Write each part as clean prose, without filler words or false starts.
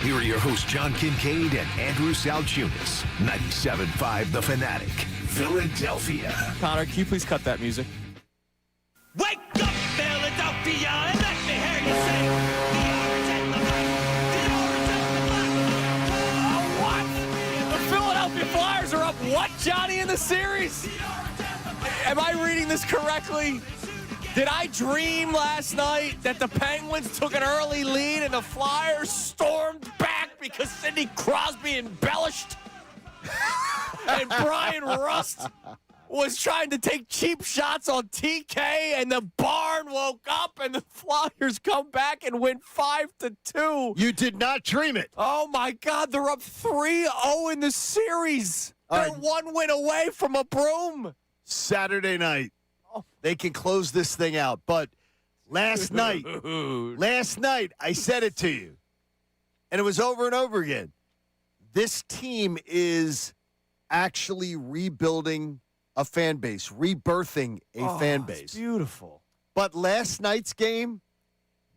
Here are your hosts, John Kincade and Andrew Salciunas. 97.5 The Fanatic, Philadelphia. Connor, can you please cut that music? Wake up, Philadelphia, and let me hear you say, the orange and the black, the orange and the black. What? The Philadelphia Flyers are up what, Johnny, in the series? Am I reading this correctly? Did I dream last night that the Penguins took an early lead and the Flyers stormed back because Sidney Crosby embellished and Brian Rust was trying to take cheap shots on TK and the barn woke up and the Flyers come back and win 5-2? You did not dream it. Oh, my God. They're up 3-0 in the series. They're one win away from a broom. Saturday night. They can close this thing out. But last night, I said it to you, and it was over and over again. This team is actually rebuilding a fan base, rebirthing a fan base. It's beautiful. But last night's game,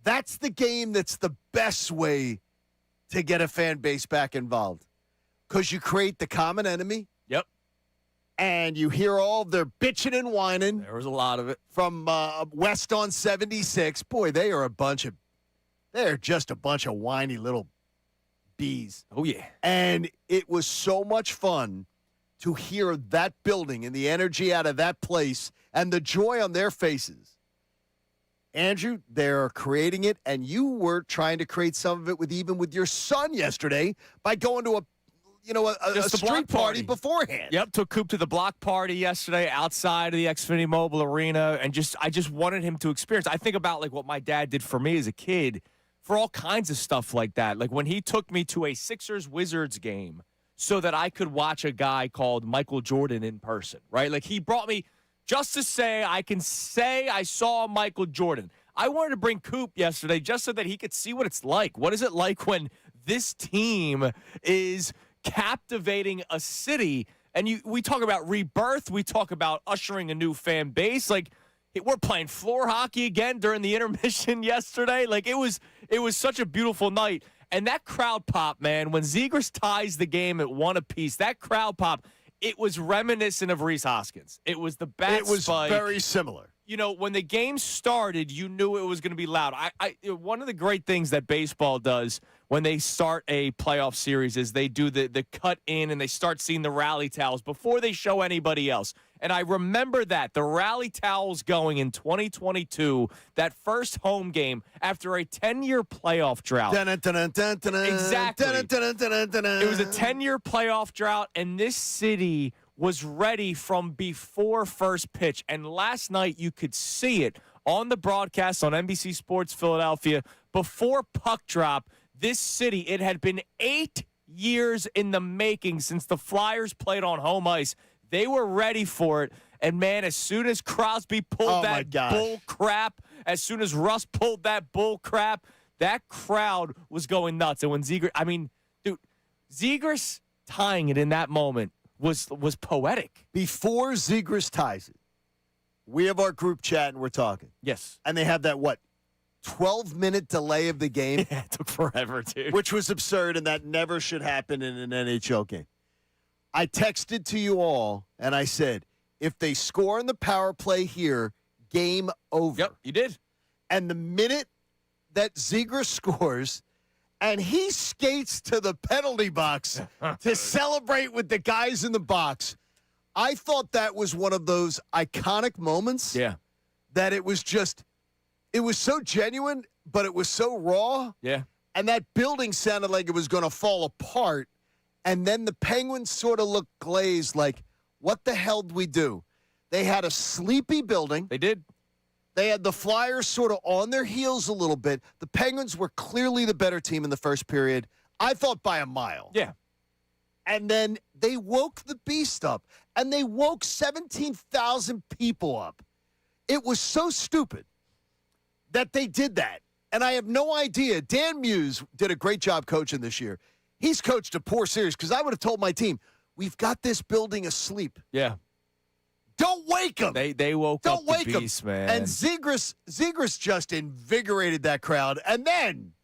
that's the game that's the best way to get a fan base back involved because you create the common enemy. Yep. And you hear all their bitching and whining. There was a lot of it. From West on 76. Boy, they're just a bunch of whiny little bees. Oh, yeah. And it was so much fun to hear that building and the energy out of that place and the joy on their faces. Andrew, they're creating it, and you were trying to create some of it with your son yesterday by going to a street party beforehand. Yep, took Coop to the block party yesterday outside of the Xfinity Mobile Arena, and I just wanted him to experience. I think about like what my dad did for me as a kid for all kinds of stuff like that. Like when he took me to a Sixers-Wizards game so that I could watch a guy called Michael Jordan in person, right? Like he brought me just to say I can say I saw Michael Jordan. I wanted to bring Coop yesterday just so that he could see what it's like. What is it like when this team is captivating a city? And we talk about rebirth, we talk about ushering a new fan base. Like we're playing floor hockey again during the intermission yesterday. Like it was such a beautiful night. And that crowd pop, man, when Zegras ties the game at 1 apiece, that crowd pop, it was reminiscent of Rhys Hoskins. It was the bat It was spike. very similar. You know, when the game started, you knew it was going to be loud. One of the great things that baseball does when they start a playoff series is they do the cut in and they start seeing the rally towels before they show anybody else. And I remember that, the rally towels going in 2022, that first home game after a 10-year playoff drought. Exactly. It was a 10-year playoff drought, and this city was ready from before first pitch. And last night you could see it on the broadcast on NBC Sports Philadelphia. Before puck drop, this city, it had been 8 years in the making since the Flyers played on home ice. They were ready for it. And, man, as soon as Crosby pulled that bull crap, as soon as Russ pulled that bull crap, that crowd was going nuts. And when Zegras tying it in that moment was poetic. Before Zegras ties it, we have our group chat and we're talking. Yes. And they have that, 12-minute delay of the game? Yeah, it took forever, dude. Which was absurd, and that never should happen in an NHL game. I texted to you all, and I said, if they score in the power play here, game over. Yep, you did. And the minute that Zegras scores, and he skates to the penalty box to celebrate with the guys in the box, I thought that was one of those iconic moments. Yeah. That it was so genuine, but it was so raw. Yeah. And that building sounded like it was going to fall apart. And then the Penguins sort of looked glazed like, what the hell did we do? They had a sleepy building. They did. They had the Flyers sort of on their heels a little bit. The Penguins were clearly the better team in the first period. I thought by a mile. Yeah. And then they woke the beast up. And they woke 17,000 people up. It was so stupid that they did that. And I have no idea. Dan Muse did a great job coaching this year. He's coached a poor series because I would have told my team, we've got this building asleep. Yeah. Don't wake them. They woke Don't up wake the beast, man. And Zegras just invigorated that crowd. And then,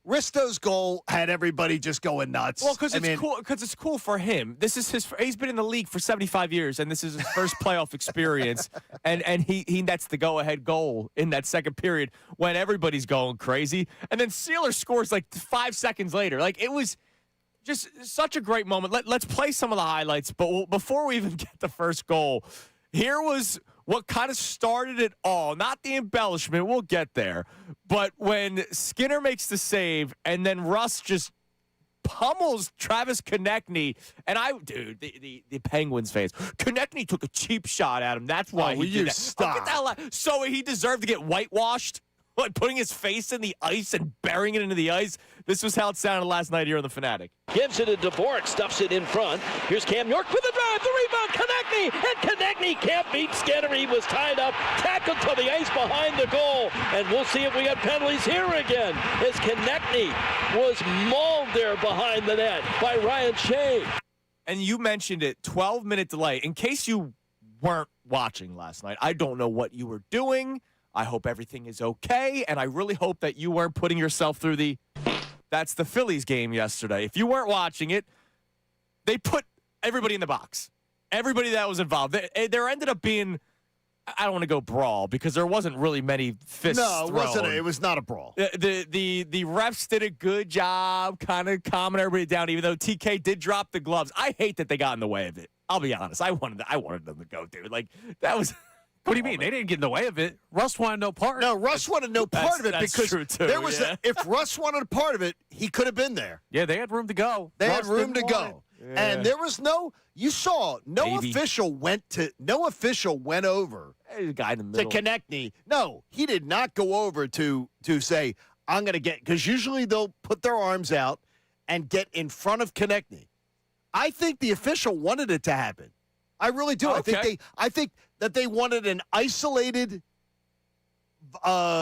Risto's goal had everybody just going nuts. Well, because cool. Because it's cool for him. This is he's been in the league for 75 years, and this is his first playoff experience. And he nets the go-ahead goal in that second period when everybody's going crazy. And then Sealer scores like 5 seconds later. Like, it was just such a great moment. Let's play some of the highlights. But before we even get the first goal, here was what kind of started it all. Not the embellishment. We'll get there. But when Skinner makes the save and then Russ just pummels Travis Konechny. And the Penguins fans. Konechny took a cheap shot at him. That's why he did that. Stop. So he deserved to get whitewashed? Like putting his face in the ice and burying it into the ice? This was how it sounded last night here on the Fanatic. Gives it to DeBorak, stuffs it in front. Here's Cam York with the drive, the rebound, Konechny, and Konechny can't beat Skinner. He was tied up, tackled to the ice behind the goal, and we'll see if we got penalties here again, as Konechny was mauled there behind the net by Ryan Shea. And you mentioned it, 12-minute delay. In case you weren't watching last night, I don't know what you were doing. I hope everything is okay, and I really hope that you weren't putting yourself through that's the Phillies game yesterday. If you weren't watching it, they put everybody in the box. Everybody that was involved. There ended up being, I don't want to go brawl, because there wasn't really many fists No, thrown. it was not a brawl. The refs did a good job kind of calming everybody down, even though TK did drop the gloves. I hate that they got in the way of it. I'll be honest. I wanted them to go, dude. Like, that was... What do you mean? They didn't get in the way of it. Russ wanted no part. No, Russ wanted no part of it that's because true too, there was yeah. if Russ wanted a part of it, he could have been there. Yeah, they had room to go. They Russ had room to didn't want go. it. Yeah. And there was no official went over Hey, the guy in the to middle. Konechny. No, he did not go over to say, I'm going to get, because usually they'll put their arms out and get in front of Konechny. I think the official wanted it to happen. I really do. Okay. I think that they wanted an isolated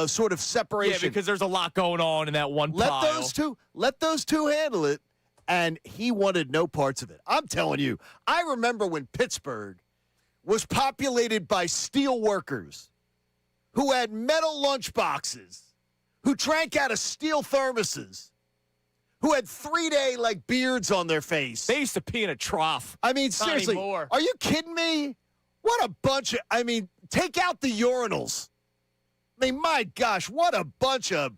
sort of separation. Yeah, because there's a lot going on in that one pile. Let those two handle it, and he wanted no parts of it. I'm telling you, I remember when Pittsburgh was populated by steel workers who had metal lunchboxes, who drank out of steel thermoses, who had 3-day beards on their face. They used to pee in a trough. I mean, Not seriously, anymore. are you kidding me? What a bunch of, take out the urinals. I mean, my gosh, what a bunch of,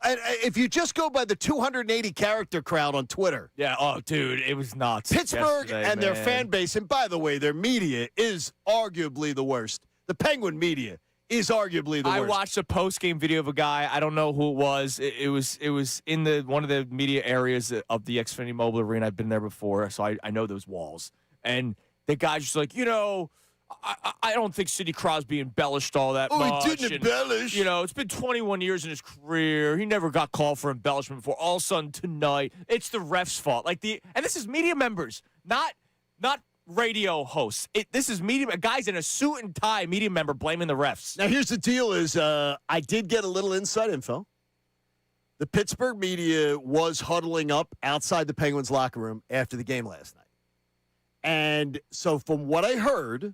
and if you just go by the 280 character crowd on Twitter. Yeah, oh, dude, it was nuts. Pittsburgh yesterday, and their man. fan base, and by the way, their media is arguably the worst. The Penguin media is arguably the I worst. watched a post-game video of a guy. I don't know who it was. It was in one of the media areas of the Xfinity Mobile Arena. I've been there before, so I know those walls. And the guy's just like, I don't think Sidney Crosby embellished all that much. He didn't embellish. It's been 21 years in his career. He never got called for embellishment before. All of a sudden tonight, it's the ref's fault. And this is media members, not radio hosts. This is media guys in a suit and tie, media member blaming the refs. Now, here's the deal is I did get a little inside info. The Pittsburgh media was huddling up outside the Penguins locker room after the game last night. And so from what I heard,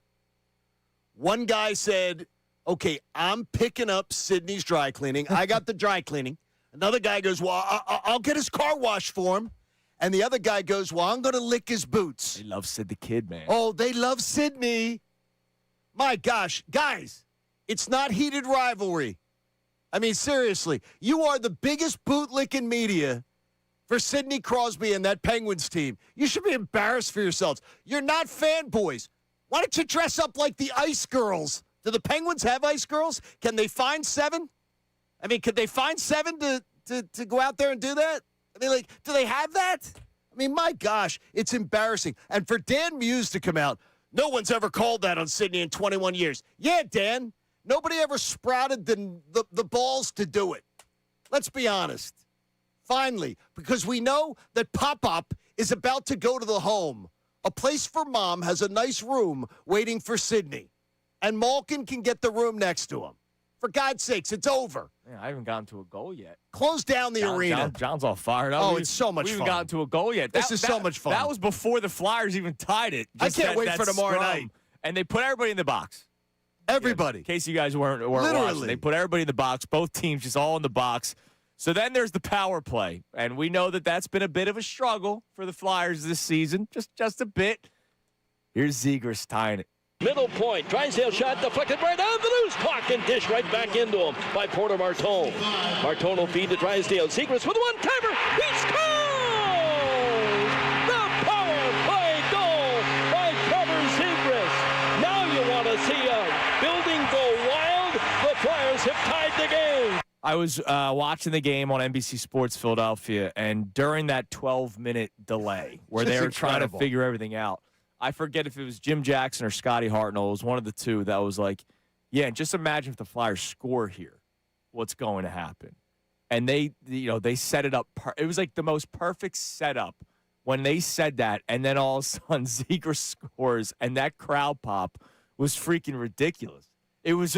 one guy said, okay, I'm picking up Sydney's dry cleaning. I got the dry cleaning. Another guy goes, well, I'll get his car washed for him. And the other guy goes, well, I'm going to lick his boots. They love Sid the Kid, man. Oh, they love Sydney. My gosh. Guys, it's not heated rivalry. I mean, seriously, you are the biggest bootlicking media for Sidney Crosby and that Penguins team. You should be embarrassed for yourselves. You're not fanboys. Why don't you dress up like the Ice Girls? Do the Penguins have Ice Girls? Can they find 7? I mean, could they find 7 to go out there and do that? I mean, do they have that? I mean, my gosh, it's embarrassing. And for Dan Muse to come out, no one's ever called that on Sydney in 21 years. Yeah, Dan, nobody ever sprouted the balls to do it. Let's be honest. Finally, because we know that Pop-Up is about to go to the home. A Place for Mom has a nice room waiting for Sydney. And Malkin can get the room next to him. For God's sakes, it's over. Man, I haven't gotten to a goal yet. Close down the arena. John's all fired up. Oh, it's so much we fun. haven't gotten to a goal yet. This is so much fun. That was before the Flyers even tied it. I can't wait for tomorrow night. And they put everybody in the box. Everybody. In case you guys weren't Literally. watching, they put everybody in the box. Both teams just all in the box. So then there's the power play, and we know that that's been a bit of a struggle for the Flyers this season, just a bit. Here's Zegras tying it. Middle point, Drysdale shot deflected right on the loose puck and dish right back into him by Porter Martone. Martone will feed to Drysdale. Zegras with a one-timer. He scores! The power play goal by Trevor Zegras. Now you want to see a building go wild. The Flyers have tied the game. I was watching the game on NBC Sports Philadelphia, and during that 12-minute delay where they were trying to figure everything out, I forget if it was Jim Jackson or Scotty Hartnell. It was one of the two that was like, yeah, and just imagine if the Flyers score here, what's going to happen. And they set it up. It was like the most perfect setup when they said that, and then all of a sudden Zegras scores, and that crowd pop was freaking ridiculous. It was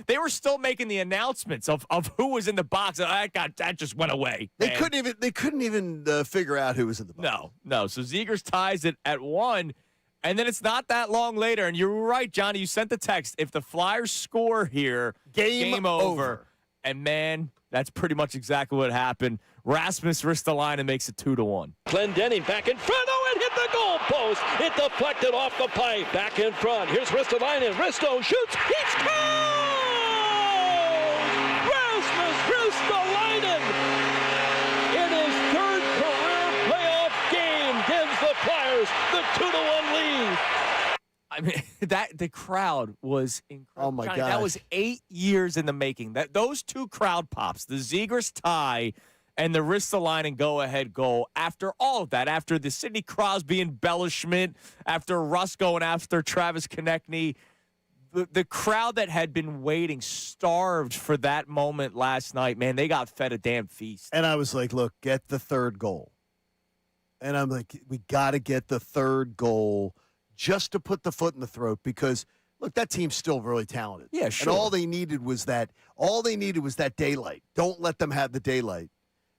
they were still making the announcements of who was in the box. And that just went away. They couldn't even figure out who was in the box. No. So Zegras ties it at 1. And then it's not that long later, and you're right, Johnny. You sent the text. If the Flyers score here, game over. And, man, that's pretty much exactly what happened. Rasmus Ristolainen makes it 2-1. Glendening back in front. Oh, it hit the goal post. It deflected off the pipe. Back in front. Here's Ristolainen. Risto shoots. He scores! Rasmus Ristolainen in his third career playoff game gives the Flyers the 2-1 lead. I mean, the crowd was incredible. Oh, my Johnny, God. That was 8 years in the making. Those two crowd pops, the Zegras tie and the Ristolainen go-ahead goal, after all of that, after the Sidney Crosby embellishment, after Russ going after Travis Konechny, the crowd that had been waiting, starved for that moment last night, man, they got fed a damn feast. And I was like, look, get the third goal. And I'm like, we got to get the third goal just to put the foot in the throat because, look, that team's still really talented. Yeah, sure. And all they needed was that daylight. Don't let them have the daylight,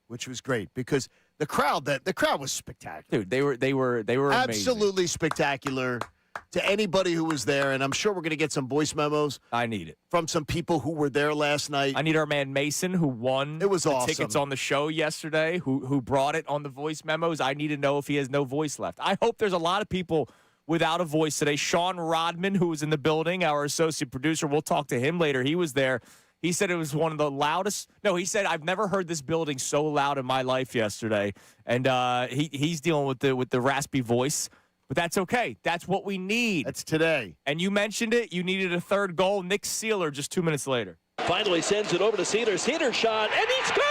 which was great because the crowd was spectacular. Dude, they were amazing. Absolutely spectacular to anybody who was there, and I'm sure we're going to get some voice memos. I need it. From some people who were there last night. I need our man Mason, who won It was the awesome. tickets on the show yesterday, who brought it on the voice memos. I need to know if he has no voice left. I hope there's a lot of people without a voice today. Sean Rodman, who was in the building, our associate producer, we'll talk to him later. He was there. He said it was one of the loudest. No, he said, I've never heard this building so loud in my life yesterday. And he's dealing with the raspy voice. But that's okay. That's what we need. That's today. And you mentioned it. You needed a third goal. Nick Seeler just 2 minutes later. Finally sends it over to Seeler. Seeler shot, and he scores!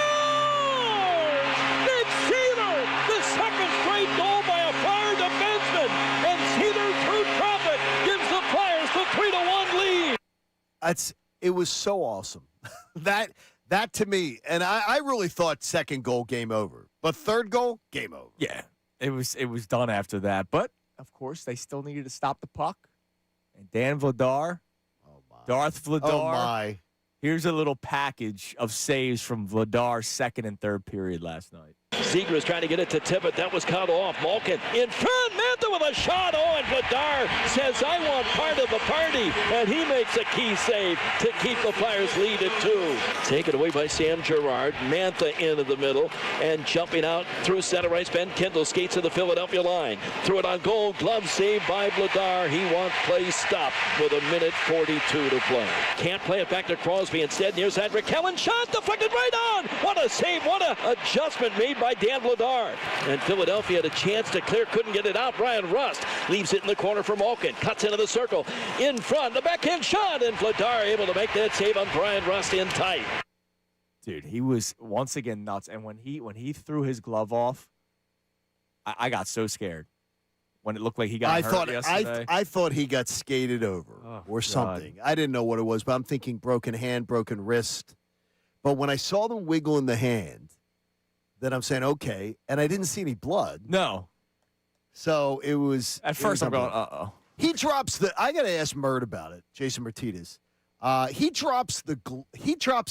Nick Seeler, the second straight goal by a Flyer defenseman. And Seeler, through traffic, gives the Flyers the 3-1 lead. It was so awesome. that to me, and I really thought second goal, game over. But third goal, game over. Yeah, it was done after that. But, of course, they still needed to stop the puck. And Dan Vladar, Darth Vladar. Oh, my. Here's a little package of saves from Vladar's second and third period last night. Zegras trying to get it to Tippett. That was cut off. Malkin in front. Mantha with a shot. Oh, and Vladar says, I want part of the party. And he makes a key save to keep the Flyers lead at 2. Taken away by Sam Girard. Mantha into the middle. And jumping out through center ice. Ben Kendall skates to the Philadelphia line. Threw it on goal. Glove save by Vladar. He wants play stopped with 1:42 to play. Can't play it back to Crosby. Instead, near side, Kellen shot deflected right on. What a save. What a adjustment made by Dan Vladar. And Philadelphia had a chance to clear, couldn't get it out. Brian Rust leaves it in the corner for Malkin. Cuts into the circle. In front, the backhand shot, and Vladar able to make that save on Brian Rust in tight. Dude, he was once again nuts. And when he threw his glove off, I got so scared. When it looked like he got hurt yesterday. I thought he got skated over or something. God. I didn't know what it was, but I'm thinking broken hand, broken wrist. But when I saw them wiggle in the hand, then I'm saying, okay. And I didn't see any blood. No. So it was. At first, I'm going, uh-oh. He drops I got to ask Mert about it, Jason Martinez. He drops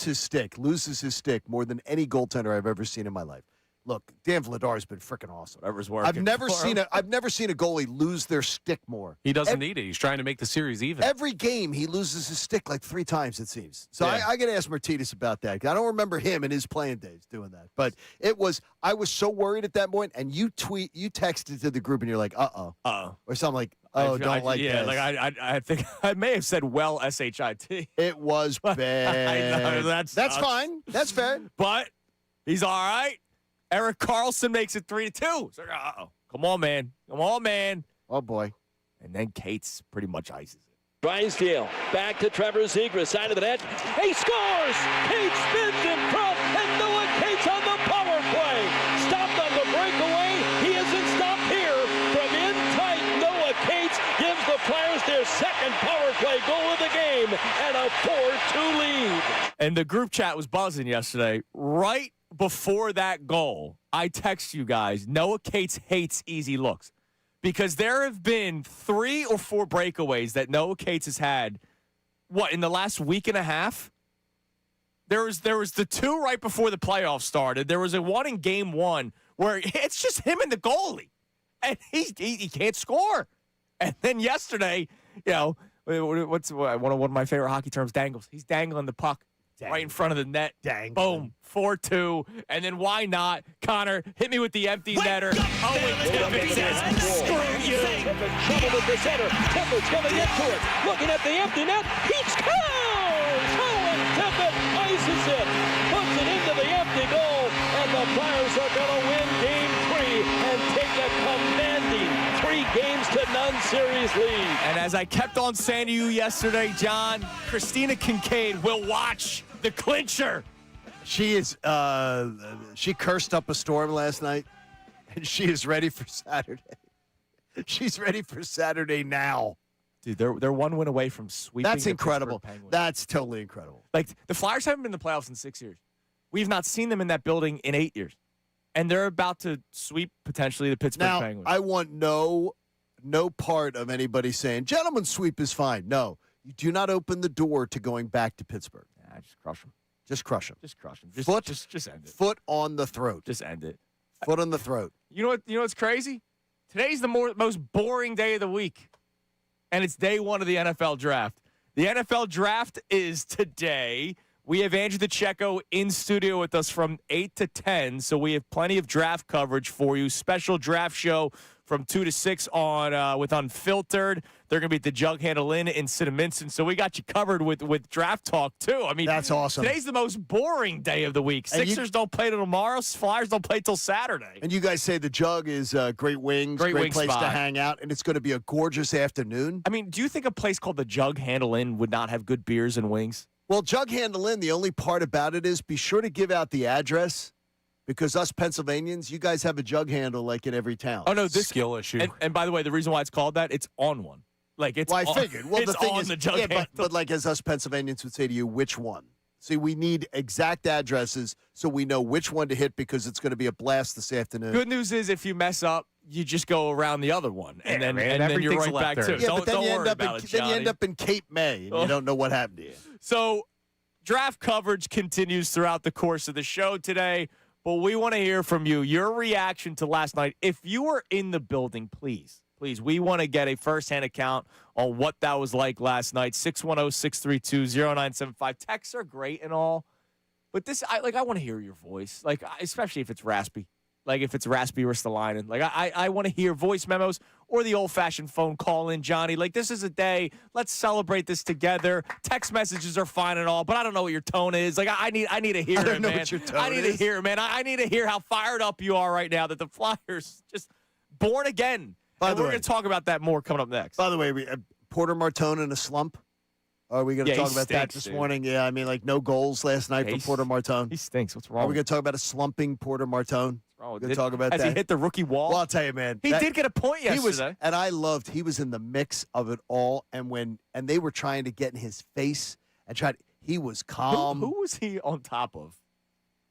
his stick, loses his stick more than any goaltender I've ever seen in my life. look, Dan Vladar's been freaking awesome. Whatever's working. I've never for seen him. I've never seen a goalie lose their stick more. He doesn't need it. He's trying to make the series even. Every game he loses his stick like 3 times, it seems. So Yeah. I got to ask Martinez about that. I don't remember him in his playing days doing that. But I was so worried at that point, and you texted to the group, and you're like, uh-oh. Uh-oh. Or something like, oh, don't like yeah, this. like I think I may have said well SHIT. It was bad. I know, that's fine. That's fair. But he's all right. Eric Carlson makes it 3-2. So, uh-oh. Come on, man. Come on, man. Oh, boy. And then Cates pretty much ices it. Drysdale back to Trevor Zegras, side of the net. He scores! Cates spins in front, and Noah Cates on the power play. Stopped on the breakaway. He isn't stopped here. From in tight, Noah Cates gives the Flyers their second power play goal of the game and a 4-2 lead. And the group chat was buzzing yesterday. Right before that goal, I text you guys, Noah Cates hates easy looks. Because there have been 3 or 4 breakaways that Noah Cates has had, in the last week and a half? There was the 2 right before the playoffs started. There was a 1 in game 1 where it's just him and the goalie. And he can't score. And then yesterday, what's one of my favorite hockey terms, dangles. He's dangling the puck. Right in front of the net. Boom. 4-2. And then why not? Connor, hit me with the empty netter. Tippett says, screw you. Tippett trouble at the center. Tippett's going to get to it. Looking at the empty net. He scores! Owen Tippett ices it. Puts it into the empty goal. And the Flyers are going to win game 3 and take a commanding 3-0 series lead. And as I kept on saying to you yesterday, John, Christina Kincade will watch the clincher. She is. She cursed up a storm last night, and she is ready for Saturday. She's ready for Saturday now. Dude, they're 1 win away from sweeping. That's the incredible. Pittsburgh Penguins. That's totally incredible. Like, the Flyers haven't been in the playoffs in 6 years. We've not seen them in that building in 8 years. And they're about to sweep, potentially, the Pittsburgh Now, Penguins. I want no part of anybody saying, gentlemen's sweep is fine. No, you do not open the door to going back to Pittsburgh. Nah, just crush them. Just crush them. Just crush them. Just end it. Foot on the throat. Just end it. Foot on the throat. You know what's crazy? Today's the most boring day of the week, and it's day 1 of the NFL draft. The NFL draft is today. We have Andrew DeCecco in studio with us from 8 to 10, so we have plenty of draft coverage for you. Special draft show from 2 to 6 on with Unfiltered. They're going to be at the Jug Handle Inn in Cinnaminson, so we got you covered with draft talk, too. I mean, that's awesome. Today's the most boring day of the week. Sixers don't play till tomorrow. Flyers don't play till Saturday. And you guys say the Jug is great wings, Great wing place spot. to hang out, and it's going to be a gorgeous afternoon. I mean, do you think a place called the Jug Handle Inn would not have good beers and wings? Well, Jug Handle Inn, the only part about it is be sure to give out the address because us Pennsylvanians, you guys have a jug handle like in every town. Oh, no, this skill issue. And by the way, the reason why it's called that, it's on one. Like, it's Well, I figured. Well, it's the thing on is, the jug yeah, handle. but like as us Pennsylvanians would say to you, which one? See, we need exact addresses so we know which one to hit because it's going to be a blast this afternoon. Good news is if you mess up, you just go around the other one, and Yeah, then man, and then you're everything's right left back there. to Yeah, don't, but then don't you worry end up about in it, then you end Johnny. up in Cape May and you don't know what happened to you. So, draft coverage continues throughout the course of the show today, but we want to hear from you, your reaction to last night. If you were in the building, please, we want to get a firsthand account on what that was like last night. 610-632-0975. Texts are great and all, but I want to hear your voice, especially if it's raspy. Like if it's raspy Ristolainen. Like I want to hear voice memos or the old-fashioned phone call in, Johnny. Like this is a day. Let's celebrate this together. Text messages are fine and all, but I don't know what your tone is. Like I need to hear I it, don't know man. what your tone I need is. to hear it, man. I need to hear how fired up you are right now that the Flyers just born again. By And the we're way- going to talk about that more coming up next. By the way, Porter Martone in a slump. Are we going to Yeah, talk he about that stinks, this dude. morning? Yeah, I mean, like no goals last night Yeah, for Porter Martone. He stinks. What's Are wrong? we going to talk about a slumping Porter Martone? We're gonna talk about As that? he hit the rookie wall. Well, I'll tell you, man. he that- did get a point yesterday. He was, and I loved. He was in the mix of it all, and they were trying to get in his face and he was calm. Who was he on top of?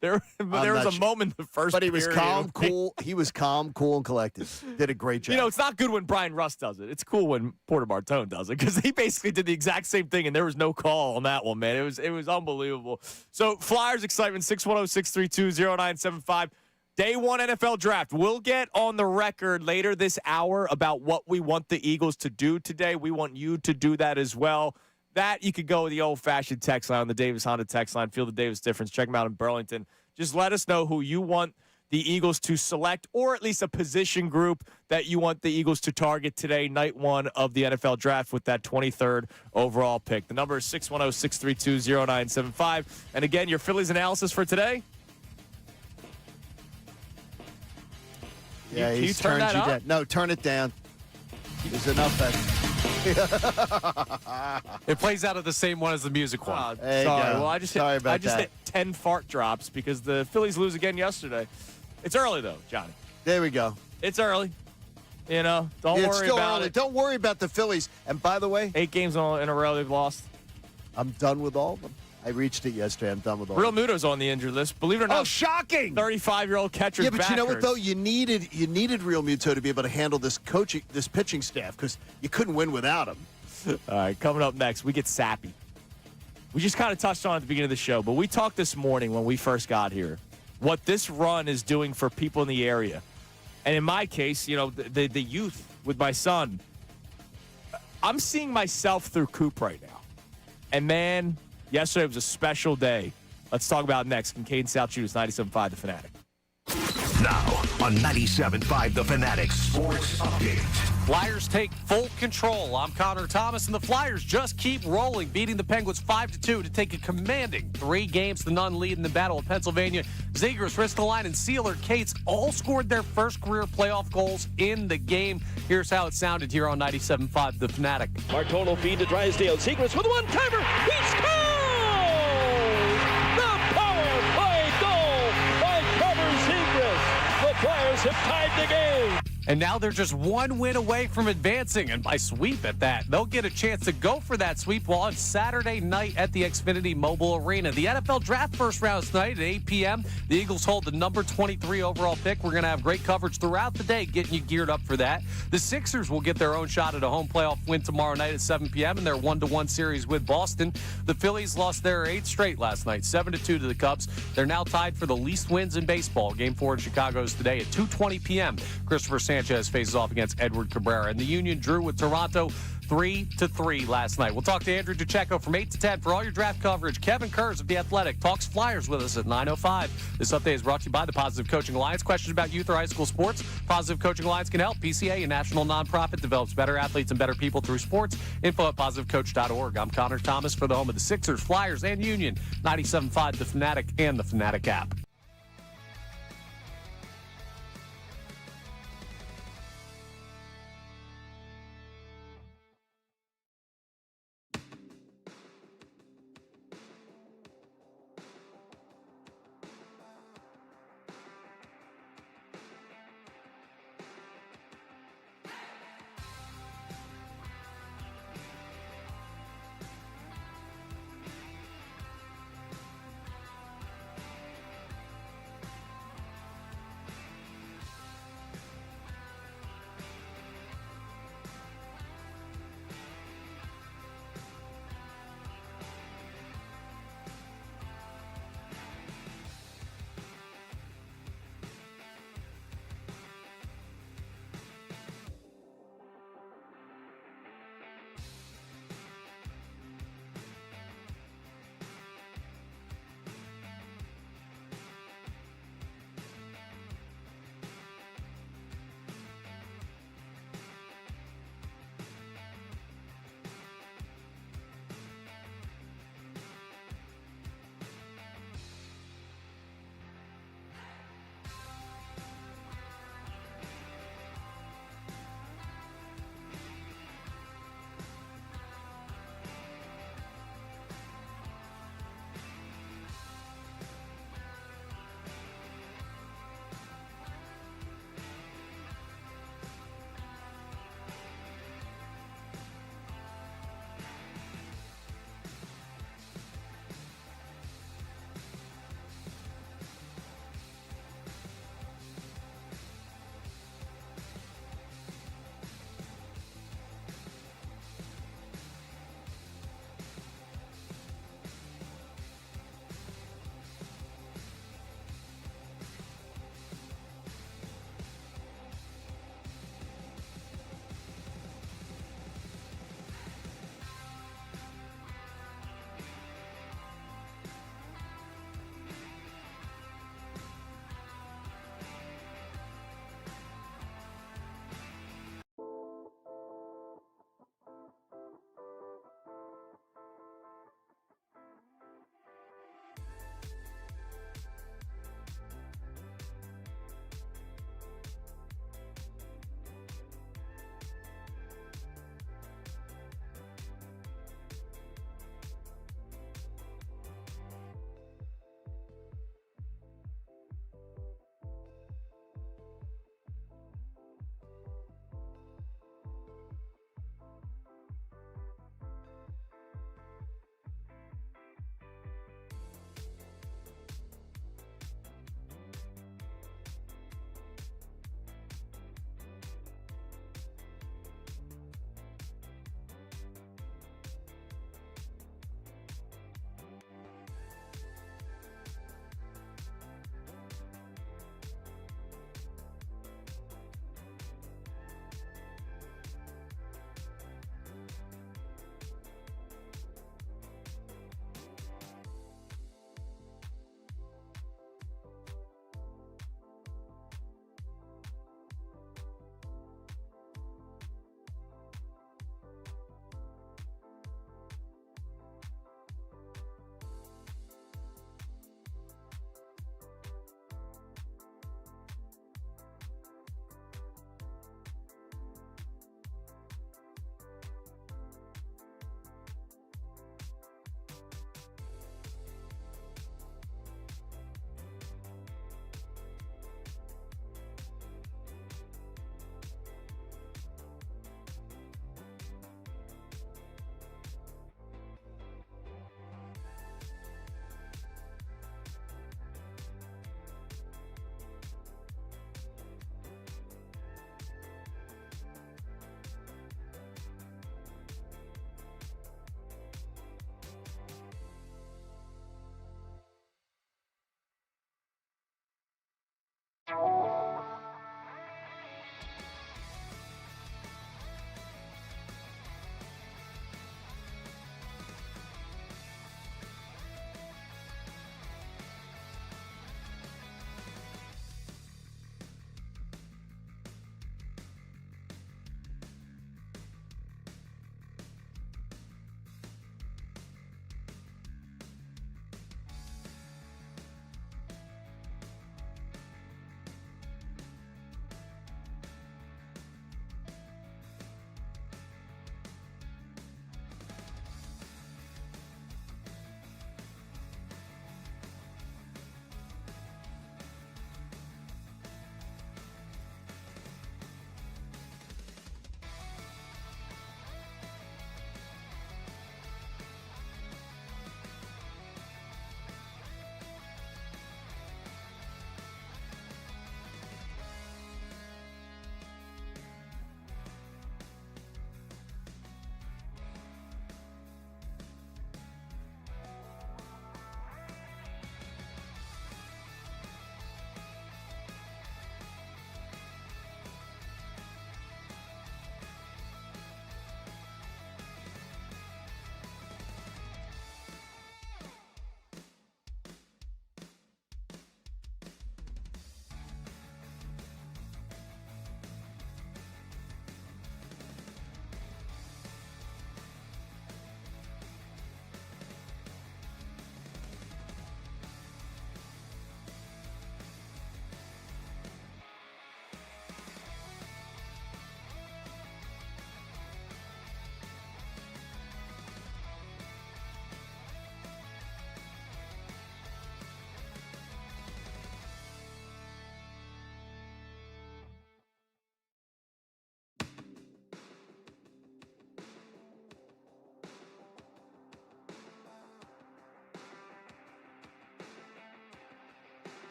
There was not a sure. moment the first But he was period. calm, cool. He was calm, cool, and collected. Did a great job. You know, it's not good when Brian Rust does it. It's cool when Porter Martone does it because he basically did the exact same thing, and there was no call on that one, man. It was unbelievable. So, Flyers excitement, 610-632-0975. Day one NFL draft. We'll get on the record later this hour about what we want the Eagles to do today. We want you to do that as well. That you could go with the old-fashioned text line on the Davis Honda text line. Feel the Davis difference. Check them out in Burlington. Just let us know who you want the Eagles to select, or at least a position group that you want the Eagles to target today, night one of the NFL draft with that 23rd overall pick. The number is 610-632-0975. And again, your Phillies analysis for today? Yeah, Can you he's turn turned that you up? down. No, turn it down. There's enough of It plays out of the same one as the music one. There you Sorry. go. Well, I just Sorry hit, about I just that. hit 10 fart drops because the Phillies lose again yesterday. It's early, though, Johnny. There we go. It's early. You know, don't It's worry still about early. it. Don't worry about the Phillies. And by the way, 8 games in a row they've lost. I'm done with all of them. I reached it yesterday. I'm done with all Real of them. Muto's on the injured list. Believe it or not, Oh, shocking! 35-year-old catcher. Yeah, but you know what backers. though? You needed Real Muto to be able to handle this pitching staff because you couldn't win without him. All right, coming up next, we get sappy. We just kind of touched on it at the beginning of the show, but we talked this morning when we first got here what this run is doing for people in the area. And in my case, you know, the youth with my son, I'm seeing myself through Coop right now. And man, yesterday was a special day. Let's talk about it next. Kincade Salciunas, 97.5 The Fanatic. Now on 97.5 The Fanatic Sports Update. Flyers take full control. I'm Connor Thomas, and the Flyers just keep rolling, beating the Penguins 5-2 to take a commanding 3-0 lead in the Battle of Pennsylvania. Zegras, Ristolainen, and Sealer Cates all scored their first career playoff goals in the game. Here's how it sounded here on 97.5 The Fanatic. Martono feed to Drysdale. Zegras with a one-timer. He scores! The power play goal by Trevor Zegras. The Flyers have tied the game. And now they're just one win away from advancing, and by sweep at that. They'll get a chance to go for that sweep on Saturday night at the Xfinity Mobile Arena. The NFL Draft first round tonight at 8 p.m. The Eagles hold the number 23 overall pick. We're going to have great coverage throughout the day, getting you geared up for that. The Sixers will get their own shot at a home playoff win tomorrow night at 7 p.m. in their 1-1 series with Boston. The Phillies lost their 8th straight last night, 7-2 to the Cubs. They're now tied for the least wins in baseball. Game 4 in Chicago is today at 2:20 p.m. Christopher Sanchez faces off against Edward Cabrera. And the Union drew with Toronto 3-3 last night. We'll talk to Andrew DiCecco from 8 to 10 for all your draft coverage. Kevin Kurz of The Athletic talks Flyers with us at 9:05. This update is brought to you by the Positive Coaching Alliance. Questions about youth or high school sports? Positive Coaching Alliance can help. PCA, a national nonprofit, develops better athletes and better people through sports. Info at positivecoach.org. I'm Connor Thomas for the home of the Sixers, Flyers, and Union. 97.5 The Fanatic and the Fanatic app.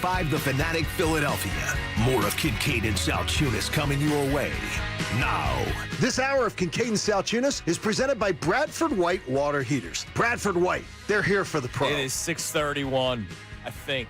97.5 The Fanatic Philadelphia. More of Kincade and Salciunas coming your way now. This hour of Kincade and Salciunas is presented by Bradford White Water Heaters. Bradford White, they're here for the pro. It is 6:31, I think.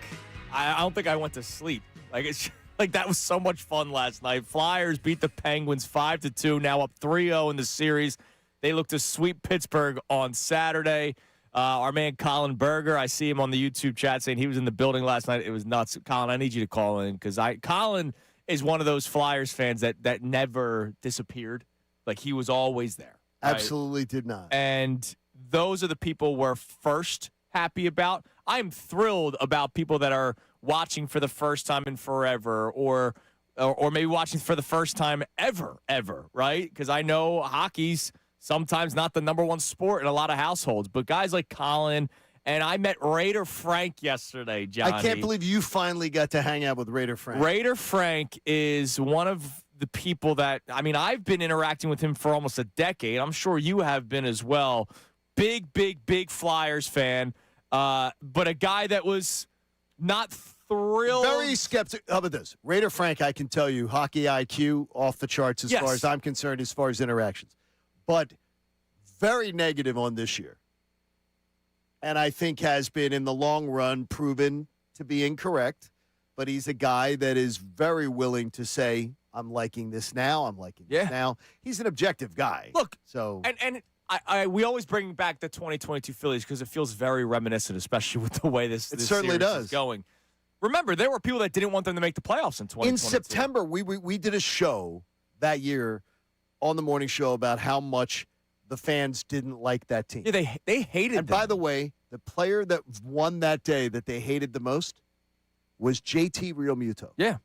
I don't think I went to sleep. Like that was so much fun last night. Flyers beat the Penguins 5-2, now up 3-0 in the series. They look to sweep Pittsburgh on Saturday. Our man Colin Berger, I see him on the YouTube chat saying he was in the building last night. It was nuts. Colin, I need you to call in because Colin is one of those Flyers fans that never disappeared. Like he was always there. Right? Absolutely did not. And those are the people we're first happy about. I'm thrilled about people that are watching for the first time in forever or maybe watching for the first time ever, right? Because I know hockey's sometimes not the number one sport in a lot of households, but guys like Colin, and I met Raider Frank yesterday, Johnny. I can't believe you finally got to hang out with Raider Frank. Raider Frank is one of the people that, I mean, I've been interacting with him for almost a decade. I'm sure you have been as well. Big Flyers fan, but a guy that was not thrilled. Very skeptical. How about this? Raider Frank, I can tell you, hockey IQ off the charts as far as I'm concerned, as far as interactions. But very negative on this year. And I think has been, in the long run, proven to be incorrect. But he's a guy that is very willing to say, I'm liking this now, I'm liking this now. He's an objective guy. Look, so and we always bring back the 2022 Phillies because it feels very reminiscent, especially with the way this certainly series does. is going. Remember, there were people that didn't want them to make the playoffs in 2022. In September, we did a show that year on the morning show about how much the fans didn't like that team. Yeah, they hated And them. by the way, the player that won that day that they hated the most was JT Realmuto. Yeah.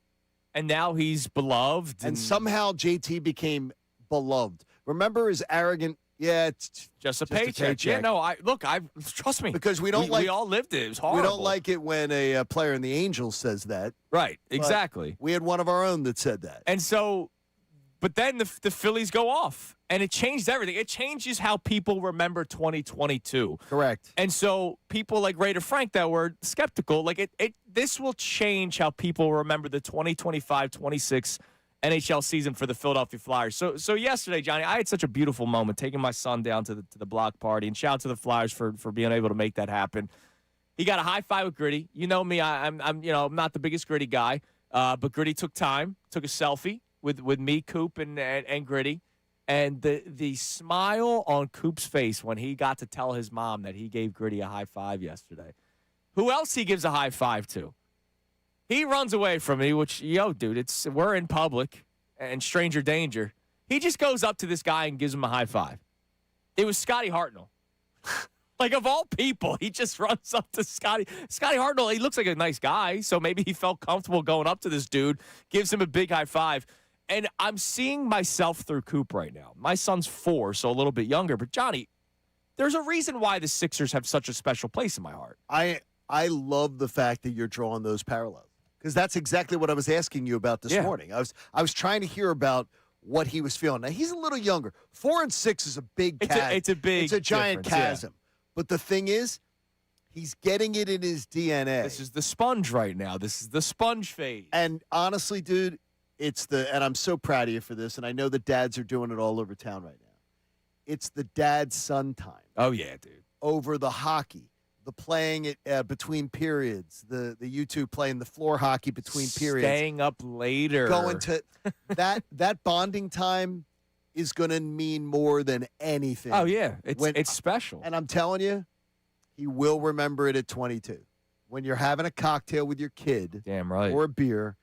And now he's beloved. And somehow JT became beloved. Remember his arrogant, it's just a paycheck. Yeah, no, trust me. Because we all lived it. It was horrible. We don't like it when a player in the Angels says that. Right, exactly. We had one of our own that said that. And so, but then the Phillies go off, and it changed everything. It changes how people remember 2022. Correct. And so people like Raider Frank that were skeptical, like this will change how people remember the 2025-26 NHL season for the Philadelphia Flyers. So yesterday, Johnny, I had such a beautiful moment taking my son down to the block party, and shout out to the Flyers for being able to make that happen. He got a high five with Gritty. You know me, I'm not the biggest Gritty guy, but Gritty took time, took a selfie with me, Coop, and Gritty. And the smile on Coop's face when he got to tell his mom that he gave Gritty a high five yesterday. Who else he gives a high five to? He runs away from me, which, dude, we're in public and stranger danger. He just goes up to this guy and gives him a high five. It was Scotty Hartnell. Like, of all people, he just runs up to Scotty. Scotty Hartnell, he looks like a nice guy, so maybe he felt comfortable going up to this dude, gives him a big high five. And I'm seeing myself through Coop right now. My son's 4, so a little bit younger. But, Johnny, there's a reason why the Sixers have such a special place in my heart. I love the fact that you're drawing those parallels. Because that's exactly what I was asking you about this morning. I was trying to hear about what he was feeling. Now, he's a little younger. 4 and 6 is a big chasm. It's a giant chasm. Yeah. But the thing is, he's getting it in his DNA. This is the sponge right now. This is the sponge phase. And honestly, dude, and I'm so proud of you for this, and I know the dads are doing it all over town right now. It's the dad-son time. Oh, yeah, dude. Over the hockey. The playing it between periods, the you two playing the floor hockey between periods, staying up later, going to that bonding time is going to mean more than anything. Oh yeah, it's special. And I'm telling you, he will remember it at 22 when you're having a cocktail with your kid. Damn right, or a beer.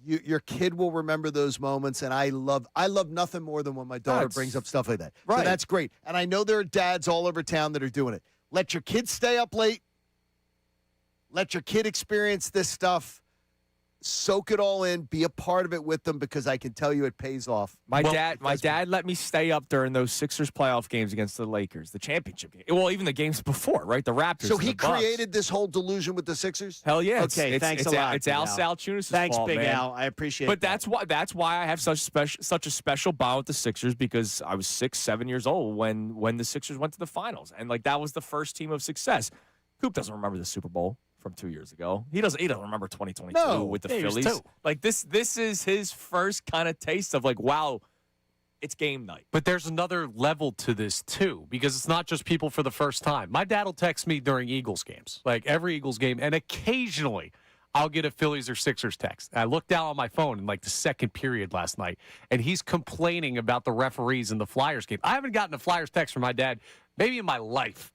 Your kid will remember those moments, and I love nothing more than when my daughter brings up stuff like that. Right. So that's great, and I know there are dads all over town that are doing it. Let your kid stay up late. Let your kid experience this stuff. Soak it all in. Be a part of it with them because I can tell you it pays off. My dad let me stay up during those Sixers playoff games against the Lakers, the championship game. Well, even the games before, right? The Raptors. So he the Bucks. Created this whole delusion with the Sixers? Hell yeah. Okay, thanks a lot. It's Al Salciunas' Thanks, fault, Big man. Al. I appreciate it. But that's why I have such a special bond with the Sixers because I was 6-7 years old when the Sixers went to the finals. And, that was the first team of success. Coop doesn't remember the Super Bowl. from 2 years ago. He doesn't remember 2022 No. with the Yeah, he was Phillies. 2. Like this is his first kind of taste of like, wow, it's game night. But there's another level to this, too, because it's not just people for the first time. My dad will text me during Eagles games, like every Eagles game, and occasionally I'll get a Phillies or Sixers text. I looked down on my phone in like the second period last night, and he's complaining about the referees in the Flyers game. I haven't gotten a Flyers text from my dad maybe in my life.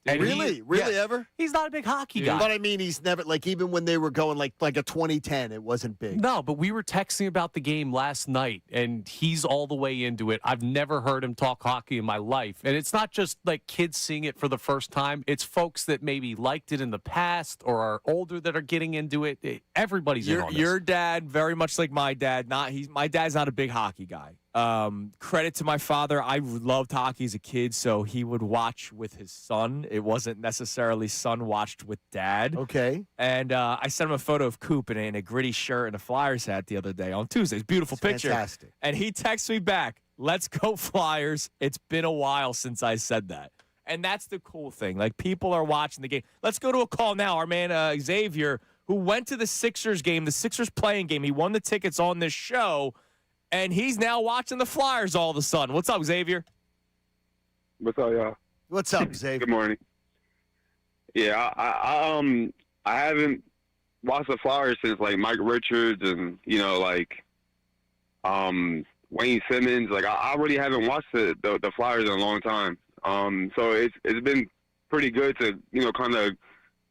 And Really ever? He's not a big hockey guy. But I mean, he's never like even when they were going like a 2010, it wasn't big. No, but we were texting about the game last night, and he's all the way into it. I've never heard him talk hockey in my life. And it's not just like kids seeing it for the first time. It's folks that maybe liked it in the past or are older that are getting into it. Everybody's in on this. Your dad, very much like my dad, my dad's not a big hockey guy. Credit to my father. I loved hockey as a kid, so he would watch with his son. It wasn't necessarily son watched with dad. Okay. And I sent him a photo of Coop in a gritty shirt and a Flyers hat the other day on Tuesdays. Beautiful picture. Fantastic. And he texts me back, "Let's go Flyers. It's been a while since I said that." And that's the cool thing. Like, people are watching the game. Let's go to a call now. Our man Xavier, who went to the Sixers game, the Sixers playing game. He won the tickets on this show. And he's now watching the Flyers all of a sudden. What's up, Xavier? What's up, y'all? What's up, Xavier? Good morning. Yeah, I haven't watched the Flyers since like Mike Richards and Wayne Simmons. Like I really haven't watched the Flyers in a long time. So it's been pretty good to kind of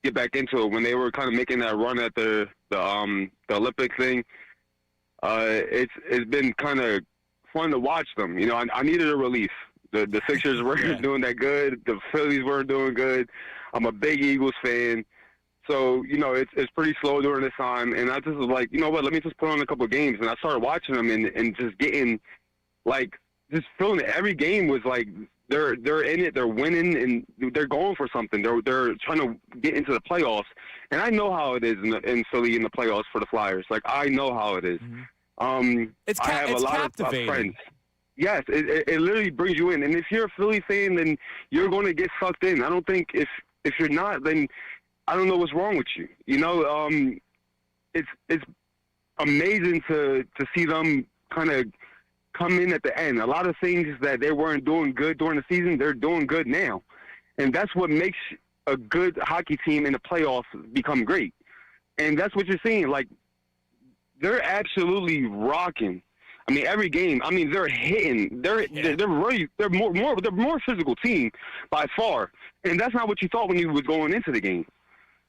get back into it when they were kind of making that run at the Olympic thing. It's been kind of fun to watch them. I needed a relief. The Sixers weren't doing that good. The Phillies weren't doing good. I'm a big Eagles fan. So, it's pretty slow during this time. And I just was like, you know what, let me just put on a couple of games. And I started watching them and just getting, just feeling that every game was like they're in it, they're winning, and they're going for something. They're trying to get into the playoffs. And I know how it is in Philly in the playoffs for the Flyers. Like, I know how it is. Mm-hmm. I have a lot of captivating. friends. Yes, it literally brings you in. And if you're a Philly fan, then you're going to get sucked in. I don't think if you're not, then I don't know what's wrong with you. It's amazing to see them kind of come in at the end. A lot of things that they weren't doing good during the season, they're doing good now. And that's what makes a good hockey team in the playoffs become great. And that's what you're seeing. Like, they're absolutely rocking. I mean, every game. I mean, they're hitting. They're more physical team by far. And that's not what you thought when you was going into the game.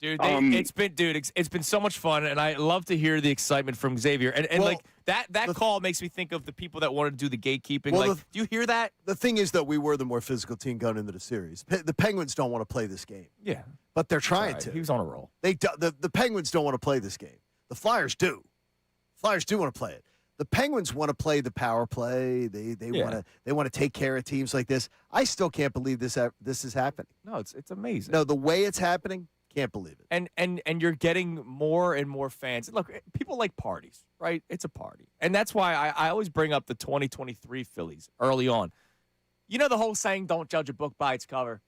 Dude, it's been so much fun, and I love to hear the excitement from Xavier. And that call makes me think of the people that want to do the gatekeeping. Well, do you hear that? The thing is that we were the more physical team going into the series. The Penguins don't want to play this game. Yeah, but they're trying to. He was on a roll. The Penguins don't want to play this game. The Flyers do. Flyers do want to play it. The Penguins want to play the power play. They want to take care of teams like this. I still can't believe this is happening. No, it's amazing. No, the way it's happening, can't believe it. And you're getting more and more fans. Look, people like parties, right? It's a party. And that's why I always bring up the 2023 Phillies early on. You know the whole saying, don't judge a book by its cover?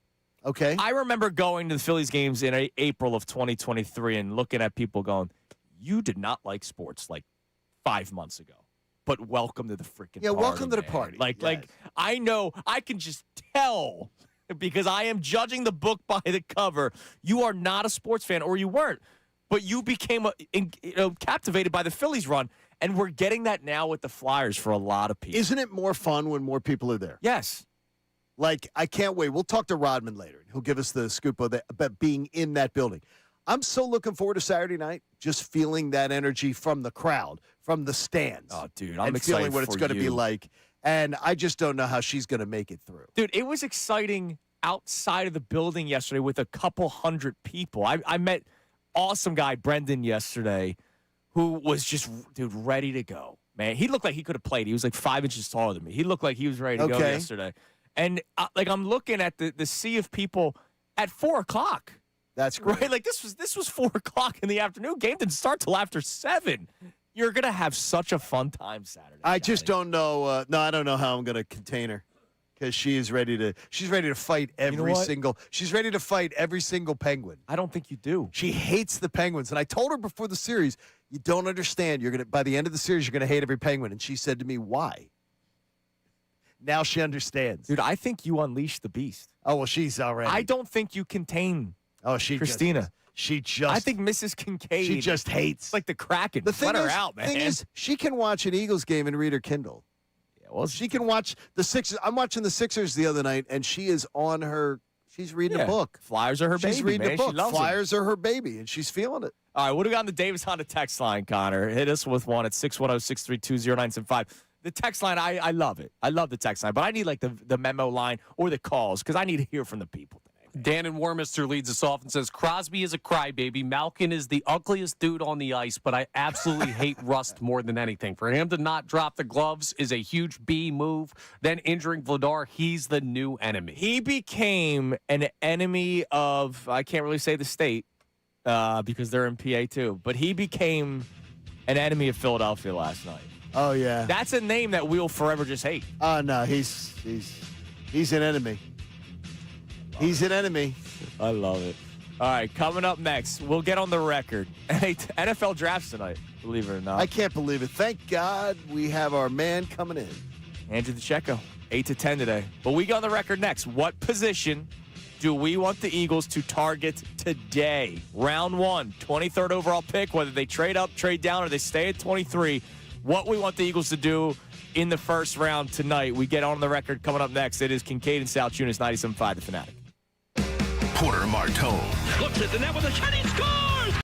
Okay. I remember going to the Phillies games in April of 2023 and looking at people going, you did not like sports like 5 months ago. But welcome to the freaking party. Welcome to the man. party. Like I know, I can just tell because I am judging the book by the cover. You are not a sports fan, or you weren't, but you became captivated by the Phillies run, and we're getting that now with the Flyers for a lot of people. Isn't it more fun when more people are there? Yes. Like, I can't wait. We'll talk to Rodman later. He'll give us the scoop about being in that building. I'm so looking forward to Saturday night, just feeling that energy from the crowd, from the stands. Oh, dude, I'm and excited feeling what it's going to be like. And I just don't know how she's going to make it through. Dude, it was exciting outside of the building yesterday with a couple hundred people. I met awesome guy Brendan yesterday who was just, ready to go. Man, he looked like he could have played. He was like 5 inches taller than me. He looked like he was ready to go yesterday. And, I'm looking at the sea of people at 4 o'clock. That's great. Right? Like, this was 4 o'clock in the afternoon. Game didn't start till after 7. You're going to have such a fun time Saturday. I just don't know. No, I don't know how I'm going to contain her. because she's ready to fight she's ready to fight every single Penguin. I don't think you do. She hates the Penguins. And I told her before the series, you don't understand. By the end of the series, you're going to hate every Penguin. And she said to me, why? Now she understands. Dude, I think you unleashed the beast. Oh, well, she's already. I don't think you contain Christina. I think Mrs. Kincade. She just hates. It's like the Kraken. The thing Let her is, out, man. thing is, she can watch an Eagles game and read her Kindle. Yeah, well, She can watch the Sixers. I'm watching the Sixers the other night, and she is on her. She's reading a book. Flyers are her baby, She's reading man. a book. She loves Flyers are her baby, and she's feeling it. All right, what do we got on the Davis Honda text line, Connor? Hit us with one at 610-632-0975. The text line, I love it. I love the text line, but I need like the memo line or the calls because I need to hear from the people today. Dan in Warminster leads us off and says, Crosby is a crybaby. Malkin is the ugliest dude on the ice, but I absolutely hate Rust more than anything. For him to not drop the gloves is a huge B move. Then injuring Vladar, he's the new enemy. He became an enemy of, I can't really say the state because they're in PA too, but he became an enemy of Philadelphia last night. Oh yeah, That's a name that we'll forever just hate. oh no, he's an enemy. He's an enemy. I love it. All right, coming up next, we'll get on the record. NFL drafts tonight, believe it or not. I can't believe it. Thank God we have our man coming in. Andrew DeCecco, 8 to 10 today. But we go on the record next. What position do we want the Eagles to target today? Round 1, 23rd overall pick, whether they trade up, trade down, or they stay at 23. What we want the Eagles to do in the first round tonight. We get on the record coming up next. It is Kincade and Salciunas, 97.5 The Fanatic. Porter Martone. Looks at the net with a shot. He scores!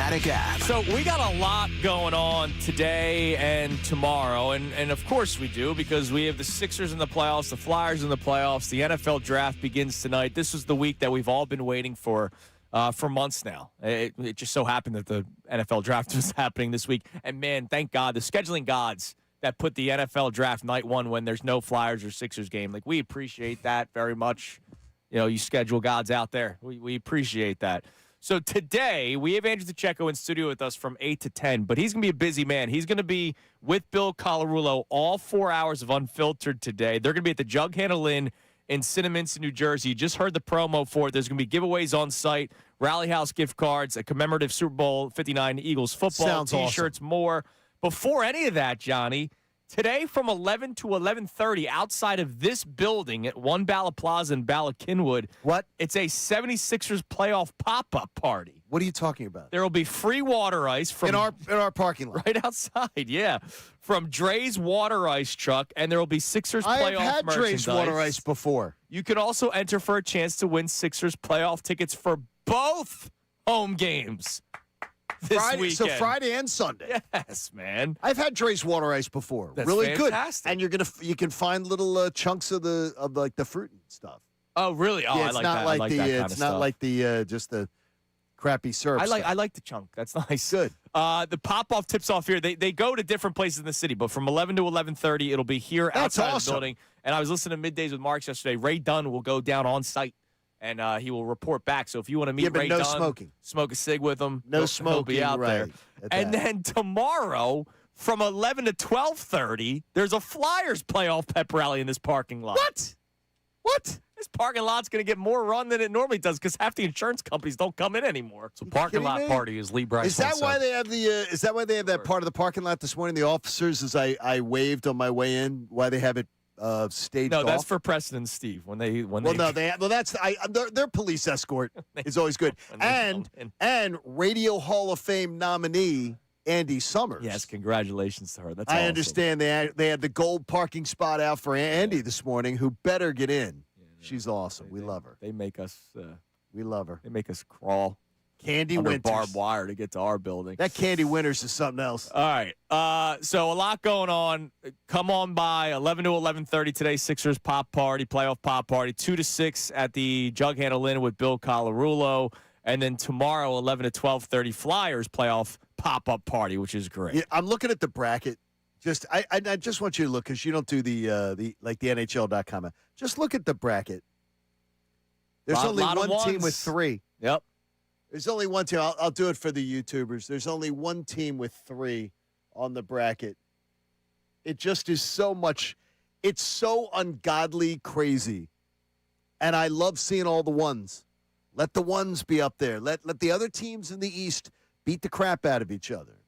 Fanatic app. So we got a lot going on today and tomorrow, and of course we do, because we have the Sixers in the playoffs, the Flyers in the playoffs, the NFL draft begins tonight. This was the week that we've all been waiting for months now. It just so happened that the NFL draft was happening this week, and man, thank God, the scheduling gods that put the NFL draft night one when there's no Flyers or Sixers game. Like, we appreciate that very much. You know, you schedule gods out there. We appreciate that. So today, we have Andrew DeCecco in studio with us from 8 to 10, but he's going to be a busy man. He's going to be with Bill Colarulo all 4 hours of Unfiltered today. They're going to be at the Jug Handle Inn in Cinnaminster, New Jersey. You just heard the promo for it. There's going to be giveaways on site, Rally House gift cards, a commemorative Super Bowl 59 Eagles football, Sounds T-shirts, awesome. more. Before any of that, Johnny, today from 11 to 11:30 outside of this building at One Bala Plaza in Bala Kinwood. What? It's a 76ers playoff pop-up party. What are you talking about? There will be free water ice from In our parking lot. right outside, yeah, from Dre's water ice truck, and there will be Sixers I playoff have had merchandise. Dre's water ice before. You can also enter for a chance to win Sixers playoff tickets for both home games this weekend. So Friday and Sunday. Yes, man. I've had Dre's water ice before. That's really fantastic. good. And you can find little chunks of the fruit and stuff. Oh, really? Oh, Yeah, I it's like not that. like I like the that kind it's of not stuff. like the just the crappy syrup. I stuff. like the chunk. That's nice. Good. The pop-off tips off here. They go to different places in the city, but from 11 to 11:30, it'll be here That's outside of the awesome. building. And I was listening to Middays with Marks yesterday. Ray Dunn will go down on site, and he will report back. So if you want to meet Yeah, but Ray no Dunn, smoking. smoke a cig with him. No he'll smoking, be out there. right, at And that. then tomorrow, from 11 to 12:30, there's a Flyers playoff pep rally in this parking lot. What? This parking lot's going to get more run than it normally does because half the insurance companies don't come in anymore. So parking kidding lot me? party is Lee Bryce. Is that once why said. they have the? Is that why they have that part of the parking lot this morning? The officers, as I waved on my way in, why they have it staged No, that's off? for Preston and Steve when they. Well, no, that's their police escort is always good, when they come in. and Radio Hall of Fame nominee Andy Summers. Yes, congratulations to her. That's I awesome. understand they had the gold parking spot out for Andy this morning, who better get in. She's awesome. We love her. They make us. We love her. They make us crawl Candy under Winters. barbed wire to get to our building. That Candy Winters is something else. All right. So a lot going on. Come on by 11 to 11:30 today. Sixers pop party, playoff pop party. 2 to 6 at the Jug Handle Inn with Bill Colarulo, and then tomorrow 11 to 12:30 Flyers playoff pop up party, which is great. Yeah, I'm looking at the bracket. I just want you to look because you don't do the like the NHL.com. Just look at the bracket. There's only lot of one team ones. with 3. Yep. There's only one team. I'll do it for the YouTubers. There's only one team with 3 on the bracket. It just is so much. It's so ungodly crazy. And I love seeing all the ones. Let the ones be up there. Let the other teams in the East beat the crap out of each other.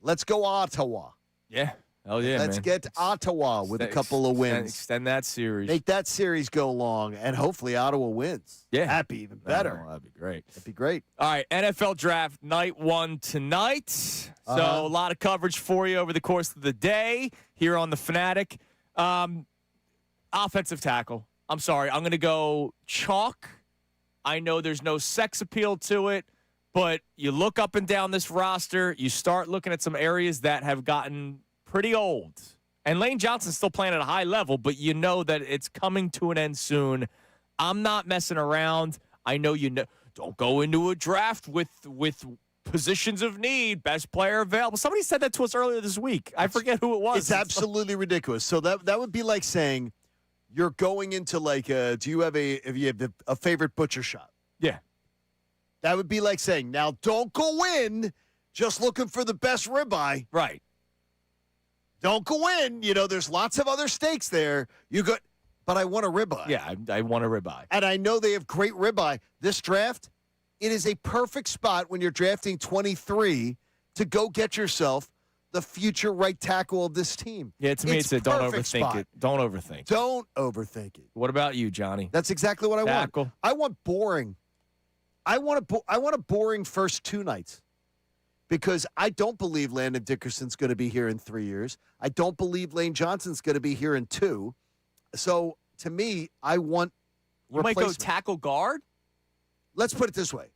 Let's go Ottawa. Yeah. Oh yeah. Let's man. get Ottawa with a couple of wins. Extend that series. Make that series go long, and hopefully Ottawa wins. Yeah. That'd be even better. Oh, that'd be great. That'd be great. All right, NFL draft night 1 tonight. So Uh-huh. a lot of coverage for you over the course of the day here on the Fanatic. Offensive tackle. I'm sorry, I'm going to go chalk. I know there's no sex appeal to it, but you look up and down this roster, you start looking at some areas that have gotten pretty old. And Lane Johnson's still playing at a high level, but you know that it's coming to an end soon. I'm not messing around. I know you know. Don't go into a draft with positions of need, best player available. Somebody said that to us earlier this week. I forget who it was. It's absolutely ridiculous. So that would be like saying you're going into like do you have a favorite butcher shop? Yeah. That would be like saying, now don't go in just looking for the best ribeye. Right. Don't go in. You know, there's lots of other steaks there. But I want a ribeye. Yeah, I want a ribeye. And I know they have great ribeye. This draft, it is a perfect spot when you're drafting 23 to go get yourself the future right tackle of this team. Yeah, to me, it's a don't perfect overthink spot. it. Don't overthink. Don't overthink it. What about you, Johnny? That's exactly what I Tackle. want. I want boring. I want a boring first 2 nights because I don't believe Landon Dickerson's going to be here in 3 years. I don't believe Lane Johnson's going to be here in 2. So to me, I want You might go replacement. tackle guard? Let's put it this way.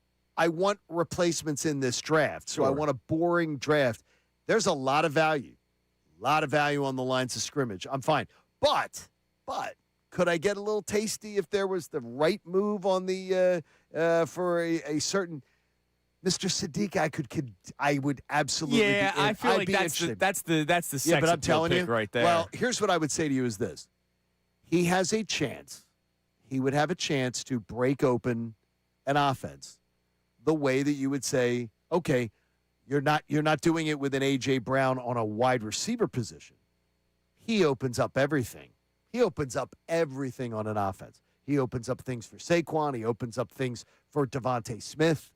I want replacements in this draft. So I Sure. want a boring draft. There's a lot of value. A lot of value on the lines of scrimmage. I'm fine. But could I get a little tasty if there was the right move on the for a certain Mr. Sadiq? I would absolutely. Yeah, I feel I'd like be interested. that's the sex Yeah, but I'm appeal telling pick you, right there. Well, here's what I would say to you: is this? He has a chance. He would have a chance to break open an offense the way that you would say, okay, you're not doing it with an A.J. Brown on a wide receiver position. He opens up everything. He opens up everything on an offense. He opens up things for Saquon. He opens up things for Devontae Smith.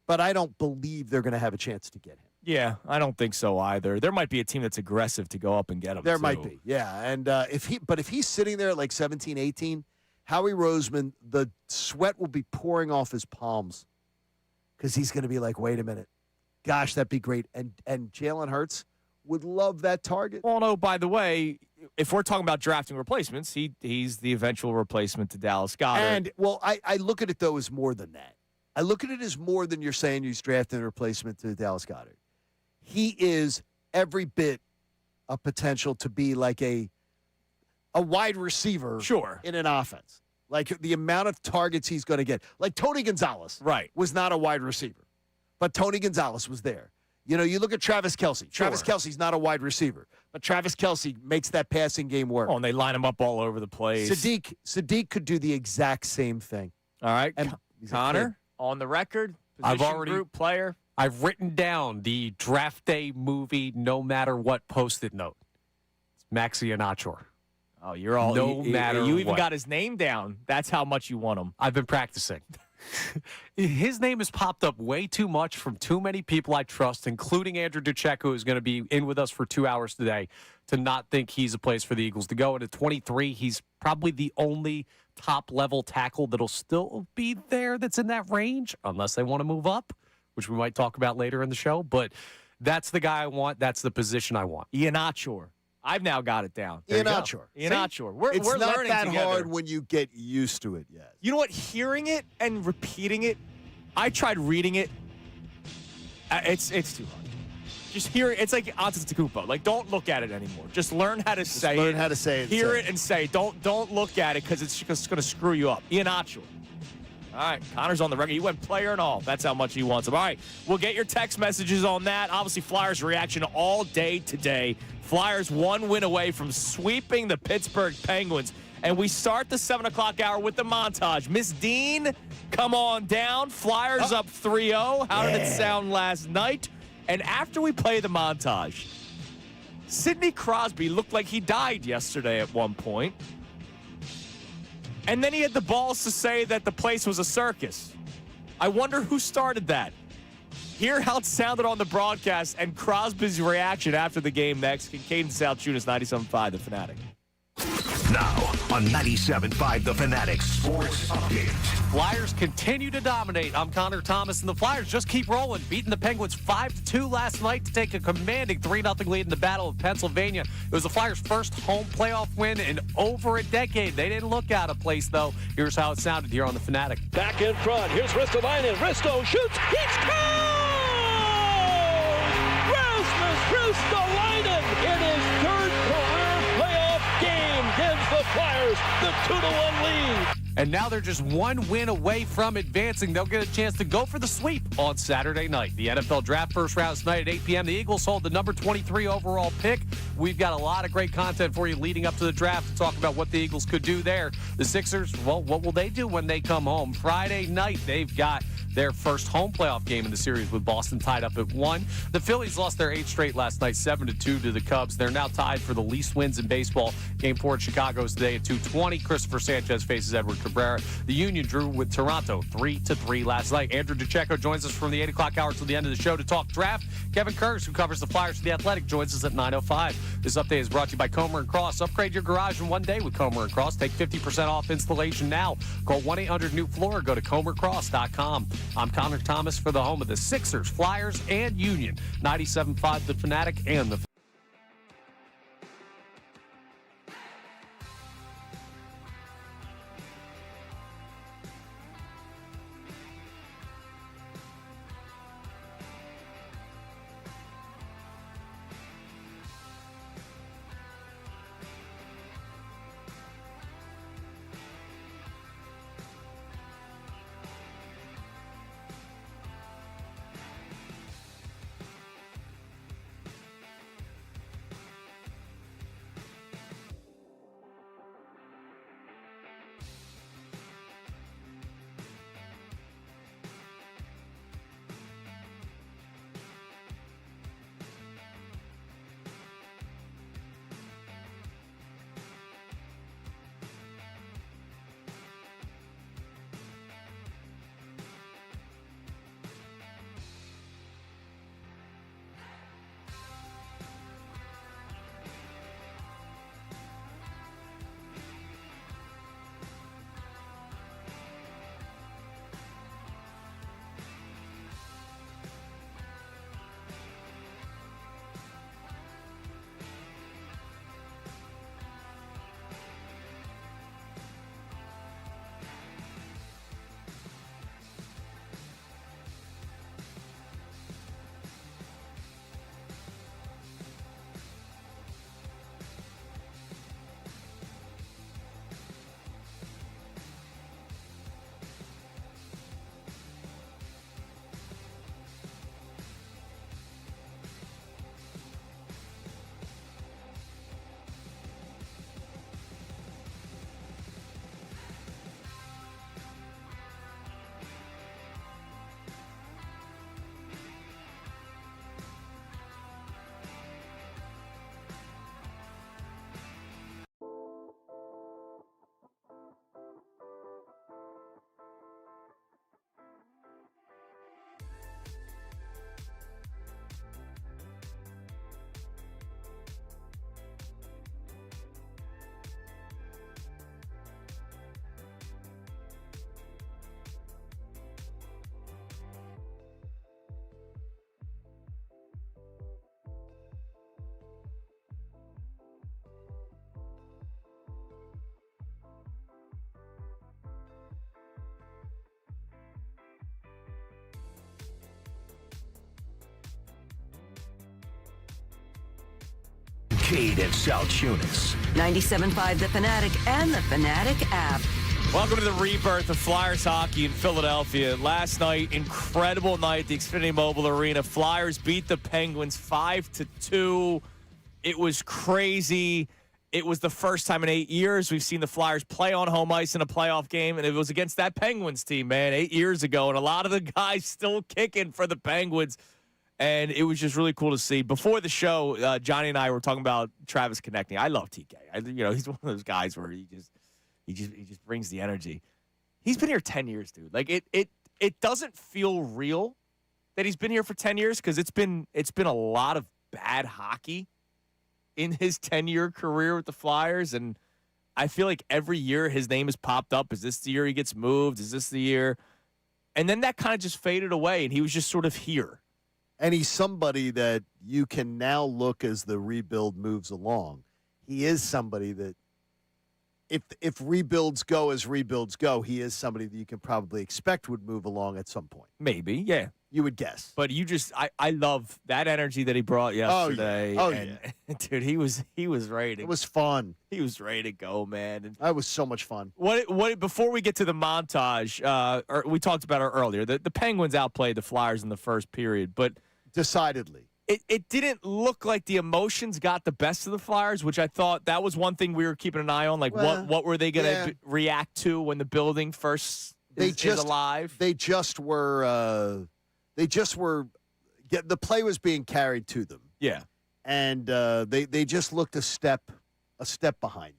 But I don't believe they're going to have a chance to get him. yeah, I don't think so either. There might be a team that's aggressive to go up and get him. There too. might be, yeah. And if he's sitting there at like 17, 18, Howie Roseman, the sweat will be pouring off his palms because he's going to be like, wait a minute. Gosh, that'd be great. And Jalen Hurts would love that target. Well, no, by the way, if we're talking about drafting replacements, he's the eventual replacement to Dallas Goedert. And, well, I look at it, though, as more than that. I look at it as more than you're saying he's drafting a replacement to Dallas Goedert. He is every bit a potential to be like a wide receiver Sure. in an offense. Like the amount of targets he's going to get. Like Tony Gonzalez Right. was not a wide receiver, but Tony Gonzalez was there. You know, you look at Travis Kelce. Travis Kelce's not a wide receiver, but Travis Kelce makes that passing game work. Oh, and they line him up all over the place. Sadiq could do the exact same thing. All right, And he's a Connor, kid. on the record, I've position already- group player. I've written down the draft day movie no matter what post-it note. It's Maxi Inácio. Oh, you're all No matter You even what. got his name down. That's how much you want him. I've been practicing. His name has popped up way too much from too many people I trust, including Andrew Duchek, who is going to be in with us for 2 hours today, to not think he's a place for the Eagles to go. And at 23, he's probably the only top-level tackle that'll still be there that's in that range, unless they want to move up, which we might talk about later in the show. But that's the guy I want. That's the position I want. Inácio. I've now got it down. There you go. Inácio. Inácio. We're It's we're not learning that together. hard when you get used to it, yes. You know what? Hearing it and repeating it, I tried reading it. It's too hard. Just hear it. It's like Antetokounmpo. Like, don't look at it anymore. Just learn how to say it. learn how to say it. Hear it and say it. Don't look at it because it's just going to screw you up. Inácio. All right, Connor's on the record. He went player and all. That's how much he wants him. All right, we'll get your text messages on that. Obviously, Flyers reaction all day today. Flyers 1 win away from sweeping the Pittsburgh Penguins. And we start the 7 o'clock hour with the montage. Miss Dean, come on down. Flyers up 3-0. How did it sound last night? And after we play the montage, Sidney Crosby looked like he died yesterday at one point. And then he had the balls to say that the place was a circus. I wonder who started that. Hear how it sounded on the broadcast and Crosby's reaction after the game next. Kincade Salciunas, 97.5, The Fanatic. Now on 97.5 The Fanatic Sports Update. Flyers continue to dominate. I'm Connor Thomas, and the Flyers just keep rolling, beating the Penguins 5-2 last night to take a commanding 3-0 lead in the Battle of Pennsylvania. It was the Flyers' first home playoff win in over a decade. They didn't look out of place, though. Here's how it sounded here on the Fanatic. Back in front. Here's Ristolainen. Risto shoots. He scores! Rasmus Ristolainen in his third career playoff game gives the Flyers the 2-1 lead. And now they're just 1 win away from advancing. They'll get a chance to go for the sweep on Saturday night. The NFL Draft first round tonight at 8 p.m. The Eagles hold the number 23 overall pick. We've got a lot of great content for you leading up to the draft to talk about what the Eagles could do there. The Sixers, well, what will they do when they come home? Friday night, they've got their first home playoff game in the series with Boston tied up at 1. The Phillies lost their 8th straight last night, 7-2 to the Cubs. They're now tied for the least wins in baseball. Game 4 in Chicago is today at 2:20. Christopher Sanchez faces Edward Cabrera. The Union drew with Toronto 3-3 last night. Andrew Duchek joins us from the 8 o'clock hour to the end of the show to talk draft. Kevin Kurz, who covers the Flyers for The Athletic, joins us at 9:05. This update is brought to you by Comer & Cross. Upgrade your garage in one day with Comer & Cross. Take 50% off installation now. Call 1-800-NEW-FLOOR or go to ComerCross.com. I'm Connor Thomas for the home of the Sixers, Flyers, and Union. 97.5 The Fanatic and the Kincade and Salciunas. 97.5 The Fanatic and the Fanatic app. Welcome to the rebirth of Flyers hockey in Philadelphia. Last night, incredible night at the Xfinity Mobile Arena. Flyers beat the Penguins 5-2. It was crazy. It was the first time in 8 years we've seen the Flyers play on home ice in a playoff game, and it was against that Penguins team, man, 8 years ago. And a lot of the guys still kicking for the Penguins. And it was just really cool to see. Before the show, Johnny and I were talking about Travis Konechny. I love TK. He's one of those guys where he just brings the energy. He's been here 10 years, dude. Like it doesn't feel real that he's been here for 10 years because it's been a lot of bad hockey in his 10-year career with the Flyers, and I feel like every year his name has popped up. Is this the year he gets moved? Is this the year? And then that kind of just faded away, and he was just sort of here. And he's somebody that you can now look as the rebuild moves along. He is somebody that if rebuilds go as rebuilds go, he is somebody that you can probably expect would move along at some point. Maybe, yeah. You would guess. But I love that energy that he brought yesterday. Oh, yeah. Dude, he was ready to, it was fun. He was ready to go, man. And that was so much fun. What before we get to the montage, we talked about it earlier. The Penguins outplayed the Flyers in the first period, but decidedly. It didn't look like the emotions got the best of the Flyers, which I thought that was one thing we were keeping an eye on. Like, what were they going to react to when the building first is alive? They just were. The play was being carried to them. Yeah, and they just looked a step behind.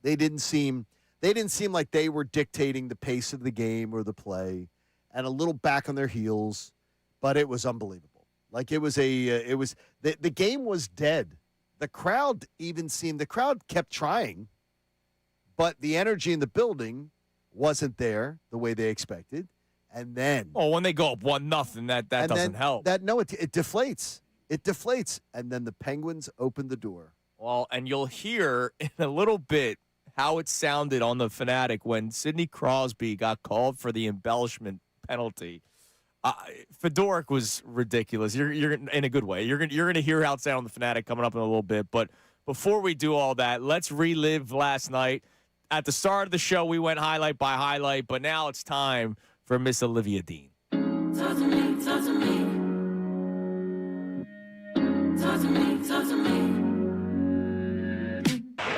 They didn't seem like they were dictating the pace of the game or the play, and a little back on their heels. But it was unbelievable. Like the game was dead. The crowd kept trying, but the energy in the building wasn't there the way they expected. And then, when they go up 1-0, that doesn't help. It deflates. It deflates, and then the Penguins opened the door. Well, and you'll hear in a little bit how it sounded on the Fanatic when Sidney Crosby got called for the embellishment penalty. Fedoruk was ridiculous. You're in a good way. You're gonna hear how it sounded on the Fanatic coming up in a little bit. But before we do all that, let's relive last night. At the start of the show, we went highlight by highlight, but now it's time for Miss Olivia Dean. Talk to me, talk to me. Talk to me, talk to me.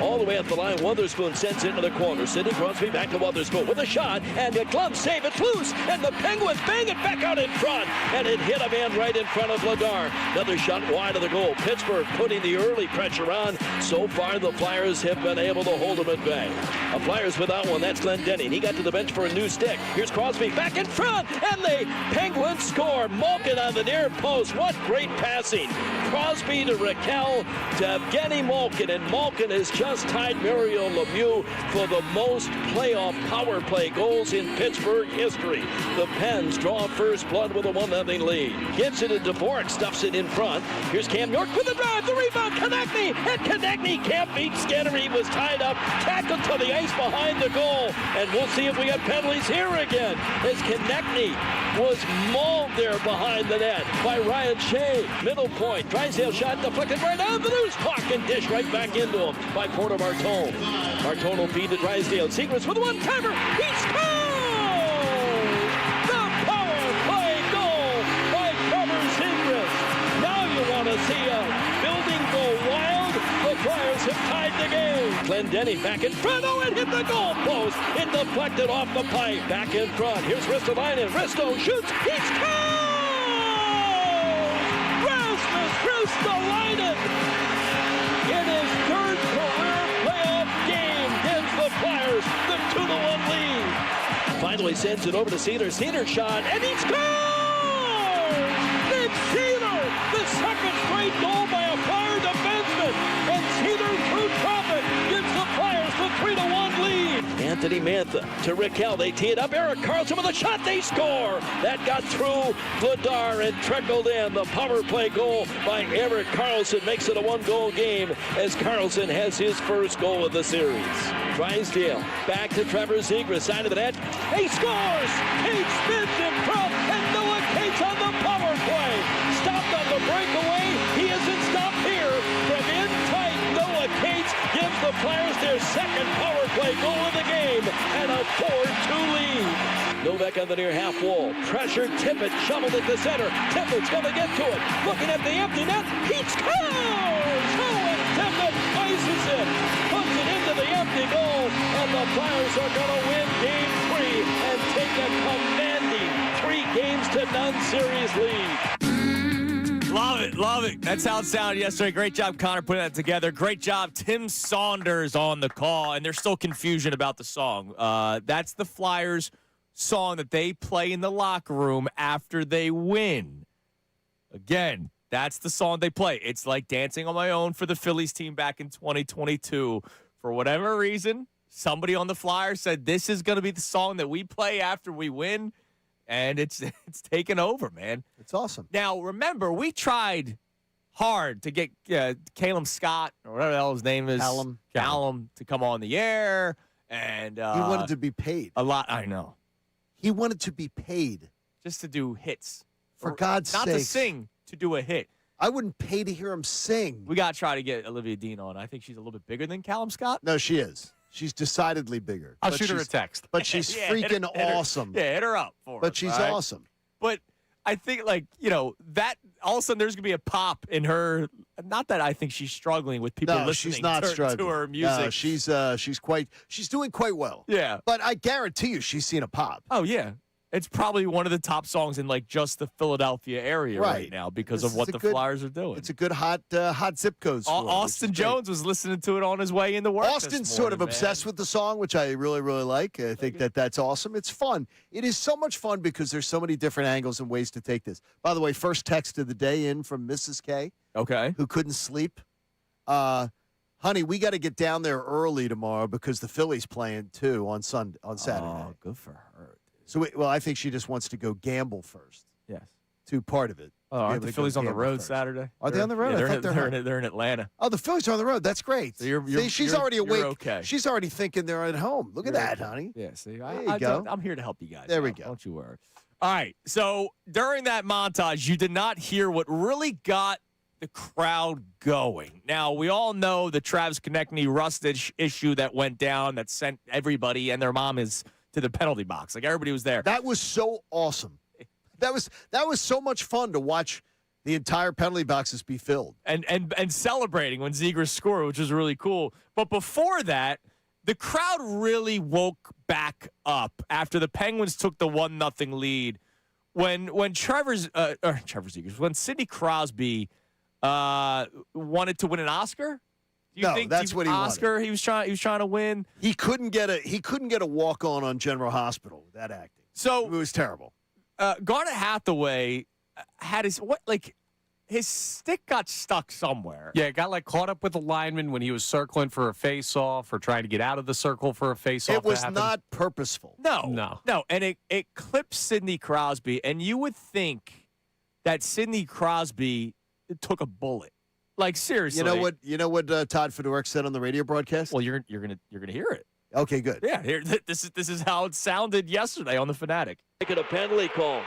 All the way up the line, Wotherspoon sends it into the corner. Sidney Crosby back to Wotherspoon with a shot, and a glove save. It's loose, and the Penguins bang it back out in front, and it hit a man right in front of Vladar. Another shot wide of the goal. Pittsburgh putting the early pressure on. So far, the Flyers have been able to hold them at bay. The Flyers without one. That's Goaltending. He got to the bench for a new stick. Here's Crosby back in front, and the Penguins score. Malkin on the near post. What great passing. Crosby to Raquel to Evgeny Malkin, and Malkin has just tied Mario Lemieux for the most playoff power play goals in Pittsburgh history. The Pens draw first blood with a 1-0 lead. Gets it into Dvorak, stuffs it in front. Here's Cam York with the drive, the rebound, Konechny, and Konechny can't beat Skinner. He was tied up, tackled to the ice behind the goal, and we'll see if we got penalties here again, as Konechny was mauled there behind the net by Ryan Shea. Middle point, Drysdale shot deflected right on the loose puck and dish right back into him by Porter Martone. Martone will feed to Drysdale. Secrets with a one-timer. He scores! The power play goal by Trevor Zegras. Now you want to see a building go wild. The Flyers have tied the game. Goaltending back in front. Oh, it hit the goal post. It deflected off the pipe. Back in front. Here's Ristolainen. Risto shoots. He scores! Rasmus Ristolainen in his third career playoff game gives the Flyers the 2-1 lead. Finally sends it over to Sealer. Sealer shot, and he scores! It's Sealer! The second straight goal by a Flyer defenseman, and Sealer through traffic gives the Flyers the 3-1 lead. Anthony Mantha to Raquel. They tee it up. Erik Karlsson with a shot. They score. That got through Vladar and trickled in. The power play goal by Erik Karlsson makes it a 1-goal game as Karlsson has his first goal of the series. Drysdale back to Trevor Zegras, side of the net. He scores. He spins in front, and Noah Cates on the power play. Stopped on the breakaway. He isn't stopped here from in tight. the Flyers their second power play goal of the game and a 4-2 lead. Novak on the near half wall. Pressure, Tippett shoveled it to center. Tippett's going to get to it. Looking at the empty net. He scores! Owen Tippett ices it. Puts it into the empty goal. And the Flyers are going to win Game 3 and take a commanding 3-0 series lead. Love it, love it. That's how it sounded yesterday. Great job, Connor, putting that together. Great job, Tim Saunders on the call. And there's still confusion about the song. That's the Flyers song that they play in the locker room after they win. Again, that's the song they play. It's like Dancing on My Own for the Phillies team back in 2022. For whatever reason, somebody on the Flyers said this is going to be the song that we play after we win, and it's taken over, man. It's awesome. Now, remember, we tried hard to get Calum Scott, or whatever the hell his name is, Callum, to come on the air, and he wanted to be paid. A lot, I know. He wanted to be paid. Just to do hits. For God's sake. Not to sing, to do a hit. I wouldn't pay to hear him sing. We got to try to get Olivia Dean on. I think she's a little bit bigger than Callum Scott. No, she is. She's decidedly bigger. I'll shoot her a text. But she's freaking awesome. Hit her up for us. But she's awesome. But I think, that all of a sudden there's going to be a pop in her. Not that I think she's struggling with people listening she's not struggling. to her music. No, she's doing quite well. Yeah. But I guarantee you she's seen a pop. Oh, yeah. It's probably one of the top songs in just the Philadelphia area right now because of what the Flyers are doing. It's a good hot zip code. Austin Jones was listening to it on his way into work. Austin's sort of obsessed with the song, which I really, really like. I think that's awesome. It's fun. It is so much fun because there's so many different angles and ways to take this. By the way, first text of the day in from Mrs. K. Okay. Who couldn't sleep. Honey, we got to get down there early tomorrow because the Phillies playing too on Saturday. Oh, good for her. So, I think she just wants to go gamble first. Yes. To part of it. Oh, aren't the Phillies on the road Saturday? Are they on the road? Yeah, they're in Atlanta. Oh, the Phillies are on the road. That's great. So she's already awake. You're okay. She's already thinking they're at home. Look at that, honey. Yeah, see, there you go. I'm here to help you guys. There we go. Don't you worry. All right, so during that montage, you did not hear what really got the crowd going. Now, we all know the Travis Konechny Rustage issue that went down that sent everybody and their mom to the penalty box. Everybody was there. That was so awesome. That was so much fun to watch the entire penalty boxes be filled. And celebrating when Zegras scored, which was really cool. But before that, the crowd really woke back up after the Penguins took the 1-0 lead. When Zegras, when Sidney Crosby wanted to win an Oscar. Do you think that's what he Oscar wanted. He was trying to win. He couldn't get a walk on General Hospital with that acting. So it was terrible. Garnet Hathaway had his stick got stuck somewhere. Yeah, it got caught up with the lineman when he was circling for a face-off or trying to get out of the circle for a face-off. It was not purposeful. No. And it clipped Sidney Crosby, and you would think that Sidney Crosby took a bullet. Seriously. You know what Todd Fedoruk said on the radio broadcast? Well, you're gonna hear it. Okay, good. Yeah, this is how it sounded yesterday on the Fanatic. Making a penalty call.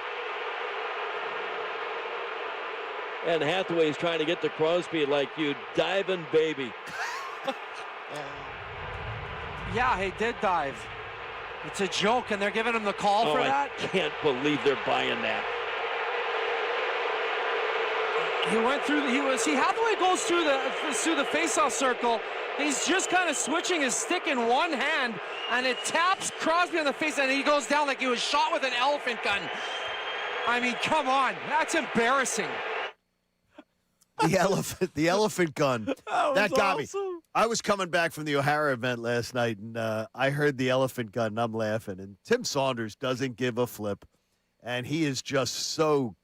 And Hathaway's trying to get to Crosby like you diving baby. Yeah, he did dive. It's a joke, and they're giving him the call for that? I can't believe they're buying that. He went through. Hathaway goes through the face-off circle. He's just kind of switching his stick in one hand, and it taps Crosby on the face, and he goes down like he was shot with an elephant gun. I mean, come on, that's embarrassing. The elephant gun. That got awesome. me. I was coming back from the O'Hara event last night, and I heard the elephant gun, and I'm laughing. And Tim Saunders doesn't give a flip, and he is just so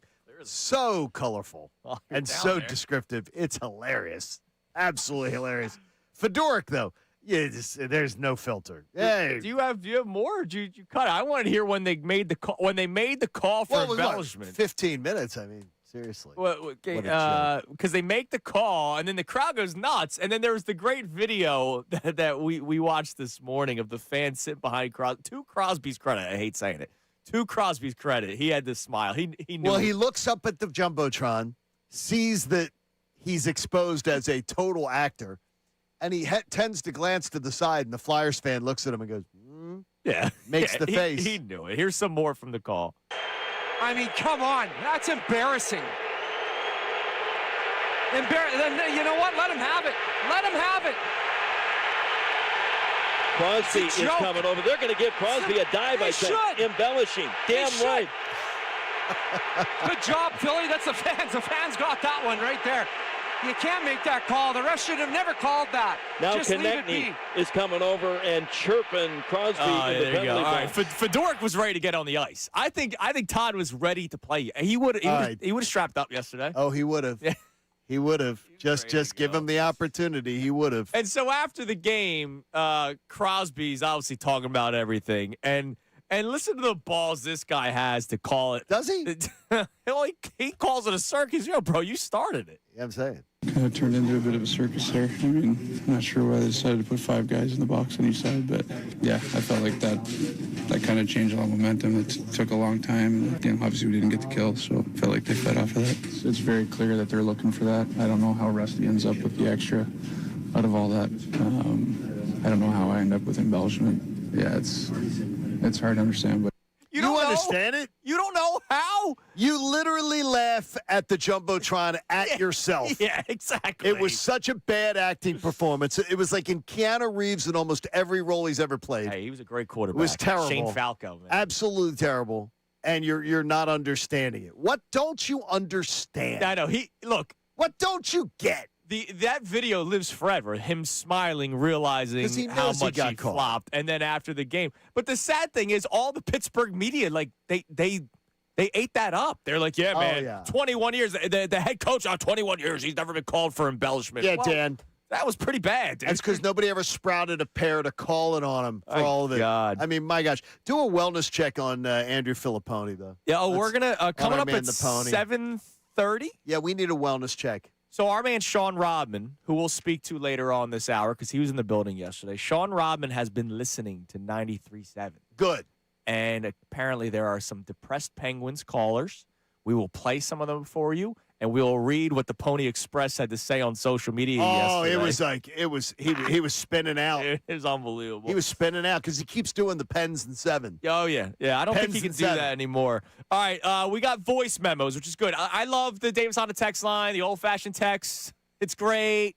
colorful and so descriptive. It's hilarious. Absolutely hilarious. Fedoruk, though, there's no filter. Do you have more? Or did you cut it? I wanted to hear when they made the call. When they made the call for embellishment. 15 minutes. I mean, seriously. Because they make the call, and then the crowd goes nuts. And then there was the great video that we watched this morning of the fans sitting behind Crosby. To Crosby's credit, I hate saying it. To Crosby's credit, he had this smile. He knew. Well, he looks up at the Jumbotron, sees that he's exposed as a total actor, and he tends to glance to the side, and the Flyers fan looks at him and goes, Yeah. Makes the face. He knew it. Here's some more from the call. I mean, come on. That's embarrassing. Then, you know what? Let him have it. Let him have it. Crosby It's a is joke. coming over. They're going to give Crosby a dive, They I think. should. Embellishing. Damn should. right. Good job, Philly. That's the fans. The fans got that one right there. You can't make that call. The rest should have never called that. Now Just leave it Konechny be. is coming over and chirping Crosby in the There you penalty go. All right, box. Fedoruk was ready to get on the ice. I think Todd was ready to play. He would have strapped up yesterday. Oh, he would have. Yeah. He would have. Just give him the opportunity. He would have. And so after the game, Crosby's obviously talking about everything. And listen to the balls this guy has to call it. Does he? He calls it a circus. Yo, bro, you started it. Yeah, I'm saying. Kind of turned into a bit of a circus there. I mean, I'm not sure why they decided to put 5 guys in the box on each side, but yeah, I felt like that kind of changed a lot of momentum. It took a long time. Obviously we didn't get the kill, so I felt like they fed off of that. It's very clear that they're looking for that. I don't know how Rusty ends up with the extra out of all that. I don't know how I end up with embellishment. Yeah, it's hard to understand, but. You don't understand it? You don't know how? You literally laugh at the Jumbotron at yourself. Yeah, exactly. It was such a bad acting performance. It was like in Keanu Reeves in almost every role he's ever played. Hey, he was a great quarterback. It was terrible. Shane Falco, man. Absolutely terrible. And you're not understanding it. What don't you understand? I know. Look. What don't you get? That video lives forever. Him smiling, realizing he how knows much he he got flopped, and then after the game. But the sad thing is, all the Pittsburgh media, like they ate that up. They're like, yeah, man, yeah. 21 years. The head coach on 21 years, he's never been called for embellishment. Yeah, Well, Dan. that was pretty bad, dude. That's because nobody ever sprouted a pair to call it on him for all of it. God. I mean, my gosh. Do a wellness check on Andrew Filipponi, though. Yeah, we're going to, coming our up man, at the Pony. 7:30. Yeah, we need a wellness check. So our man Sean Rodman, who we'll speak to later on this hour because he was in the building yesterday, Sean Rodman has been listening to 93.7. Good. And apparently there are some depressed Penguins callers. We will play some of them for you, and we'll read what the Pony Express had to say on social media yesterday. It was he was spinning out. It was unbelievable. He was spinning out because he keeps doing the Pens and 7. Oh, yeah. Yeah, I don't think Pens he can and do 7. that anymore. All right, we got voice memos, which is good. I love the Davis Honda text line, the old-fashioned text. It's great.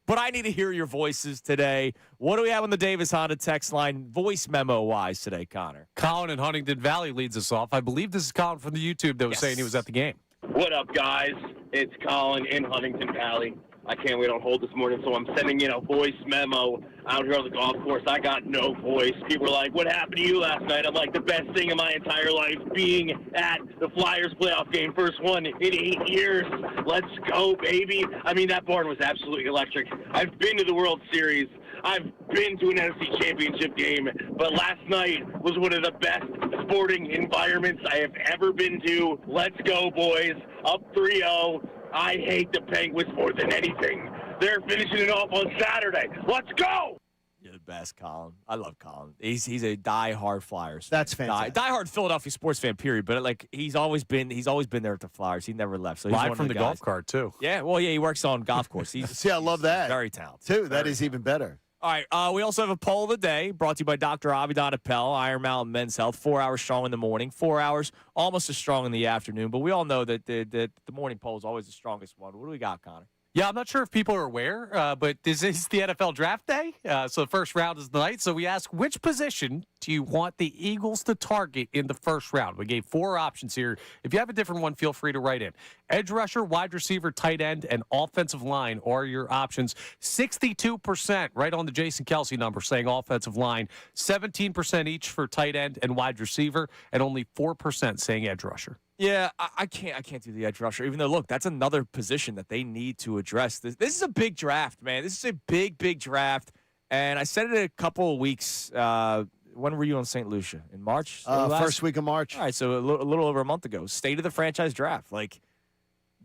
But I need to hear your voices today. What do we have on the Davis Honda text line voice memo-wise today, Connor? Colin in Huntington Valley leads us off. I believe this is Colin from the YouTube that was saying he was at the game. What up, guys? It's Colin in Huntington Valley. I can't wait on hold this morning, so I'm sending in a voice memo out here on the golf course. I got no voice. People are like, what happened to you last night? I'm like, the best thing in my entire life, being at the Flyers playoff game, first one in 8 years. Let's go, baby. I mean, that barn was absolutely electric. I've been to the World Series. I've been to an NFC Championship game, but last night was one of the best sporting environments I have ever been to. Let's go, boys. Up 3-0. I hate the Penguins more than anything. They're finishing it off on Saturday. Let's go! You're the best, Colin. I love Colin. He's a diehard Flyers. That's fantastic. Diehard Philadelphia sports fan, period. But like he's always been there at the Flyers. He never left. So he's Live one from of the guys. golf cart, too. Yeah, well, yeah, he works on golf course. See, I love that. Very talented. Too. That is even better. All right, we also have a poll of the day brought to you by Dr. Avidan Appel, Iron Mountain Men's Health. 4 hours strong in the morning, 4 hours almost as strong in the afternoon. But we all know that the morning poll is always the strongest one. What do we got, Connor? Yeah, I'm not sure if people are aware, but this is the NFL draft day. So the first round is tonight. So we ask, which position do you want the Eagles to target in the first round? We gave 4 options here. If you have a different one, feel free to write in. Edge rusher, wide receiver, tight end, and offensive line are your options. 62% right on the Jason Kelsey number saying offensive line, 17% each for tight end and wide receiver, and only 4% saying edge rusher. Yeah, I can't do the edge rusher, even though, look, that's another position that they need to address. This is a big draft, man. This is a big, big draft. And I said it a couple of weeks. When were you on St. Lucia? In March? First week of March. All right, so a little over a month ago. State of the franchise draft. Like,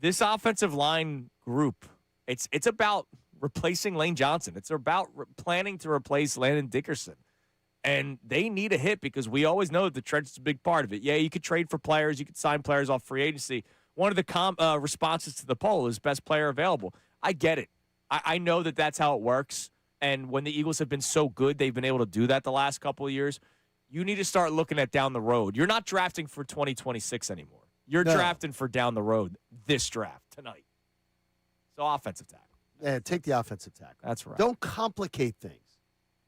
this offensive line group, it's about replacing Lane Johnson. It's about planning to replace Landon Dickerson. And they need a hit because we always know that the trench is a big part of it. Yeah, you could trade for players. You could sign players off free agency. One of the responses to the poll is best player available. I get it. I know that that's how it works. And when the Eagles have been so good, they've been able to do that the last couple of years. You need to start looking at down the road. You're not drafting for 2026 anymore. You're drafting for down the road this draft tonight. So offensive tackle. Yeah, take the offensive tackle. That's right. Don't complicate things.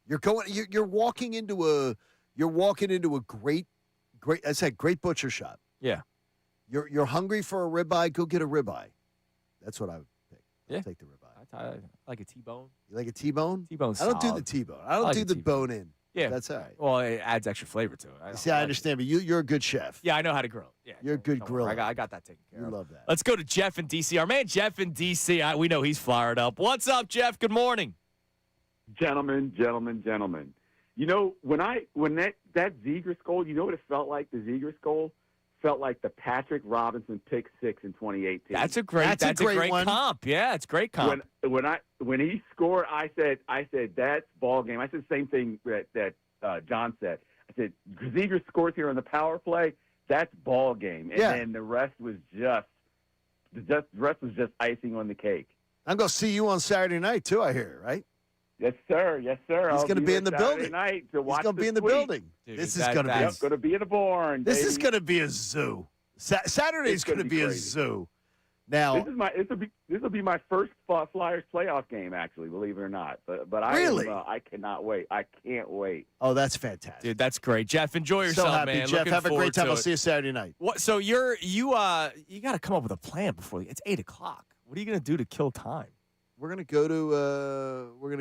You're walking into a great great butcher shop. Yeah. You're hungry for a ribeye, go get a ribeye. That's what I would pick. Yeah. Take the ribeye. I like a T-bone. You like a T-bone? T-bone's I don't do solid. the T-bone. I don't like do a the T-bone. bone in. Yeah. That's all right. Well, it adds extra flavor to it. I understand, but you're a good chef. Yeah, I know how to grill. Yeah, You're a good don't worry. griller. I got that taken care You of. love that. Let's go to Jeff in D.C. Our man Jeff in D.C. We know he's fired up. What's up, Jeff? Good morning. Gentlemen. You know, when that Zegers goal, you know what it felt like? The Zegers goal felt like the Patrick Robinson pick six in 2018. That's a great one. comp. Yeah, it's a great comp. When he scored, I said that's ball game. I said the same thing that John said. I said Zegers scores here on the power play. That's ball game, and then the rest was just icing on the cake. I'm going to see you on Saturday night, too, I hear, right? Yes, sir. He's I'll going to be in the there Saturday building. night to watch He's going to be in the sweep. building. Dude, this is going to be. Yep, going to be in the barn. This baby. is going to be a zoo. Saturday's going to be a crazy. zoo. Now, this will be my first Flyers playoff game, actually, believe it or not. But Really? I cannot wait. I can't wait. oh, that's fantastic. Dude, that's great. Jeff, enjoy yourself, so happy, man. Jeff. Looking Have a forward great time. to I'll it. see you Saturday night. What? So you got to come up with a plan before it's 8:00. What are you going to do to kill time? We're gonna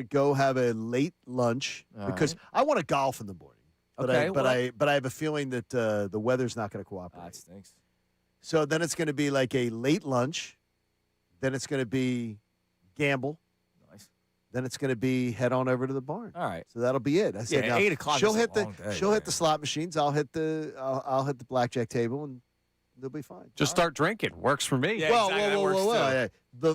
go have a late lunch All because I want to golf in the morning. But Okay, I have a feeling that the weather's not going to cooperate. That stinks. So then it's going to be like a late lunch. Then it's going to be gamble. Nice. Then it's going to be head on over to the barn. All right. So that'll be it. I said, Yeah, now, 8:00 She'll is a hit the long day, she'll hit man. the slot machines. I'll hit the blackjack table, and they'll be fine. Just start drinking. Works for me. Yeah, Well, exactly. That works, too. yeah.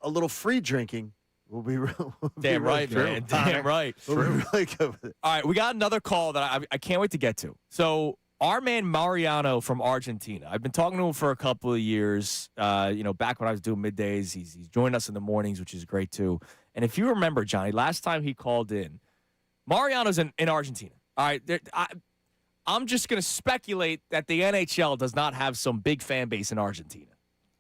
A little free drinking will be real. Damn right, man. Damn right. We'll be really good with it. All right, we got another call that I can't wait to get to. So our man Mariano from Argentina, I've been talking to him for a couple of years. Back when I was doing middays, he's joined us in the mornings, which is great too. And if you remember, Johnny, last time he called in, Mariano's in Argentina. All right, I'm just going to speculate that the NHL does not have some big fan base in Argentina.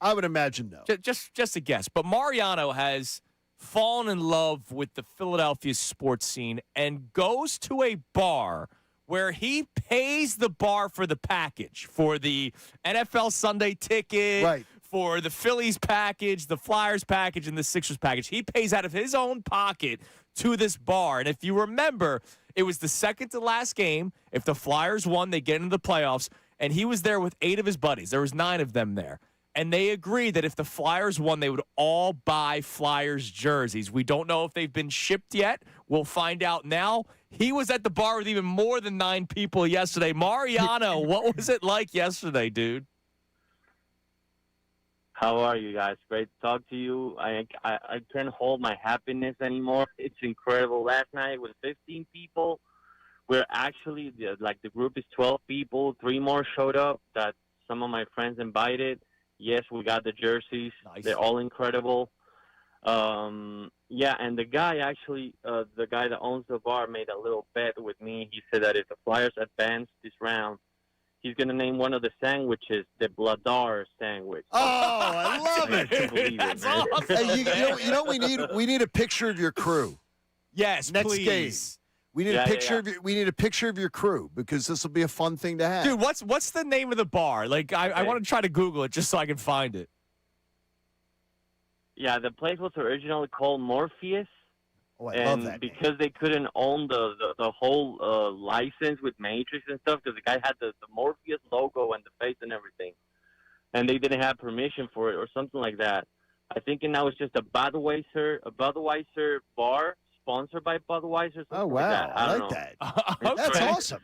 I would imagine no. Just a guess. But Mariano has fallen in love with the Philadelphia sports scene and goes to a bar where he pays the bar for the package, for the NFL Sunday ticket, Right. for the Phillies package, the Flyers package, and the Sixers package. He pays out of his own pocket to this bar. And if you remember, it was the second to last game. If the Flyers won, they get into the playoffs. And he was there with 8 of his buddies. There was 9 of them there. And they agreed that if the Flyers won, they would all buy Flyers jerseys. We don't know if they've been shipped yet. We'll find out now. He was at the bar with even more than 9 people yesterday. Mariano, what was it like yesterday, dude? How are you guys? Great to talk to you. I can't hold my happiness anymore. It's incredible. Last night with 15 people. We're actually, the group is 12 people. 3 more showed up that some of my friends invited. Yes, we got the jerseys. Nice. They're all incredible. And the guy actually, the guy that owns the bar made a little bet with me. He said that if the Flyers advance this round, he's going to name one of the sandwiches the Bladar sandwich. Oh, I love I can't believe it, That's man. awesome. Hey, you know we need a picture of your crew. Yes, Next please. game. We need a picture of your, we need a picture of your crew because this will be a fun thing to have. Dude, what's the name of the bar? Like, I want to try to Google it just so I can find it. Yeah, the place was originally called Morpheus. Oh, I and love that. because they couldn't own the whole license with Matrix and stuff, because the guy had the Morpheus logo and the face and everything, and they didn't have permission for it or something like that. I think now it's just a Budweiser bar sponsored by Budweiser. Oh wow, like that. I don't like know. that. That's awesome.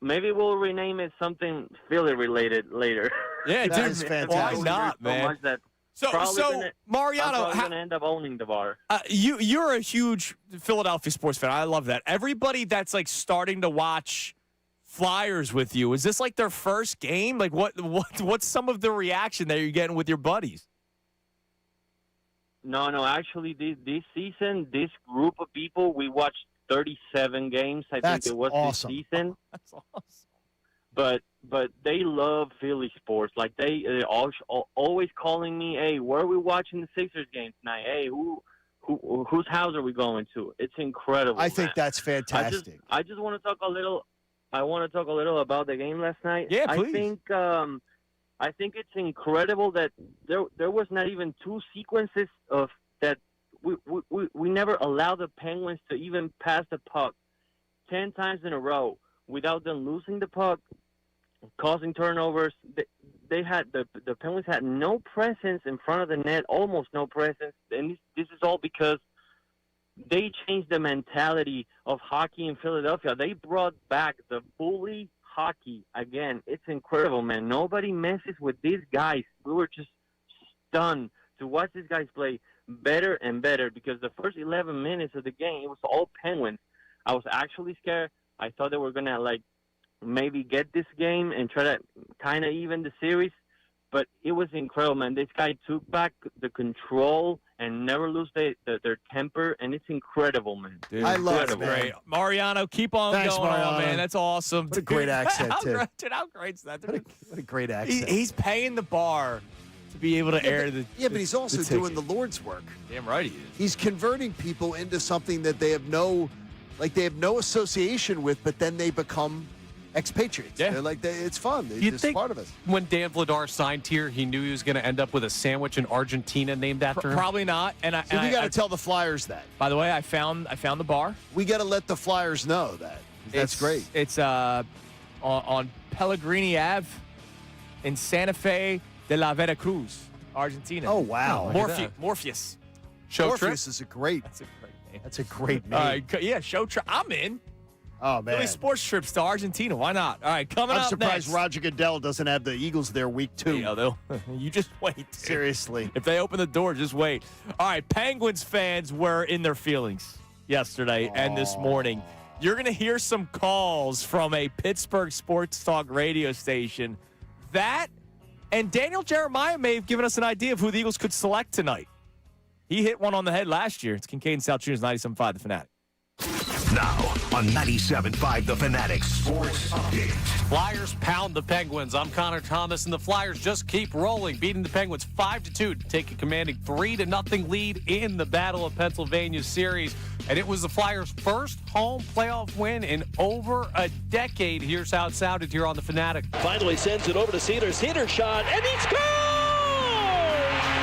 Maybe we'll rename it something Philly related later. Yeah, That dude, is fantastic. why not, So man? much that So I'm Mariano, probably gonna end up owning the bar. you're a huge Philadelphia sports fan. I love that. Everybody that's like starting to watch Flyers with you, is this like their first game? Like what's some of the reaction that you're getting with your buddies? No. Actually, this season, this group of people, we watched 37 games. I think it was awesome. this season. That's awesome. But they love Philly sports. Like they're always calling me, "Hey, where are we watching the Sixers game tonight? Hey, whose house are we going to?" It's incredible. I think man. that's fantastic. I just want to talk a little. I want to talk a little about the game last night. Yeah, please. I think it's incredible that there was not even two sequences of that. We never allowed the Penguins to even pass the puck 10 times in a row without them losing the puck, causing turnovers. They had the Penguins had no presence in front of the net, almost no presence, and this is all because they changed the mentality of hockey in Philadelphia. They brought back the bully hockey again. It's incredible, man. Nobody messes with these guys. We were just stunned to watch these guys play better and better because the first 11 minutes of the game, it was all Penguins. I was actually scared. I thought they were going to, maybe get this game and try to kind of even the series. But it was incredible, man. This guy took back the control and never lose their temper, and it's incredible, man. Dude, I love that's it, man. great. Mariano, keep on Thanks, going Mariano. on, man. That's awesome. What a great accent, too. How great's that? What a great accent. He's paying the bar to be able to air the. Yeah, but he's also doing the Lord's work. Damn right he is. He's converting people into something that they have no association with, but then they become expatriates. Yeah. They're it's fun. You'd It's think part of it. when Dan Vladar signed here, he knew he was going to end up with a sandwich in Argentina named after him? Probably not. And So we got to tell the Flyers that. By the way, I found the bar. We got to let the Flyers know that. That's great. It's on Pellegrini Ave in Santa Fe de la Veracruz, Argentina. Oh, wow. Morpheus. Morpheus is a great. That's a great name. That's a great name. All right, yeah, show trip. I'm in. Oh, man. Philly sports trips to Argentina. Why not? All right, coming I'm up surprised next. Roger Goodell doesn't have the Eagles there week 2. You just wait. Dude. Seriously. If they open the door, just wait. All right, Penguins fans were in their feelings yesterday and this morning. You're going to hear some calls from a Pittsburgh sports talk radio station. That and Daniel Jeremiah may have given us an idea of who the Eagles could select tonight. He hit one on the head last year. It's Kincade Salciunas, 97.5 The Fanatic. Now on 97.5 The Fanatic Sports Update. Flyers pound the Penguins. I'm Connor Thomas, and the Flyers just keep rolling, beating the Penguins 5-2 to take a commanding 3-0 lead in the Battle of Pennsylvania series. And it was the Flyers' first home playoff win in over a decade. Here's how it sounded here on the Fanatic. Finally sends it over to Cedar. Cedar shot, and he scores!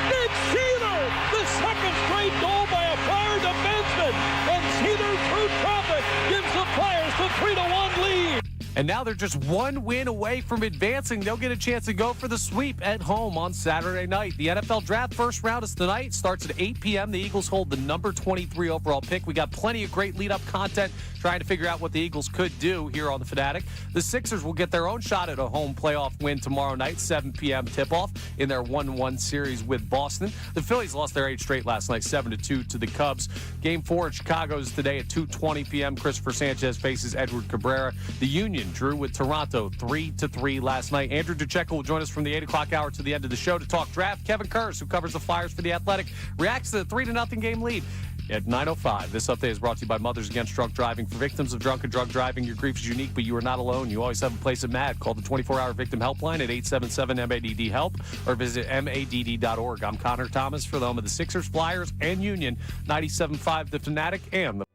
It's Cedar! The second straight goal by a Flyer defenseman. And Cedar, through traffic, gives the Flyers the 3-1 lead. And now they're just one win away from advancing. They'll get a chance to go for the sweep at home on Saturday night. The NFL Draft first round is tonight. Starts at 8 p.m. The Eagles hold the number 23 overall pick. We got plenty of great lead-up content trying to figure out what the Eagles could do here on the Fanatic. The Sixers will get their own shot at a home playoff win tomorrow night, 7 p.m. tip-off in their 1-1 series with Boston. The Phillies lost their 8 straight last night, 7-2 to the Cubs. Game 4 in Chicago is today at 2:20 p.m. Christopher Sanchez faces Edward Cabrera. The Union drew with Toronto 3-3 last night. Andrew DeCecco will join us from the 8 o'clock hour to the end of the show to talk draft. Kevin Kurz, who covers the Flyers for The Athletic, reacts to the 3-0 game lead at 9:05. This update is brought to you by Mothers Against Drunk Driving. For victims of drunk and drug driving, your grief is unique, but you are not alone. You always have a place at MAD. Call the 24-hour victim helpline at 877-MADD-HELP or visit MADD.org. I'm Connor Thomas for the home of the Sixers, Flyers, and Union. 97.5 The Fanatic and the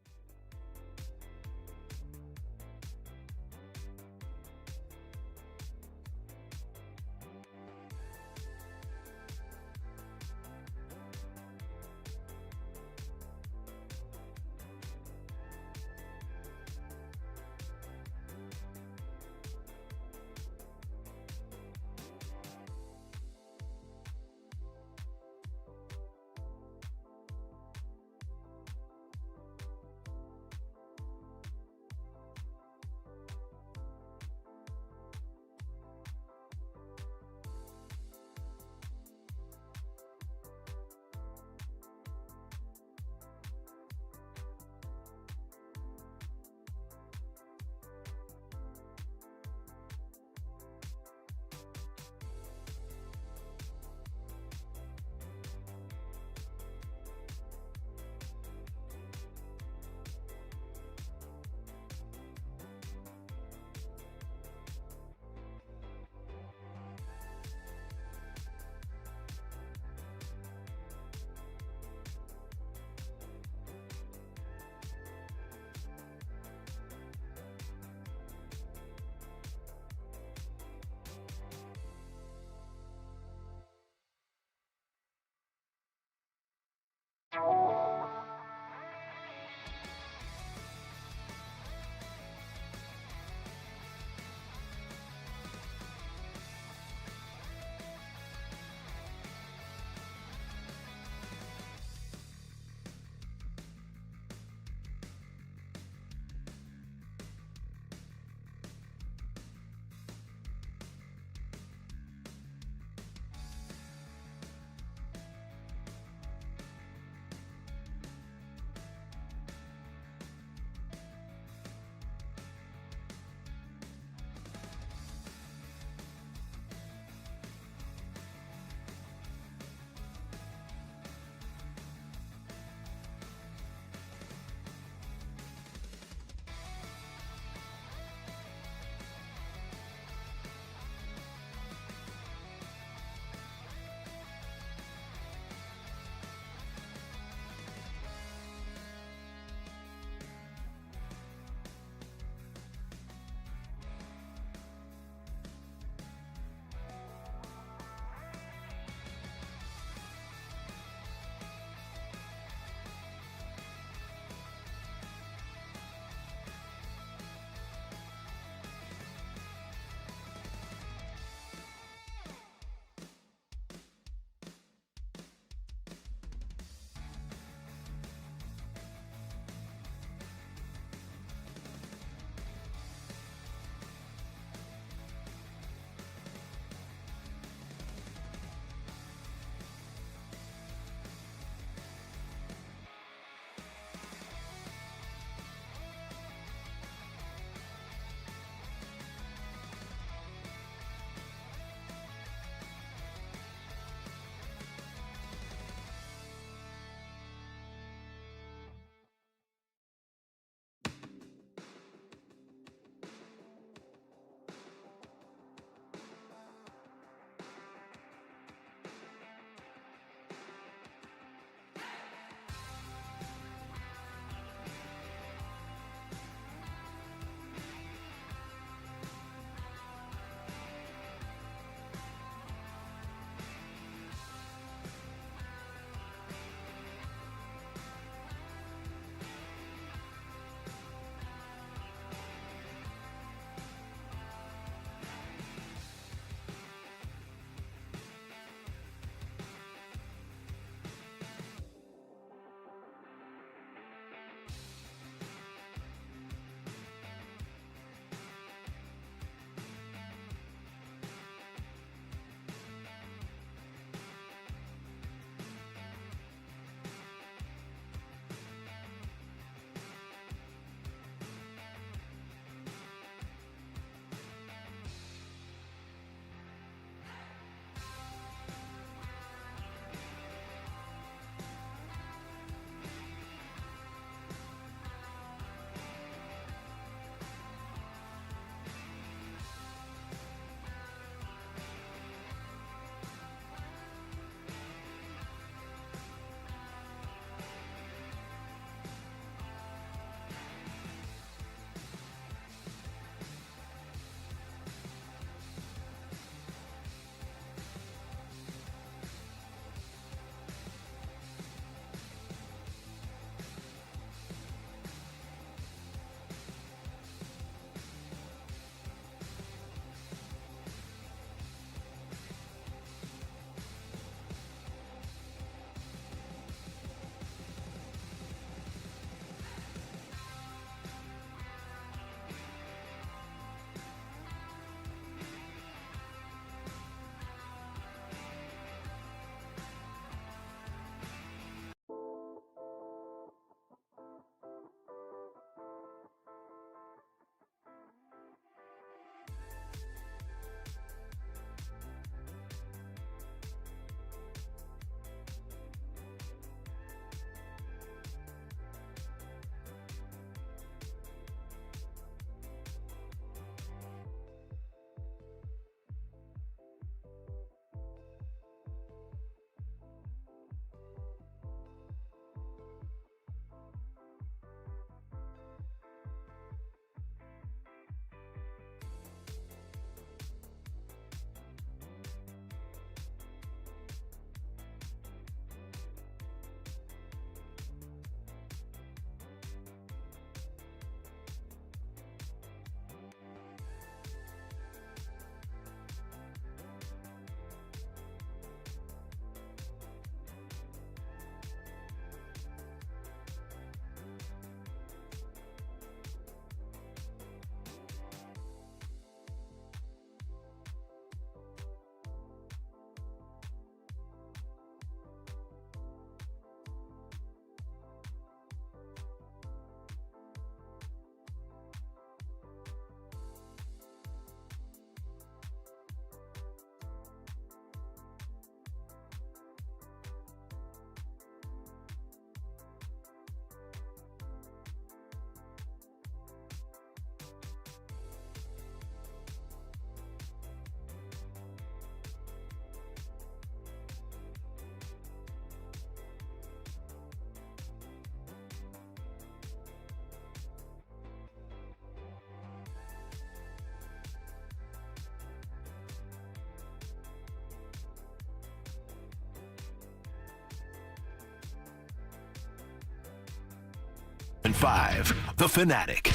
97.5 The Fanatic.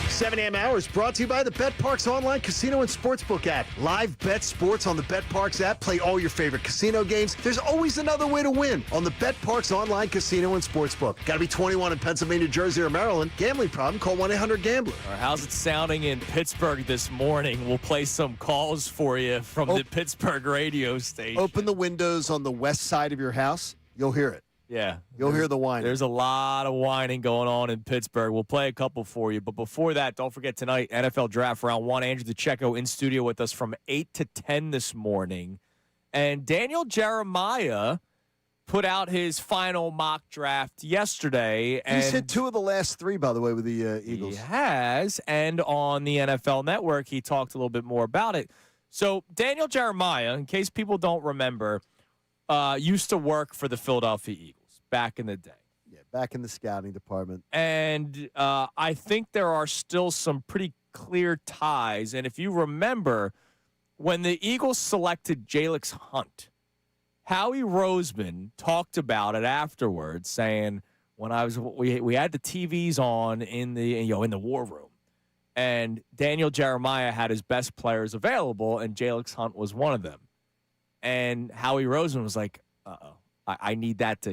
7 a.m. hours brought to you by the BetParks online casino and sportsbook app. Live bet sports on the BetParks app. Play all your favorite casino games. There's always another way to win on the BetParks online casino and sportsbook. Got to be 21 in Pennsylvania, Jersey, or Maryland. Gambling problem? Call 1-800-GAMBLER. All right, how's it sounding in Pittsburgh this morning? We'll play some calls for you from the Pittsburgh radio station. Open the windows on the west side of your house. You'll hear it. Yeah. You'll hear the whining. There's a lot of whining going on in Pittsburgh. We'll play a couple for you. But before that, don't forget tonight, NFL Draft Round 1. Andrew DeCecco in studio with us from 8 to 10 this morning. And Daniel Jeremiah put out his final mock draft yesterday. And he's hit 2 of the last 3, by the way, with the Eagles. He has. And on the NFL Network, he talked a little bit more about it. So Daniel Jeremiah, in case people don't remember, used to work for the Philadelphia Eagles back in the day. Yeah, back in the scouting department. And I think there are still some pretty clear ties. And if you remember, when the Eagles selected Jalix Hunt, Howie Roseman talked about it afterwards, saying, when we had the TVs on in the war room, and Daniel Jeremiah had his best players available, and Jalix Hunt was one of them. And Howie Roseman was like, uh-oh, I need that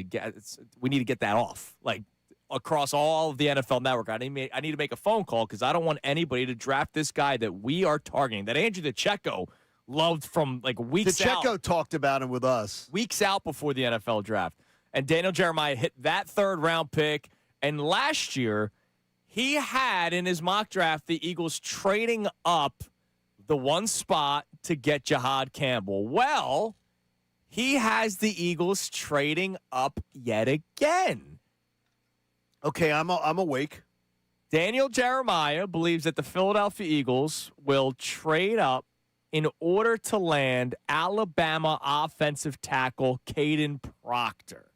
we need to get that off. Like, across all of the NFL Network, I need to make a phone call because I don't want anybody to draft this guy that we are targeting, that Andrew DeCecco loved from, like, weeks out. DeCecco talked about him with us. Weeks out before the NFL draft. And Daniel Jeremiah hit that 3rd-round pick. And last year, he had in his mock draft the Eagles trading up the 1 spot to get Jihad Campbell. Well, he has the Eagles trading up yet again. Okay, I'm awake. Daniel Jeremiah believes that the Philadelphia Eagles will trade up in order to land Alabama offensive tackle Caden Proctor.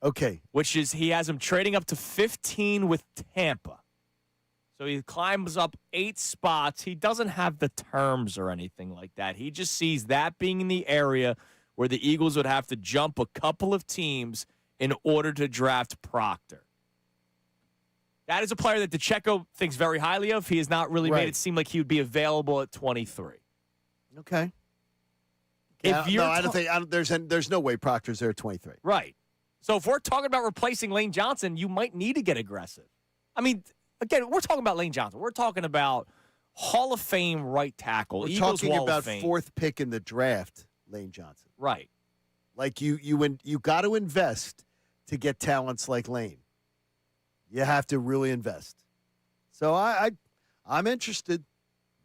Okay. He has him trading up to 15 with Tampa. So he climbs up 8 spots. He doesn't have the terms or anything like that. He just sees that being in the area where the Eagles would have to jump a couple of teams in order to draft Proctor. That is a player that DeCecco thinks very highly of. He has not really made it seem like he would be available at 23. Okay. There's no way Proctor's there at 23. Right. So if we're talking about replacing Lane Johnson, you might need to get aggressive. I mean, again, we're talking about Lane Johnson. We're talking about Hall of Fame right tackle. We're Eagles talking Wall about of Fame. 4th pick in the draft, Lane Johnson. Right. Like you got to invest to get talents like Lane. You have to really invest. So I'm interested,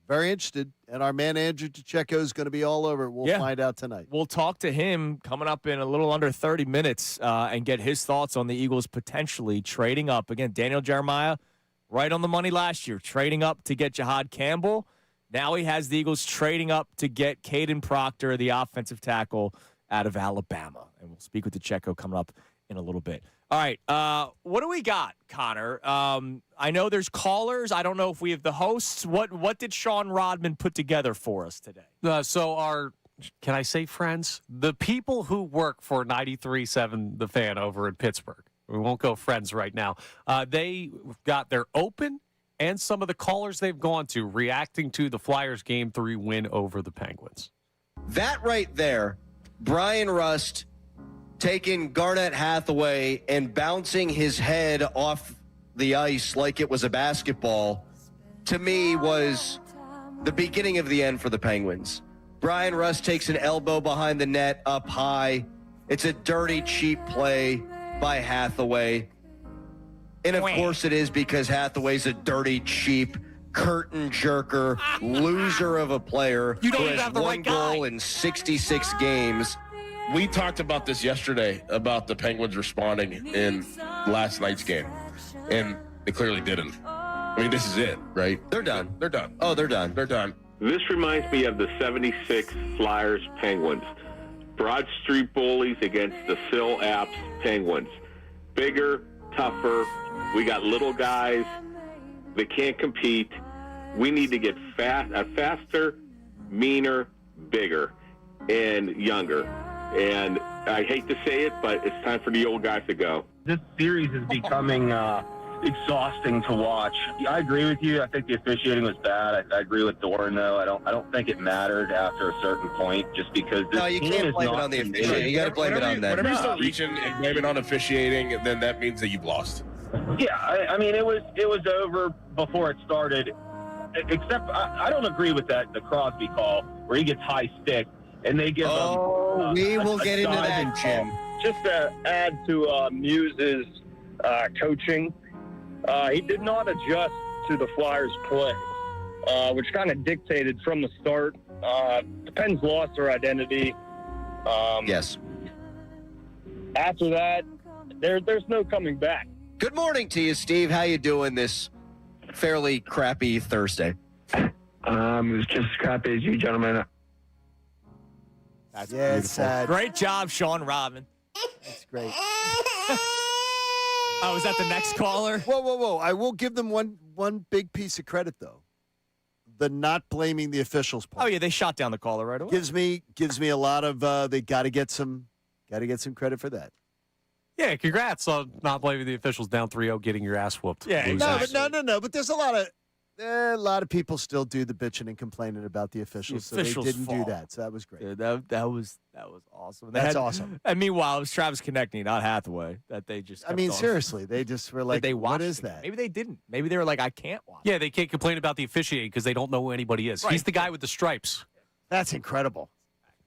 very interested, and our man Andrew DeCecco is going to be all over it. We'll find out tonight. We'll talk to him coming up in a little under 30 minutes and get his thoughts on the Eagles potentially trading up. Again, Daniel Jeremiah, right on the money last year, trading up to get Jihad Campbell. Now he has the Eagles trading up to get Caden Proctor, the offensive tackle out of Alabama. And we'll speak with DeCecco coming up in a little bit. All right, what do we got, Connor? I know there's callers. I don't know if we have the hosts. What did Sean Rodman put together for us today? Can I say friends? The people who work for 93.7 The Fan over in Pittsburgh. We won't go friends right now. They got their open and some of the callers they've gone to reacting to the Flyers Game 3 win over the Penguins. That right there, Brian Rust taking Garnett Hathaway and bouncing his head off the ice like it was a basketball, to me was the beginning of the end for the Penguins. Brian Rust takes an elbow behind the net up high. It's a dirty, cheap play by Hathaway. And of course it is, because Hathaway's a dirty, cheap, curtain jerker, loser of a player who has 1 goal in 66 games. We talked about this yesterday, about the Penguins responding in last night's game, and they clearly didn't. I mean, this is it, right? They're done. They're done. Oh, they're done. They're done. This reminds me of the 76 Flyers Penguins. Broad Street Bullies against the Sill Apps Penguins. Bigger, tougher. We got little guys. They can't compete. We need to get faster, meaner, bigger, and younger. And I hate to say it, but it's time for the old guys to go. This series is becoming exhausting to watch. I agree with you. I think the officiating was bad. I agree with Doran, though. I don't think it mattered after a certain point, just because this No, you team can't is blame it not on the committed. officiating. You got to blame it on them. Whenever you start reaching and blame it on officiating, then that means that you've lost. Yeah, I mean, it was over before it started. Except I don't agree with the Crosby call where he gets high stick and they give him. We will get into that, Jim. Just to add to Muse's coaching, he did not adjust to the Flyers' play, which kind of dictated from the start. The Pens lost their identity. Yes. After that, there's no coming back. Good morning to you, Steve. How you doing this fairly crappy Thursday? It's just as crappy as you gentlemen. That's Yeah, it's sad. Great job, Sean Robin. That's great. Oh, is that the next caller? Whoa. I will give them one big piece of credit, though. The not blaming the officials part. Oh, yeah, they shot down the caller right away. Gives me a lot of they got to get some credit for that. Yeah, congrats on not blaming the officials down 3-0, getting your ass whooped. Yeah, No, but there's a lot of people still do the bitching and complaining about the officials, so they didn't do that. So that was great. Yeah, that was awesome. That's awesome. And meanwhile, it was Travis Konechny, not Hathaway, that they just. I mean, kept on. seriously, they just were like, they "What watched is it. that?" Maybe they didn't. Maybe they were like, "I can't watch." Yeah, they can't complain about the officiating because they don't know who anybody is. Right. He's the guy with the stripes. That's incredible.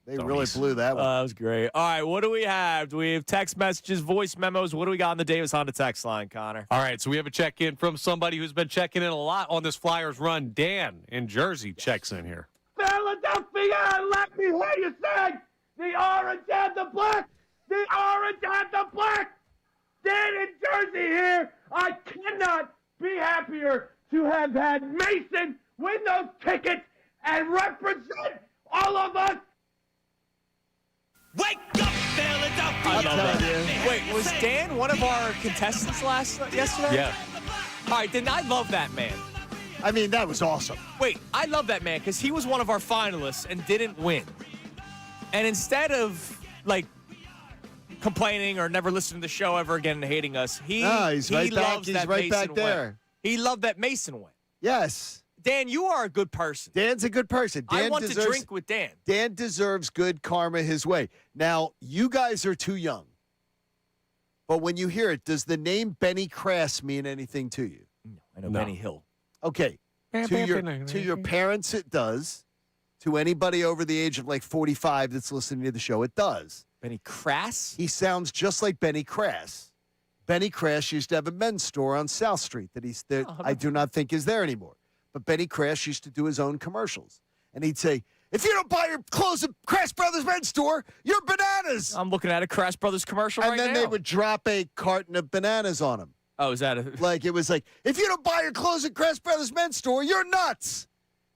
They really blew that one. That was great. All right, what do we have? Do we have text messages, voice memos? What do we got on the Davis Honda text line, Connor? All right, so we have a check-in from somebody who's been checking in a lot on this Flyers run. Dan in Jersey checks in here. Philadelphia, let me hear you say the orange and the black, the orange and the black. Dan in Jersey here. I cannot be happier to have had Mason win those tickets and represent all of us. Wake up, Philadelphia! Wait, was Dan one of our contestants yesterday? Yeah. All right, then I love that man. I mean, that was awesome. Wait, I love that man because he was one of our finalists and didn't win. And instead of, complaining or never listening to the show ever again and hating us, he's right back. loves He's that right Mason back there. win. He loved that Mason win. Yes. Dan, you are a good person. Dan's a good person. Dan I want to drink with Dan. Dan deserves good karma his way. Now, you guys are too young. But when you hear it, does the name Benny Crass mean anything to you? No, I know Benny Hill. Okay. To your parents, it does. To anybody over the age of 45 that's listening to the show, it does. Benny Crass? He sounds just like Benny Crass. Benny Crass used to have a men's store on South Street that I do not think is there anymore. But Benny Crass used to do his own commercials. And he'd say, if you don't buy your clothes at Crass Brothers Men's Store, you're bananas. I'm looking at a Crass Brothers commercial right now. And then they would drop a carton of bananas on him. Oh, is that it was like, if you don't buy your clothes at Crass Brothers Men's Store, you're nuts.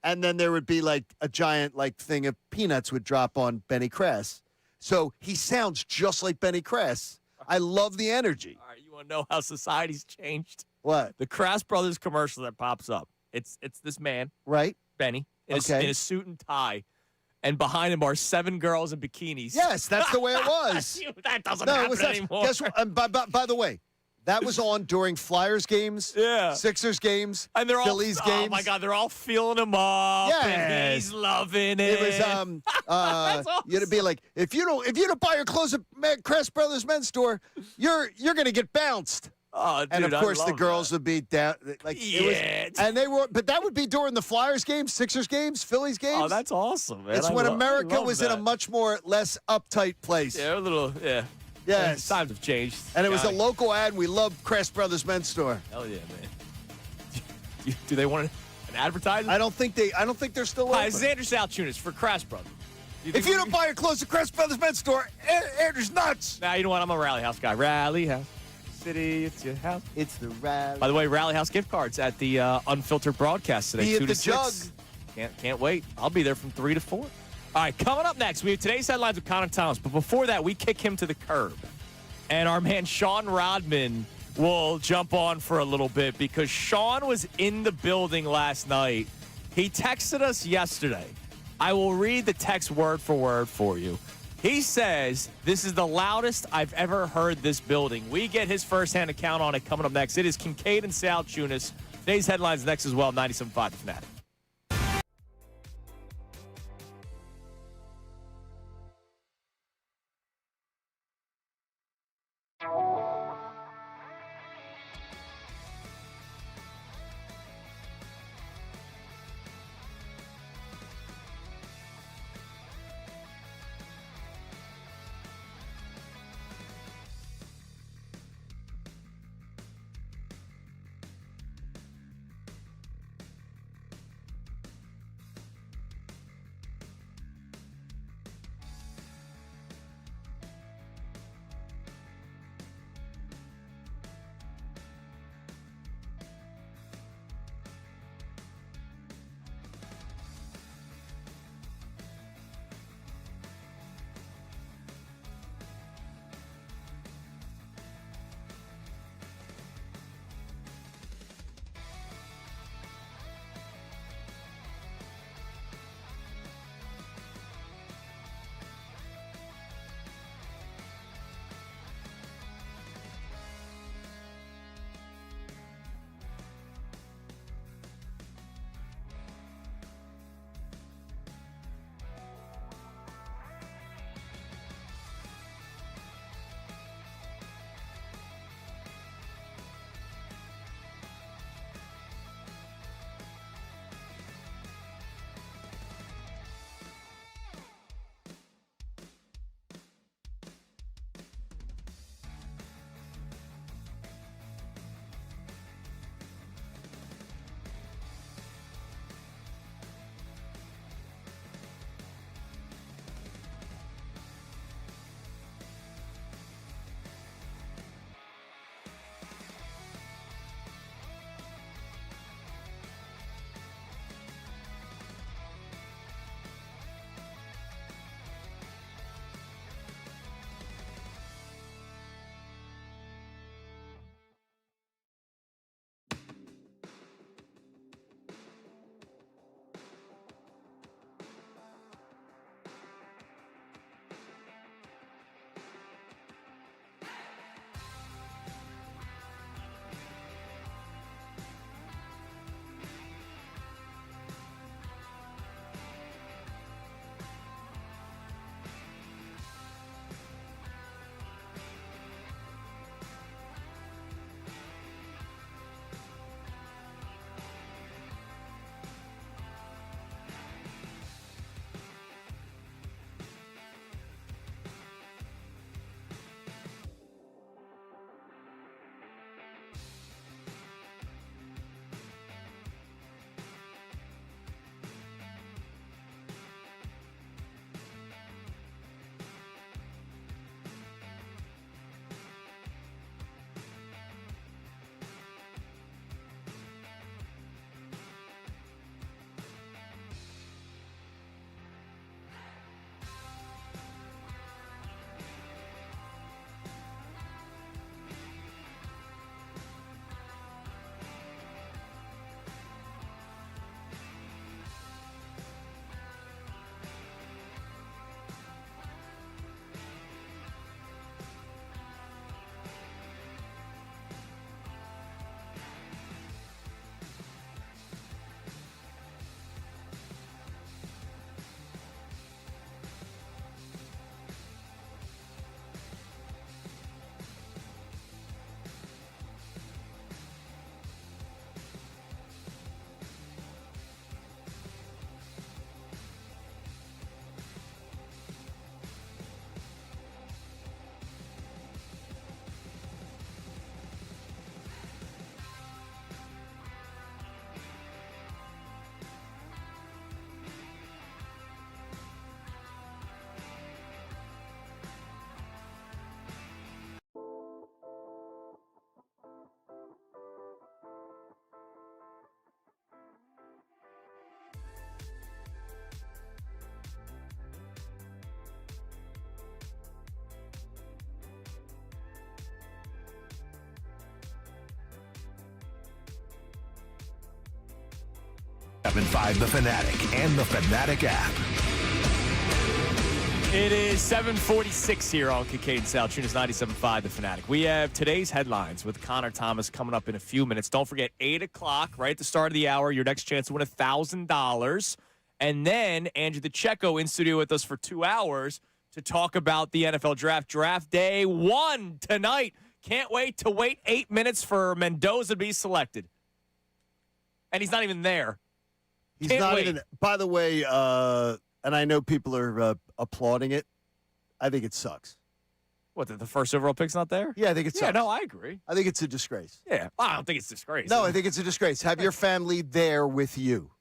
And then there would be a giant thing of peanuts would drop on Benny Crass. So he sounds just like Benny Crass. I love the energy. All right, you want to know how society's changed? What? The Crass Brothers commercial that pops up. It's this man, right? Benny, in a suit and tie, and behind him are 7 girls in bikinis. Yes, that's the way it was. That doesn't happen anymore. Guess what? And by the way, that was on during Flyers games, Sixers games, and they're Phillies all, games. Oh my God, they're all feeling him up. Yes. And he's loving it. It was awesome. You'd be like, if you don't buy your clothes at Crass Brothers Men's Store, you're gonna get bounced. Oh, dude, and of course the girls that. would be down and they were, but that would be during the Flyers games, Sixers games, Phillies games. Oh, that's awesome, man. It's when America was in a much more less uptight place. Yeah, a little, yeah. Yes. Times have changed. And it was a local ad. We love Crass Brothers Men's Store. Hell yeah, man. Do they want an advertisement? I don't think they're still open. Hi, this is Andrew Salciunas for Crass Brothers. If you don't buy your clothes at Crass Brothers Men's Store, Andrew's nuts. Nah, you know what? I'm a Rally House guy. Rally House. City, it's your house. It's the Rally. By the way, Rally House gift cards at the Unfiltered broadcast today. Be 2 at to the 6. Jug. Can't wait. I'll be there from 3 to 4. All right, coming up next, we have today's headlines with Connor Thomas. But before that, we kick him to the curb. And our man Sean Rodman will jump on for a little bit because Sean was in the building last night. He texted us yesterday. I will read the text word for word for you. He says this is the loudest I've ever heard this building. We get his firsthand account on it coming up next. It is Kincade and Salciunas. Today's headlines next as well, 97.5 The Fanatic. Seven five The Fanatic and the Fanatic app. It is 7:46 here on Kincade Salciunas 97.5 The Fanatic. We have today's headlines with Connor Thomas coming up in a few minutes. Don't forget, 8 o'clock, right at the start of the hour, your next chance to win $1,000. And then Andrew DeCecco in studio with us for 2 hours to talk about the NFL Draft. Draft Day 1 tonight. Can't wait to wait 8 minutes for Mendoza to be selected. And he's not even there. He's Can't not wait. even. By the way, and I know people are applauding it. I think it sucks. What, the first overall pick's not there? Yeah, I think it sucks. Yeah, no, I agree. I think it's a disgrace. Yeah, I don't think it's disgrace. No, I think it's a disgrace. Have your family there with you.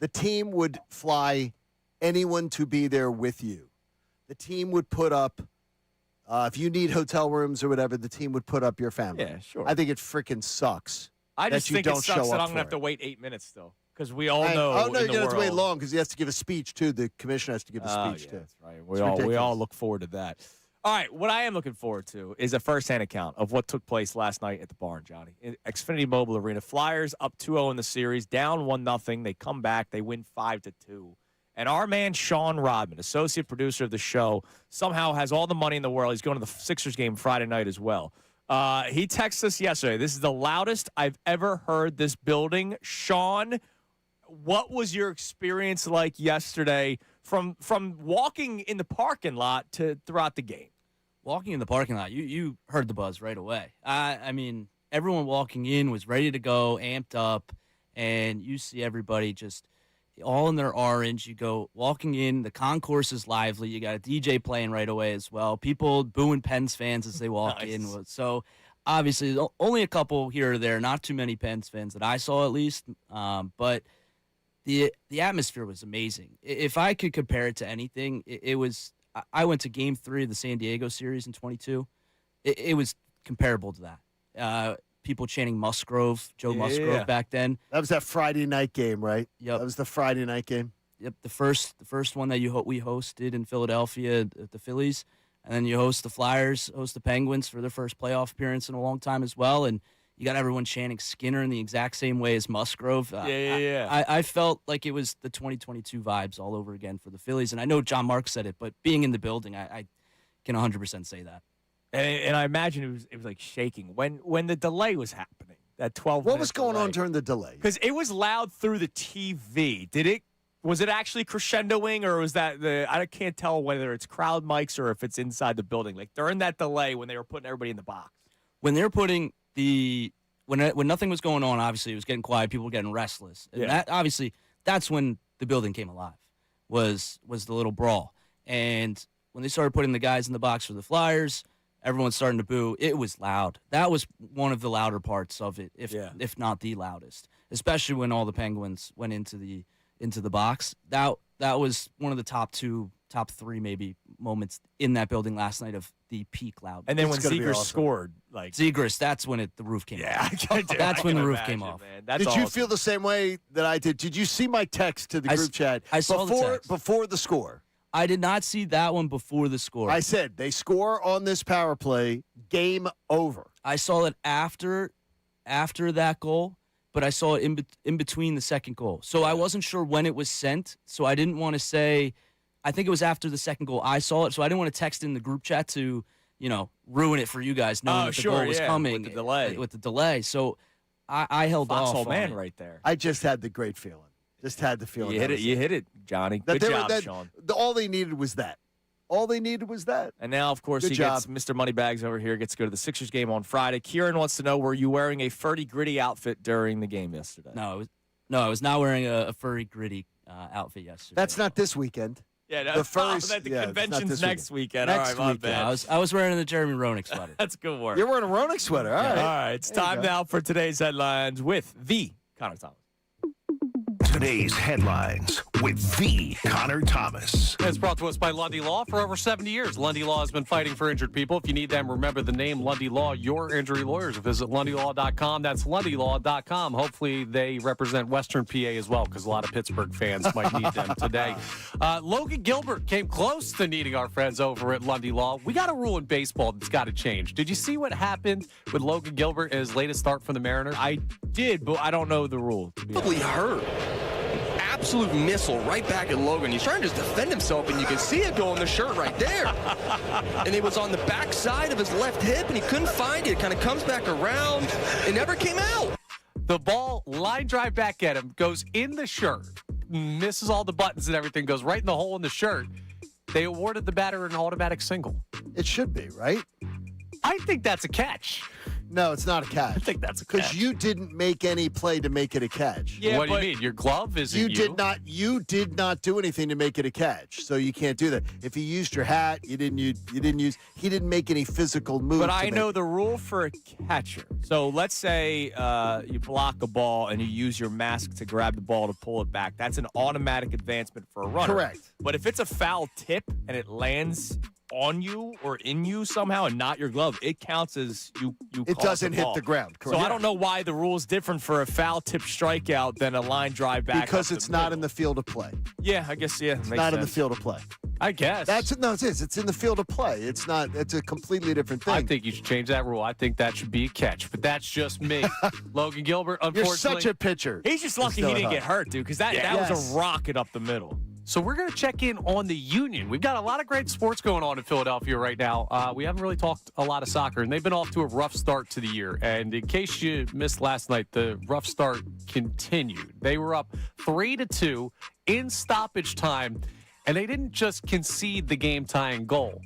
The team would fly anyone to be there with you. The team would put up, if you need hotel rooms or whatever, the team would put up your family. Yeah, sure. I think it freaking sucks. I just that you think don't it sucks show that up I'm going to for have to it. wait 8 minutes still. Because we all know Oh, no, in you're the going to have to wait world- long because he has to give a speech, too. The commissioner has to give a speech, too. That's right. It's We all ridiculous. look forward to that. All right, what I am looking forward to is a firsthand account of what took place last night at the barn, Johnny. In Xfinity Mobile Arena. Flyers up 2-0 in the series, down 1-0. They come back. They win 5-2. And our man, Sean Rodman, associate producer of the show, somehow has all the money in the world. He's going to the Sixers game Friday night as well. He texted us yesterday. This is the loudest I've ever heard this building. Sean, what was your experience like yesterday from walking in the parking lot to throughout the game? Walking in the parking lot, you heard the buzz right away. I mean, everyone walking in was ready to go, amped up, and you see everybody just all in their orange. You go walking in, the concourse is lively. You got a DJ playing right away as well. People booing Pens fans as they walk in. So obviously, only a couple here or there, not too many Pens fans that I saw at least. But the atmosphere was amazing. If I could compare it to anything, it was. I went to Game 3 of the San Diego series in 22. It was comparable to that. People chanting Musgrove, Joe Musgrove back then. That was that Friday night game, right? Yep. That was the Friday night game. Yep, the first one that we hosted in Philadelphia at the Phillies, and then you host the Flyers, host the Penguins for their first playoff appearance in a long time as well, and you got everyone chanting Skinner in the exact same way as Musgrove. I felt like it was the 2022 vibes all over again for the Phillies, and I know John Mark said it, but being in the building, I can 100% say that. And I imagine it was like shaking when the delay was happening. That 12. What was going on during the delay? Because it was loud through the TV. Was it actually crescendoing, or was that I can't tell whether it's crowd mics or if it's inside the building. Like during that delay when they were putting everybody in the box. When they were putting when nothing was going on, obviously it was getting quiet. People were getting restless. And that's when the building came alive. Was the little brawl. And when they started putting the guys in the box for the Flyers, everyone's starting to boo. It was loud. That was one of the louder parts of it, if not the loudest. Especially when all the Penguins went into the box. That was one of the top 3 maybe moments in that building last night of the peak loud. And then when Zegras scored, Zegras, that's when the roof came off. That's when the roof came off. Did you feel the same way that I did? Did you see my text to the group chat I saw the text. before the score? I did not see that one before the score. I said they score on this power play, game over. I saw it after that goal, but I saw it in between the second goal. So I wasn't sure when it was sent, so I didn't want to say. I think it was after the second goal I saw it, so I didn't want to text in the group chat to, ruin it for you guys knowing that the goal was coming with the delay. So I held off. Foxhole man right there. I just had the great feeling. Just had the feeling. You hit it, Johnny. Good job, Sean. All they needed was that. All they needed was that. And now, of course, gets Mr. Moneybags over here, gets to go to the Sixers game on Friday. Kieran wants to know, were you wearing a furry gritty outfit during the game yesterday? No, I was not wearing a furry gritty outfit yesterday. That's not this weekend. Yeah, the furries. The convention's next weekend. All right, my bad. I was wearing the Jeremy Roenick sweater. That's good work. You're wearing a Roenick sweater. All right. All right. It's time now for today's headlines with the Connor Thomas. Today's headlines with the Connor Thomas. It's brought to us by Lundy Law. For over 70 years, Lundy Law has been fighting for injured people. If you need them, remember the name Lundy Law, your injury lawyers. Visit LundyLaw.com. That's LundyLaw.com. Hopefully they represent Western PA as well, because a lot of Pittsburgh fans might need them today. Logan Gilbert came close to needing our friends over at Lundy Law. We got a rule in baseball that's got to change. Did you see what happened with Logan Gilbert in his latest start for the Mariners? I did, but I don't know the rule. Probably hurt. absolute missile right back at Logan. He's trying to just defend himself, and you can see it go in the shirt right there. And it was on the back side of his left hip, and he couldn't find it. It kind of comes back around. It never came out. The ball, line drive back at him, goes in the shirt, misses all the buttons and everything, goes right in the hole in the shirt. They awarded the batter an automatic single. It should be, right? I think that's a catch. No, it's not a catch. I think that's a catch. Because you didn't make any play to make it a catch. Yeah, what do you mean? Your glove isn't you? You did not do anything to make it a catch, so you can't do that. If you used your hat, he didn't make any physical move. But I know the rule for a catcher. So let's say you block a ball and you use your mask to grab the ball to pull it back. That's an automatic advancement for a runner. Correct. But if it's a foul tip and it lands on you or in you somehow and not your glove, it counts as you it doesn't hit the ground. Correct. So I don't know why the rule is different for a foul tip strikeout than a line drive back. Because it's not in the field of play. Yeah, I guess, yeah. It's not in the field of play. I guess. It is. It's in the field of play. It's not. It's a completely different thing. I think you should change that rule. I think that should be a catch, but that's just me. Logan Gilbert, unfortunately. You're such a pitcher. He's just lucky he didn't get hurt, dude, because that was a rocket up the middle. So we're going to check in on the Union. We've got a lot of great sports going on in Philadelphia right now. We haven't really talked a lot of soccer, and they've been off to a rough start to the year. And in case you missed last night, the rough start continued. They were up 3-2 in stoppage time, and they didn't just concede the game-tying goal.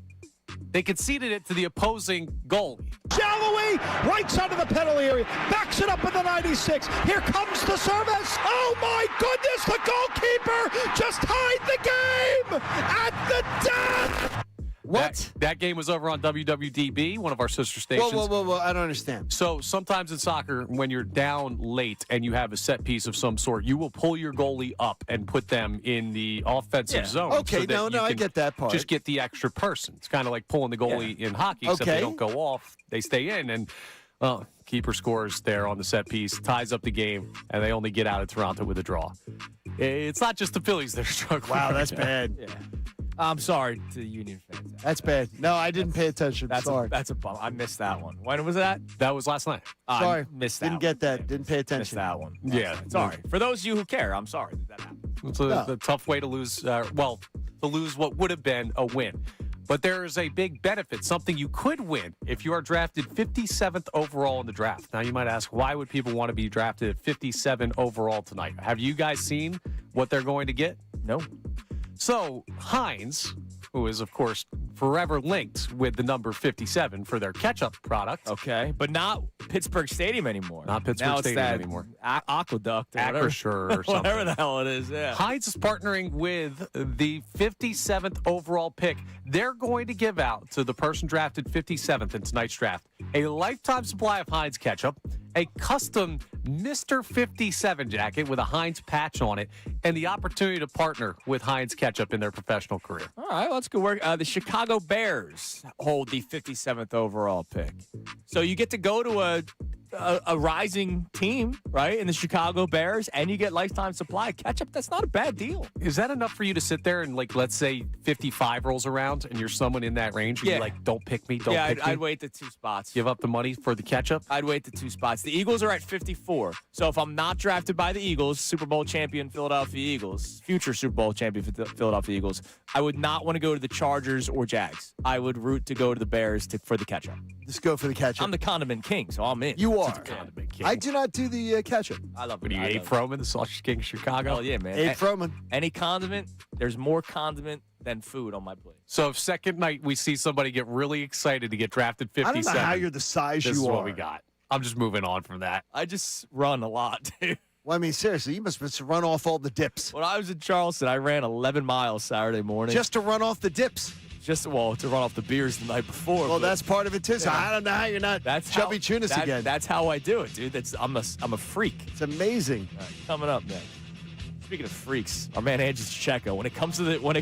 They conceded it to the opposing goalie. Galloway, right side of the penalty area, backs it up in the 96. Here comes the service. Oh my goodness, the goalkeeper just tied the game at the death. What? That game was over on WWDB, one of our sister stations. Whoa. I don't understand. So sometimes in soccer, when you're down late and you have a set piece of some sort, you will pull your goalie up and put them in the offensive zone. Okay, so I get that part. Just get the extra person. It's kind of like pulling the goalie in hockey, except they don't go off. They stay in, and keeper scores there on the set piece, ties up the game, and they only get out of Toronto with a draw. It's not just the Phillies that are struggling. Wow, that's bad. Yeah. I'm sorry to the Union fans. That's bad. No, I didn't pay attention. Sorry. That's a bummer. I missed that one. When was that? That was last night. Sorry. I missed that. Didn't get that. Didn't pay attention. Missed that one. Yeah. Sorry. For those of you who care, I'm sorry that happened. It's a tough way to lose, to lose what would have been a win. But there is a big benefit, something you could win if you are drafted 57th overall in the draft. Now, you might ask, why would people want to be drafted at 57 overall tonight? Have you guys seen what they're going to get? No. So, Heinz, who is, of course, forever linked with the number 57 for their ketchup product. Okay, but not Pittsburgh Stadium anymore. Not Pittsburgh Stadium anymore. Aqueduct or Acrisure or something. Whatever the hell it is, yeah. Heinz is partnering with the 57th overall pick. They're going to give out to the person drafted 57th in tonight's draft a lifetime supply of Heinz ketchup, a custom Mr. 57 jacket with a Heinz patch on it, and the opportunity to partner with Heinz ketchup in their professional career. All right, let's go work. The Chicago Bears hold the 57th overall pick. So you get to go to a rising team, right, in the Chicago Bears, and you get lifetime supply of ketchup. That's not a bad deal. Is that enough for you to sit there and, like, let's say 55 rolls around and you're someone in that range and you're like, don't pick me, don't pick me? I'd wait the 2 spots. Give up the money for the ketchup? I'd wait the 2 spots. The Eagles are at 54. So if I'm not drafted by the Eagles, Super Bowl champion Philadelphia Eagles, future Super Bowl champion Philadelphia Eagles, I would not want to go to the Chargers or Jags. I would root to go to the Bears for the ketchup. Just go for the ketchup. I'm the condiment king, so I'm in. You are. The condiment king. I do not do the ketchup. I love What it. are you, Abe Froman, the Sausage King of Chicago? Oh, yeah, man. Abe Froman. Any condiment, there's more condiment than food on my plate. So if second night we see somebody get really excited to get drafted 57. I don't know how you're the size this you is are. what we got. I'm just moving on from that. I just run a lot, dude. Well, I mean, seriously, you must have run off all the dips. When I was in Charleston, I ran 11 miles Saturday morning. Just to run off the dips. To run off the beers the night before. Well, that's part of it too. So I don't know how you're not chubby tunas again. That's how I do it, dude. I'm a freak. It's amazing. Right, coming up next. Speaking of freaks, our man Andrew Checo. When it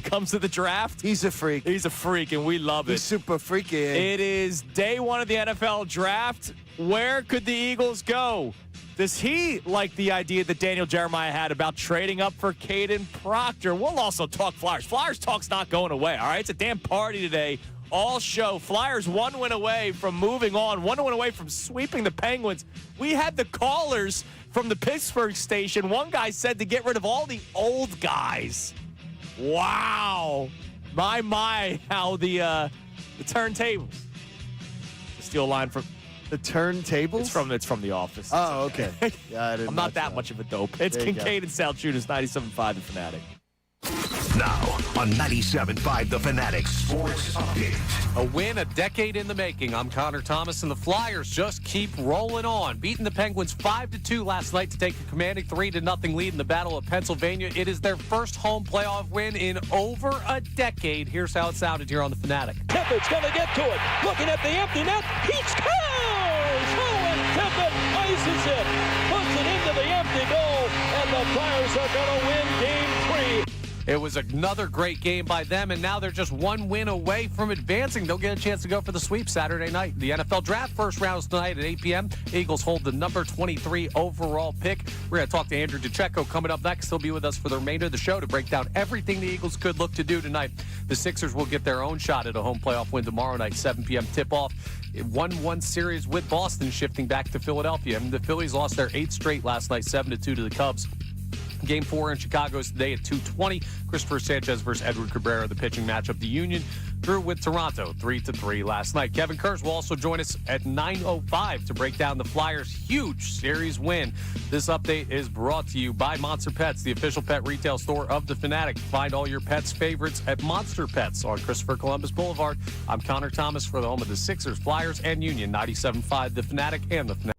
comes to the draft, he's a freak. He's a freak, and we love it. He's super freaky. It is day 1 of the NFL draft. Where could the Eagles go? Does he like the idea that Daniel Jeremiah had about trading up for Caden Proctor? We'll also talk Flyers. Flyers talk's not going away, all right? It's a damn party today all show. Flyers 1 win away from moving on, 1 win away from sweeping the Penguins. We had the callers from the Pittsburgh station. One guy said to get rid of all the old guys. Wow. My, how the turntables. The steel line from the turntables? It's from The Office. Oh, okay. Yeah, I didn't I'm not watch that much of a dope. It's There you Kincade and Salciunas, 97.5 The Fanatic. Now on 97.5 The Fanatic Sports Update. A win a decade in the making. I'm Connor Thomas, and the Flyers just keep rolling on, beating the Penguins 5-2 last night to take a commanding 3-0 lead in the Battle of Pennsylvania. It is their first home playoff win in over a decade. Here's how it sounded here on The Fanatic. Tippett's going to get to it. Looking at the empty net. He scores! Owen Tippett ices it. Puts it into the empty goal, and the Flyers are going to win Game 3. It was another great game by them, and now they're just 1 win away from advancing. They'll get a chance to go for the sweep Saturday night. The NFL Draft first rounds tonight at 8 p.m. Eagles hold the number 23 overall pick. We're going to talk to Andrew DeCecco coming up next. He'll be with us for the remainder of the show to break down everything the Eagles could look to do tonight. The Sixers will get their own shot at a home playoff win tomorrow night, 7 p.m. tip-off. It 1-1 series with Boston shifting back to Philadelphia. And the Phillies lost their 8th straight last night, 7-2 to the Cubs. Game 4 in Chicago is today at 2:20. Christopher Sanchez versus Edward Cabrera, the pitching matchup. The Union drew with Toronto 3-3 last night. Kevin Kurz will also join us at 9:05 to break down the Flyers' huge series win. This update is brought to you by Monster Pets, the official pet retail store of the Fanatic. Find all your pets' favorites at Monster Pets on Christopher Columbus Boulevard. I'm Connor Thomas for the home of the Sixers, Flyers, and Union, 97.5 The Fanatic and the Fanatic.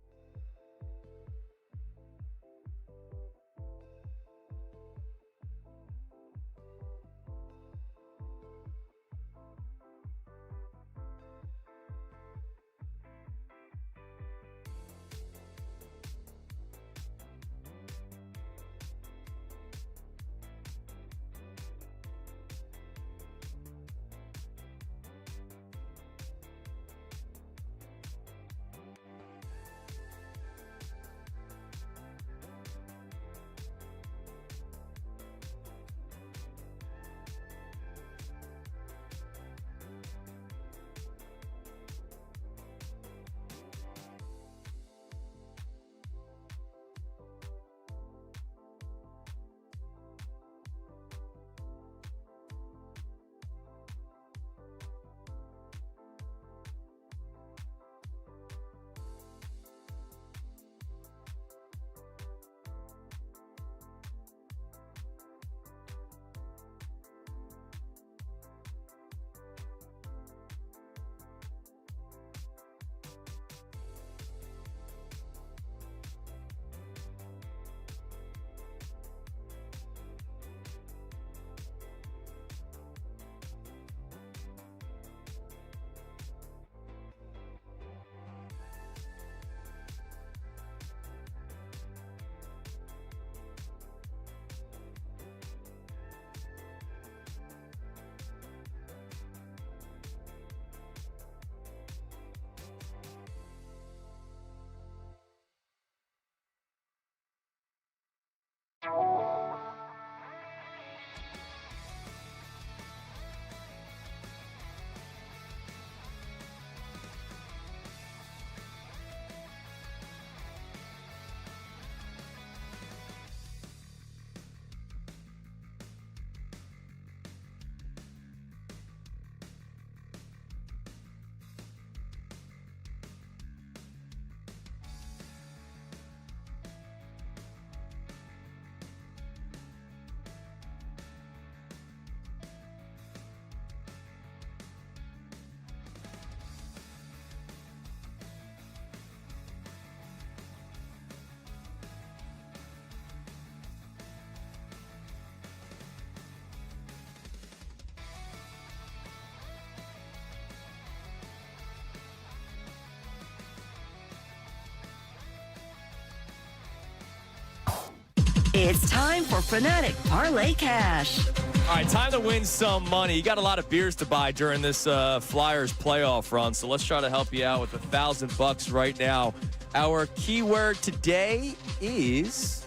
It's time for Fanatic Parlay Cash. All right, time to win some money. You got a lot of beers to buy during this Flyers playoff run, so let's try to help you out with $1,000 right now. Our keyword today is,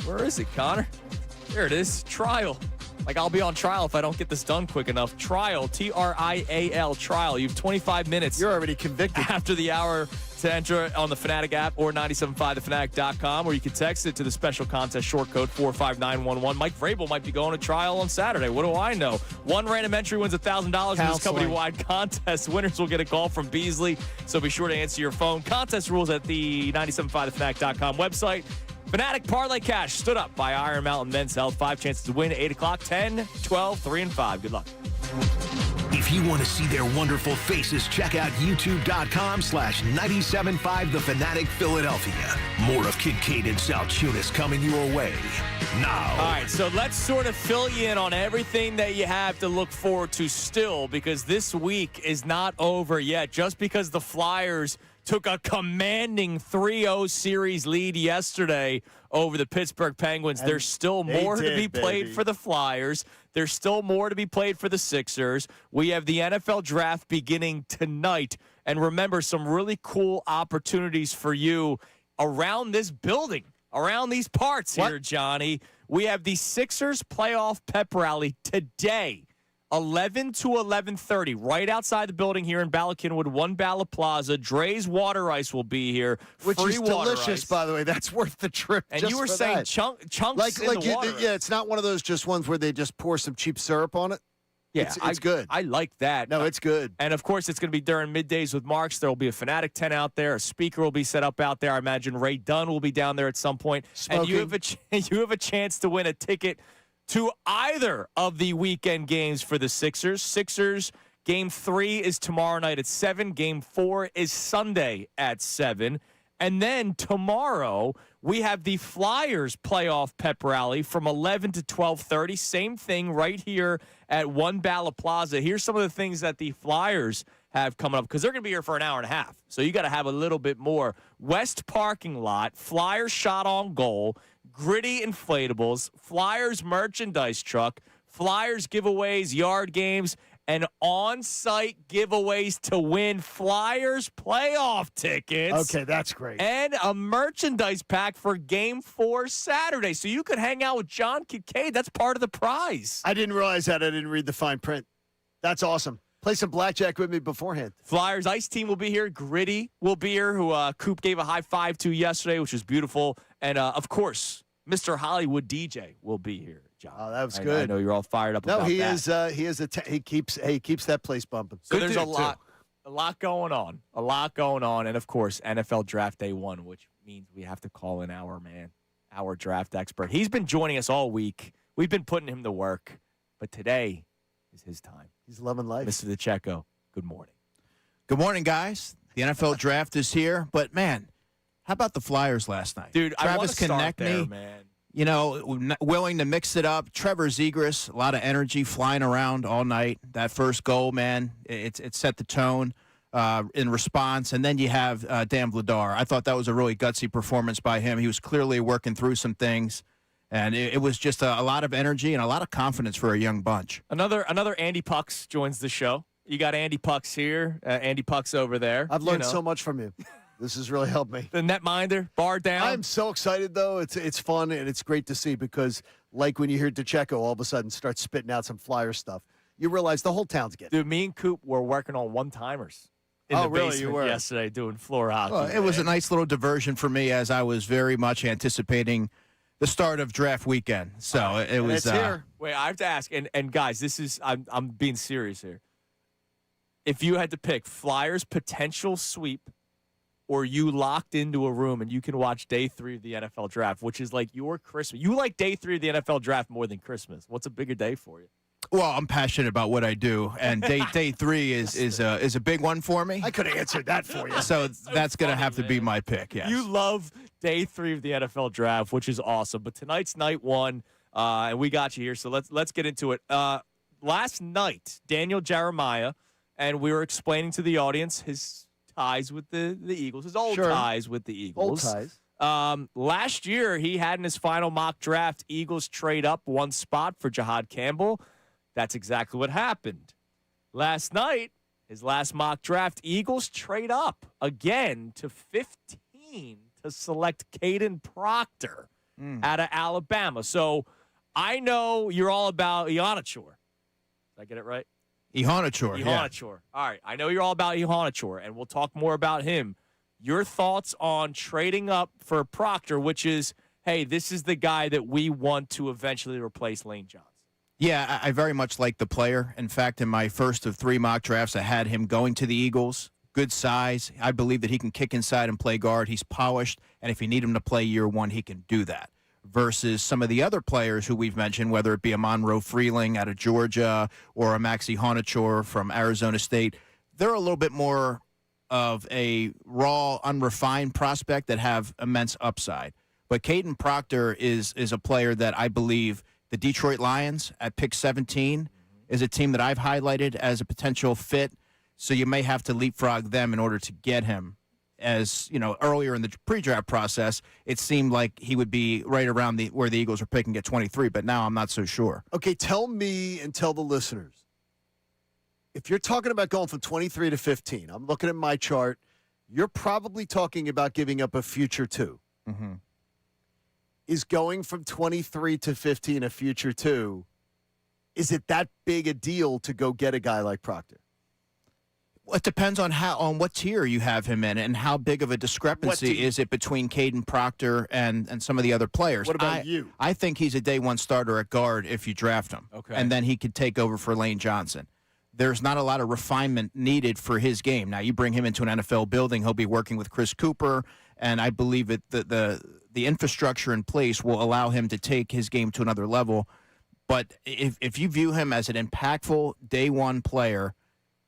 where is it, Connor? There it is, trial. Like, I'll be on trial if I don't get this done quick enough. Trial, Trial, trial. You have 25 minutes. You're already convicted. After the hour to enter on the Fanatic app or 975thefanatic.com, or you can text it to the special contest short code 45911. Mike Vrabel might be going to trial on Saturday. What do I know? One random entry wins $1,000 in this company-wide contest. Winners will get a call from Beasley, so be sure to answer your phone. Contest rules at the 975thefanatic.com website. Fanatic Parlay Cash stood up by Iron Mountain Men's Health. 5 chances to win, 8 o'clock, 10, 12, 3, and 5. Good luck. If you want to see their wonderful faces, check out youtube.com/975 The Fanatic Philadelphia. More of Kincade and Salciunas coming your way now. All right, so let's sort of fill you in on everything that you have to look forward to still, because this week is not over yet. Just because the Flyers took a commanding 3-0 series lead yesterday over the Pittsburgh Penguins, there's still more to be played for the Flyers. There's still more to be played for the Sixers. We have the NFL draft beginning tonight. And remember, some really cool opportunities for you around this building, around these parts here, Johnny. We have the Sixers playoff pep rally today, 11 to 11:30, right outside the building here in Bala Cynwyd, One Bala Plaza. Dre's Water Ice will be here. Which Free is water delicious, ice. by the way. That's worth the trip. And just you were for saying that. chunks like in the water. Yeah, it's not one of those just ones where they just pour some cheap syrup on it. Yeah, it's good. I like that. No, it's good. And, of course, it's going to be during Middays with Marks. There will be a Fanatic tent out there. A speaker will be set up out there. I imagine Ray Dunn will be down there at some point. Smoking. And you have a chance to win a ticket to either of the weekend games for the Sixers. Sixers Game 3 is tomorrow night at 7. Game 4 is Sunday at 7. And then tomorrow, we have the Flyers playoff pep rally from 11 to 12:30. Same thing right here at One Bala Plaza. Here's some of the things that the Flyers have coming up, because they're going to be here for an hour and a half. So you got to have a little bit more. West parking lot, Flyers shot on goal, Gritty inflatables, Flyers merchandise truck, Flyers giveaways, yard games, and on-site giveaways to win Flyers playoff tickets. Okay, that's great. And a merchandise pack for Game 4 Saturday. So you could hang out with John Kincade. That's part of the prize. I didn't realize that. I didn't read the fine print. That's awesome. Play some blackjack with me beforehand. Flyers Ice Team will be here. Gritty will be here, who Coop gave a high five to yesterday, which was beautiful. And, of course, Mr. Hollywood DJ will be here, John. Oh, that was good. I know you're all fired up about that. He keeps that place bumping. So there's a lot going on. A lot going on. And, of course, NFL Draft Day 1, which means we have to call in our draft expert. He's been joining us all week. We've been putting him to work. But today is his time. He's loving life. Mr. DeCecco, good morning. Good morning, guys. The NFL Draft is here. But, man, how about the Flyers last night? Dude, I want Travis to start there, Konechny, man. you know, willing to mix it up. Trevor Zegras, a lot of energy flying around all night. That first goal, man, it set the tone in response. And then you have Dan Vladar. I thought that was a really gutsy performance by him. He was clearly working through some things. And it was just a lot of energy and a lot of confidence for a young bunch. Another Andy Pucks joins the show. You got Andy Pucks here, Andy Pucks over there. I've learned so much from you. This has really helped me. The netminder, bar down. I'm so excited, though. It's fun, and it's great to see because, like when you hear DeCecco all of a sudden start spitting out some Flyer stuff, you realize the whole town's getting it. Dude, me and Coop were working on one-timers in the basement yesterday doing floor hockey. Well, it was a nice little diversion for me as I was very much anticipating the start of draft weekend. So it was here. Wait, I have to ask, and guys, this is I'm being serious here. If you had to pick Flyers potential sweep or you locked into a room and you can watch day 3 of the NFL draft, which is like your Christmas. You like day 3 of the NFL draft more than Christmas. What's a bigger day for you? Well, I'm passionate about what I do, and day 3 is a big one for me. I could have answered that for you. So that's going to have to be my pick, yes. You love day 3 of the NFL draft, which is awesome. But tonight's night 1, and we got you here, so let's get into it. Last night, Daniel Jeremiah, and we were explaining to the audience his ties with the Eagles, his old ties with the Eagles. Old ties. Last year, he had in his final mock draft, Eagles trade up 1 spot for Jahad Campbell. That's exactly what happened. Last night, his last mock draft, Eagles trade up again to 15 to select Caden Proctor out of Alabama. So I know you're all about Ihanachor. Did I get it right? Ihanachor. Ihanachor. All right. I know you're all about Ihanachor, and we'll talk more about him. Your thoughts on trading up for Proctor, which is, hey, this is the guy that we want to eventually replace Lane Johnson. Yeah, I very much like the player. In fact, in my first of 3 mock drafts, I had him going to the Eagles. Good size. I believe that he can kick inside and play guard. He's polished, and if you need him to play year one, he can do that. Versus some of the other players who we've mentioned, whether it be a Monroe Freeling out of Georgia or a Maxi Honachor from Arizona State, they're a little bit more of a raw, unrefined prospect that have immense upside. But Caden Proctor is a player that I believe the Detroit Lions at pick 17 is a team that I've highlighted as a potential fit. So you may have to leapfrog them in order to get him. As you know, earlier in the pre-draft process, it seemed like he would be right around where the Eagles were picking at 23, but now I'm not so sure. Okay, tell me and tell the listeners, if you're talking about going from 23 to 15, I'm looking at my chart, you're probably talking about giving up a future 2. Mm-hmm. Is going from 23 to 15 a future 2, is it that big a deal to go get a guy like Proctor? Well, it depends on what tier you have him in and how big of a discrepancy is it between Caden Proctor and some of the other players. What about you? I think he's a day one starter at guard if you draft him. Okay. And then he could take over for Lane Johnson. There's not a lot of refinement needed for his game. Now, you bring him into an NFL building, he'll be working with Chris Cooper, and I believe that the infrastructure in place will allow him to take his game to another level. But if you view him as an impactful day one player,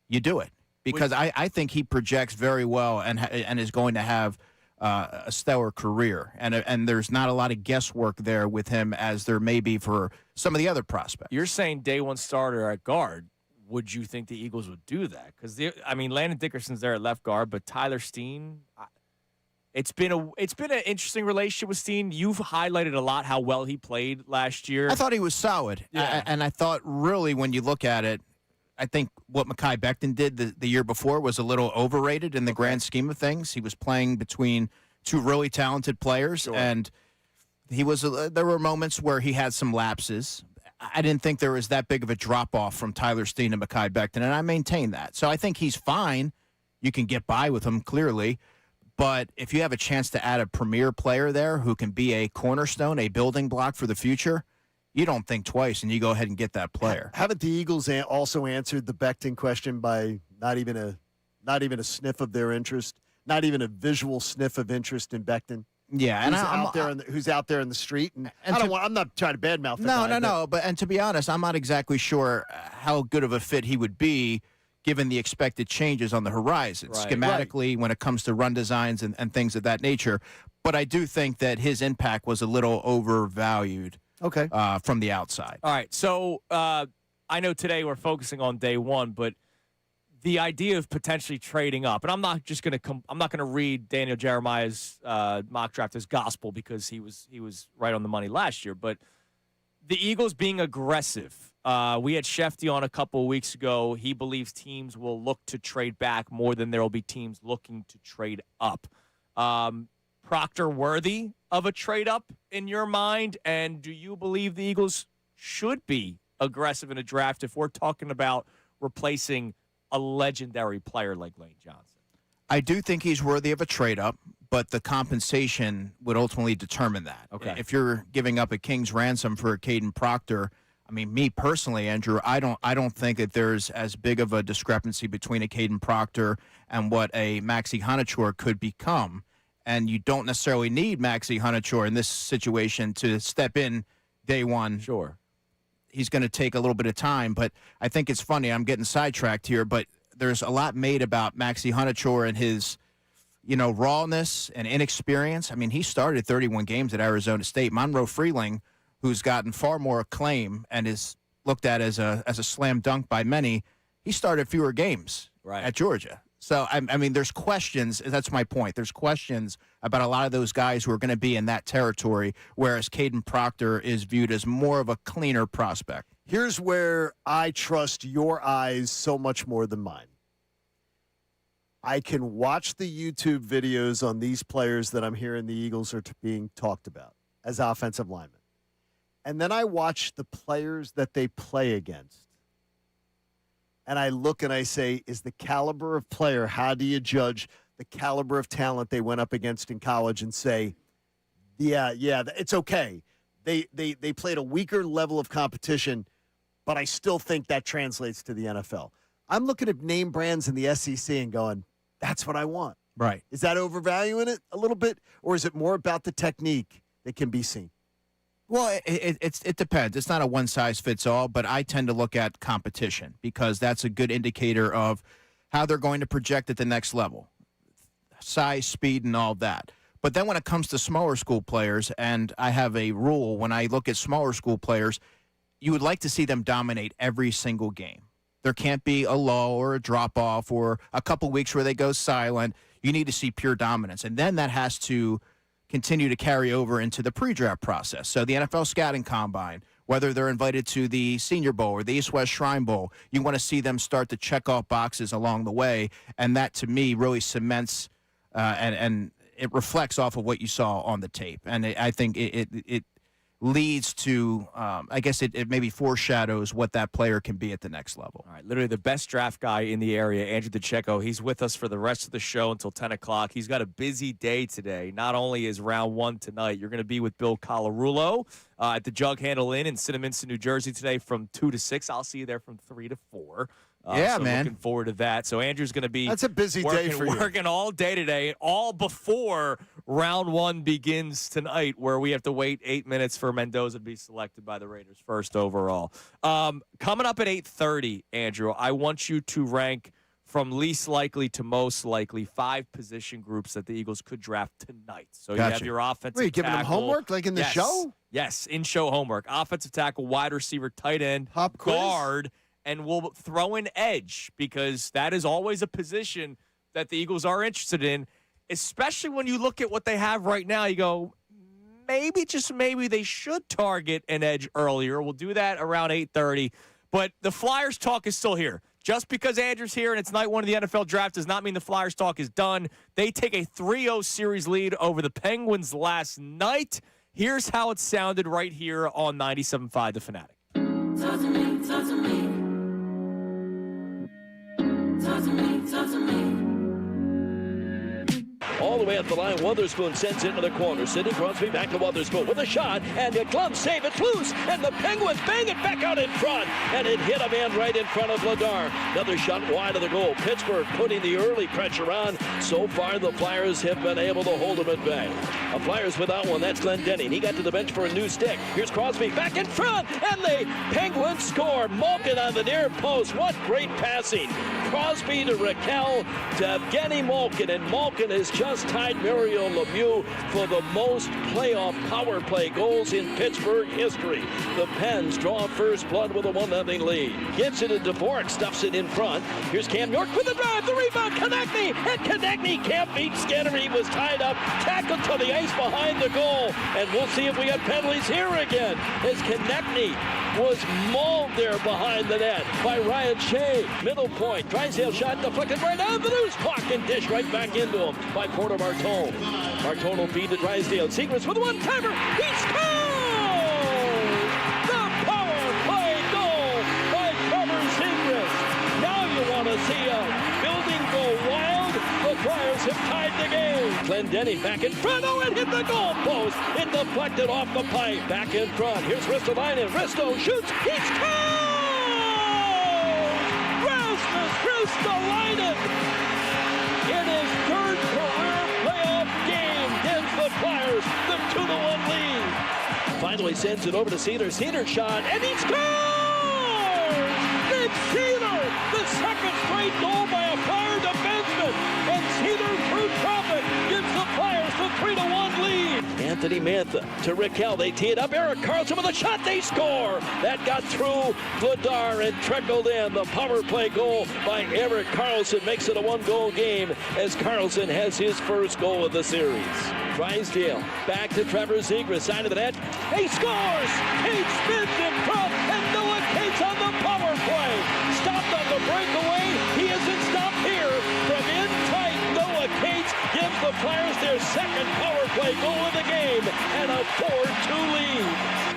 you do it. Because I think he projects very well and is going to have a stellar career. And there's not a lot of guesswork there with him as there may be for some of the other prospects. You're saying day one starter at guard. Would you think the Eagles would do that? Because, Landon Dickerson's there at left guard, but Tyler Steen, it's been an interesting relationship with Steen. You've highlighted a lot how well he played last year. I thought he was solid. Yeah. And I thought really when you look at it, I think what Mekhi Becton did the year before was a little overrated in the grand scheme of things. He was playing between 2 really talented players, and he was. There were moments where he had some lapses. I didn't think there was that big of a drop-off from Tyler Steen to Mekhi Becton, and I maintain that. So I think he's fine. You can get by with him, clearly. But if you have a chance to add a premier player there who can be a cornerstone, a building block for the future, you don't think twice, and you go ahead and get that player. Haven't the Eagles also answered the Becton question by not even a sniff of their interest, not even a visual sniff of interest in Becton? Yeah, and who's out there in the street, and I'm not trying to badmouth the guy. No. But to be honest, I'm not exactly sure how good of a fit he would be, given the expected changes on the horizon, schematically when it comes to run designs and things of that nature. But I do think that his impact was a little overvalued. Okay. From the outside. All right. So I know today we're focusing on day one, but the idea of potentially trading up, and I'm not going to read Daniel Jeremiah's mock draft as gospel because he was right on the money last year. But the Eagles being aggressive. We had Shefty on a couple of weeks ago. He believes teams will look to trade back more than there will be teams looking to trade up. Proctor worthy of a trade up in your mind? And do you believe the Eagles should be aggressive in a draft if we're talking about replacing a legendary player like Lane Johnson? I do think he's worthy of a trade up, but the compensation would ultimately determine that. Okay. If you're giving up a king's ransom for Caden Proctor, I mean, me personally, Andrew, I don't think that there's as big of a discrepancy between a Caden Proctor and what a Maxi Honachor could become. And you don't necessarily need Maxi Honachor in this situation to step in day one. Sure. He's going to take a little bit of time, but I think it's funny. I'm getting sidetracked here, but there's a lot made about Maxi Honachor and his, rawness and inexperience. I mean, he started 31 games at Arizona State. Monroe Freeling, who's gotten far more acclaim and is looked at as a slam dunk by many, he started fewer games at Georgia. So, I mean, there's questions. That's my point. There's questions about a lot of those guys who are going to be in that territory, whereas Caden Proctor is viewed as more of a cleaner prospect. Here's where I trust your eyes so much more than mine. I can watch the YouTube videos on these players that I'm hearing the Eagles are being talked about as offensive linemen. And then I watch the players that they play against. And I look and I say, is the caliber of player, how do you judge the caliber of talent they went up against in college and say, yeah, it's okay. They played a weaker level of competition, but I still think that translates to the NFL. I'm looking at name brands in the SEC and going, that's what I want. Right. Is that overvaluing it a little bit, or is it more about the technique that can be seen? Well, it depends. It's not a one-size-fits-all, but I tend to look at competition because that's a good indicator of how they're going to project at the next level. Size, speed, and all that. But then when it comes to smaller school players, and I have a rule, when I look at smaller school players, you would like to see them dominate every single game. There can't be a lull or a drop-off or a couple weeks where they go silent. You need to see pure dominance. And then that has to continue to carry over into the pre-draft process. So the NFL Scouting Combine, whether they're invited to the Senior Bowl or the East-West Shrine Bowl, you want to see them start to check off boxes along the way. And that, to me, really cements and it reflects off of what you saw on the tape. And I think it leads to, I guess it maybe foreshadows what that player can be at the next level. All right, literally the best draft guy in the area, Andrew DeCecco. He's with us for the rest of the show until 10 o'clock. He's got a busy day today. Not only is round one tonight, you're going to be with Bill Colarulo at the Jug Handle Inn in Cinnaminster, New Jersey today from 2 to 6. I'll see you there from 3 to 4. Yeah, so man. Looking forward to that. So Andrew's going to be That's a busy day for you. Working all day today, all before round one begins tonight, where we have to wait 8 minutes for Mendoza to be selected by the Raiders first overall. Coming up at 8:30, Andrew, I want you to rank from least likely to most likely 5 position groups that the Eagles could draft tonight. So you have your offensive Wait, you giving them tackle. homework like in the show? Yes, in-show homework. Offensive tackle, wide receiver, tight end, Pop quiz? guard, and we'll throw in edge because that is always a position that the Eagles are interested in, especially when you look at what they have right now. You go, maybe, just maybe, they should target an edge earlier. We'll do that around 8:30. But the Flyers talk is still here. Just because Andrew's here and it's night one of the NFL draft does not mean the Flyers talk is done. They take a 3-0 series lead over the Penguins last night. Here's how it sounded right here on 97.5 The Fanatic. Talk to me, talk to me. Talk to me, talk to me. All the way up the line, Wotherspoon sends it into the corner. Sidney Crosby back to Wotherspoon with a shot, and the glove save, it's loose, and the Penguins bang it back out in front, and it hit a man right in front of Vladar. Another shot wide of the goal. Pittsburgh putting the early pressure on. So far, the Flyers have been able to hold them at bay. The Flyers without one, that's Goaltending. He got to the bench for a new stick. Here's Crosby back in front, and the Penguins score. Malkin on the near post. What great passing. Crosby to Raquel to Evgeny Malkin, and Malkin has just tied Mario Lemieux for the most playoff power play goals in Pittsburgh history. The Pens draw first blood with a 1-0 lead. Gets it to Dvorak, stuffs it in front. Here's Cam York with the drive, the rebound, Konechny, and Konechny can't beat Skinner. He was tied up, tackled to the ice behind the goal, and we'll see if we got penalties here again, as Konechny was mauled there behind the net by Ryan Shea. Middle point, Drysdale shot deflected right out of the loose puck and dish right back into him by Porter Martone. Martone will feed to Drysdale. Segrist with a one-timer. He scores! The power play goal by Trevor Segrist. Now you want to see a building go wild. The Flyers have tied the game. Goaltending back in front. Oh, it hit the goal post. It deflected off the pipe. Back in front. Here's Ristolainen. Risto shoots. He scores! Rasmus Ristolainen in his third career playoff game gives the Flyers the 2-1 lead. Finally sends it over to Cedar. Cedar shot, and he scores! Nick Cedar, the second straight goal by a Flyer defenseman, and Cedar through traffic gives the Flyers the 3-1 lead. Anthony Mantha to Raquel. They tee it up. Erik Karlsson with a shot. They score. That got through Vladar and trickled in. The power play goal by Erik Karlsson makes it a 1-goal game as Karlsson has his first goal of the series. Drysdale back to Trevor Zegras, side of the net. He scores! He spins in front, and Noah Cates on the power play. Stopped on the breakaway. He isn't stopped here. From in tight, Noah Cates gives the Flyers their second power play goal of the game and a 4-2 lead.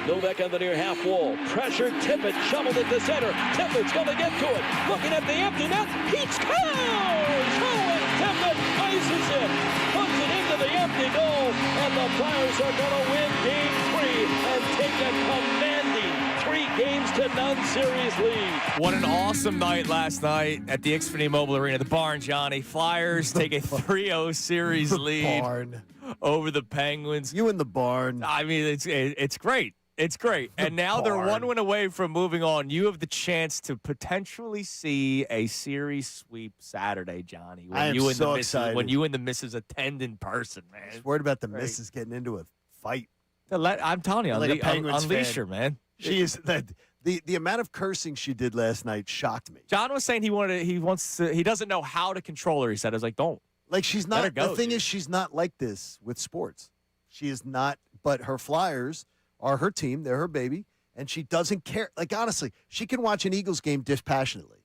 Novak on the near half wall. Pressure, Tippett, shoveled it to center. Tippett's going to get to it. Looking at the empty net. He scores! Owen Tippett ices it. Puts it into the empty goal. And the Flyers are going to win Game 3 and take a commanding 3-0 series lead. What an awesome night last night at the Xfinity Mobile Arena. The Barn, Johnny. Flyers take a 3-0 series lead Barn. over the Penguins. You in the Barn. I mean, it's great. It's great. And now they're one win away from moving on. You have the chance to potentially see a series sweep Saturday, Johnny. When I am so excited. When you and the missus attend in person, man. I was worried about the missus getting into a fight. I'm telling you, Like a Penguins unleash fan. her, man. She is the amount of cursing she did last night shocked me. John was saying he doesn't know how to control her. He said, I was like, don't. Like she's not. The thing is, she's not like this with sports. She is not. But her Flyers are her team. They're her baby, and she doesn't care. Like honestly, she can watch an Eagles game dispassionately.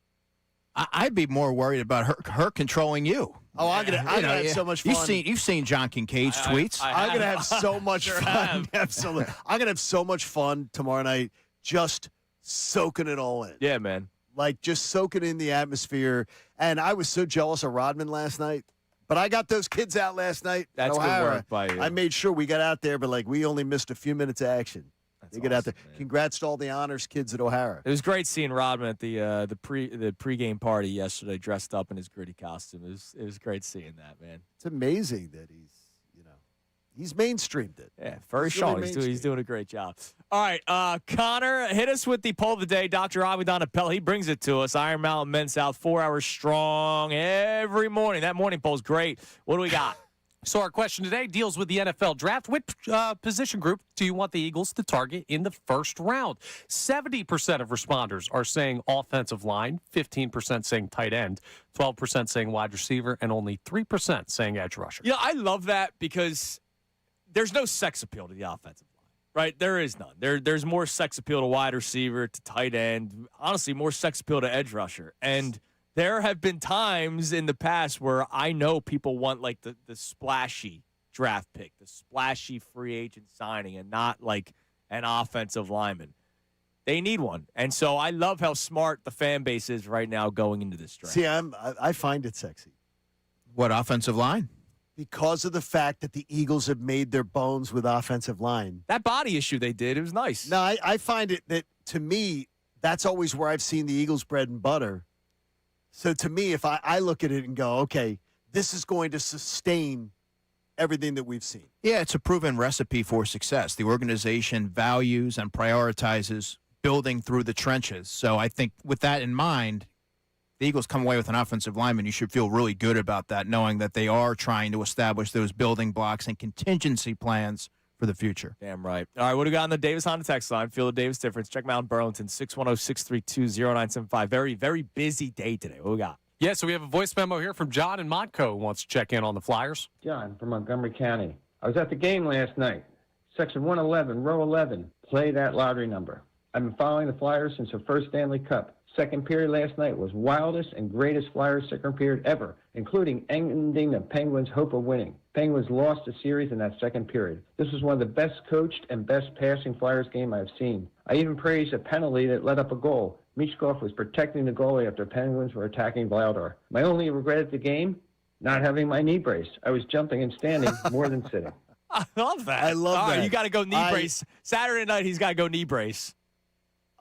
I'd be more worried about her controlling you. Oh, I'm gonna have so much fun. You've seen John Kincaid's tweets. I'm gonna have so much fun. have. Absolutely, I'm gonna have so much fun tomorrow night, just soaking it all in. Yeah, man. Like just soaking in the atmosphere. And I was so jealous of Rodman last night. But I got those kids out last night. That's at good O'Hara. work by you. I made sure we got out there, but like we only missed a few minutes of action. They get out there. Man. Congrats to all the honors kids at O'Hara. It was great seeing Rodman at the pregame party yesterday, dressed up in his gritty costume. It was great seeing that, man. It's amazing that he's mainstreamed it. Yeah, very He's Sean. really He's doing a great job. All right, Connor, hit us with the poll of the day. Dr. Avidan Appel, he brings it to us. Iron Mountain Men's South, 4 hours strong every morning. That morning poll's great. What do we got? So our question today deals with the NFL draft. Which position group do you want the Eagles to target in the first round? 70% of responders are saying offensive line, 15% saying tight end, 12% saying wide receiver, and only 3% saying edge rusher. Yeah, I love that because there's no sex appeal to the offensive line, right? There is none. There's more sex appeal to wide receiver, to tight end, honestly, more sex appeal to edge rusher. And there have been times in the past where I know people want like the splashy draft pick, the splashy free agent signing, and not like an offensive lineman. They need one. And so I love how smart the fan base is right now going into this draft. See, I find it sexy. What offensive line? Because of the fact that the Eagles have made their bones with offensive line. That body issue they did, it was nice. No, I find it that, to me, that's always where I've seen the Eagles' bread and butter. So to me, if I look at it and go, okay, this is going to sustain everything that we've seen. Yeah, it's a proven recipe for success. The organization values and prioritizes building through the trenches. So I think with that in mind, the Eagles come away with an offensive lineman. You should feel really good about that, knowing that they are trying to establish those building blocks and contingency plans for the future. Damn right. All right, what do we got on the Davis Honda text line? Feel the Davis difference. Check them out in Burlington, 610-632-0975. Very, very busy day today. What we got? Yeah, so we have a voice memo here from John in Montco who wants to check in on the Flyers. John from Montgomery County. I was at the game last night. Section 111, row 11. Play that lottery number. I've been following the Flyers since their first Stanley Cup. Second period last night was wildest and greatest Flyers second period ever, including ending the Penguins' hope of winning. Penguins lost the series in that second period. This was one of the best coached and best passing Flyers game I've seen. I even praised a penalty that led up a goal. Michkov was protecting the goalie after Penguins were attacking Vladar. My only regret at the game? Not having my knee brace. I was jumping and standing more than sitting. I love that. I love All that. right, you got to go knee brace. Saturday night, he's got to go knee brace.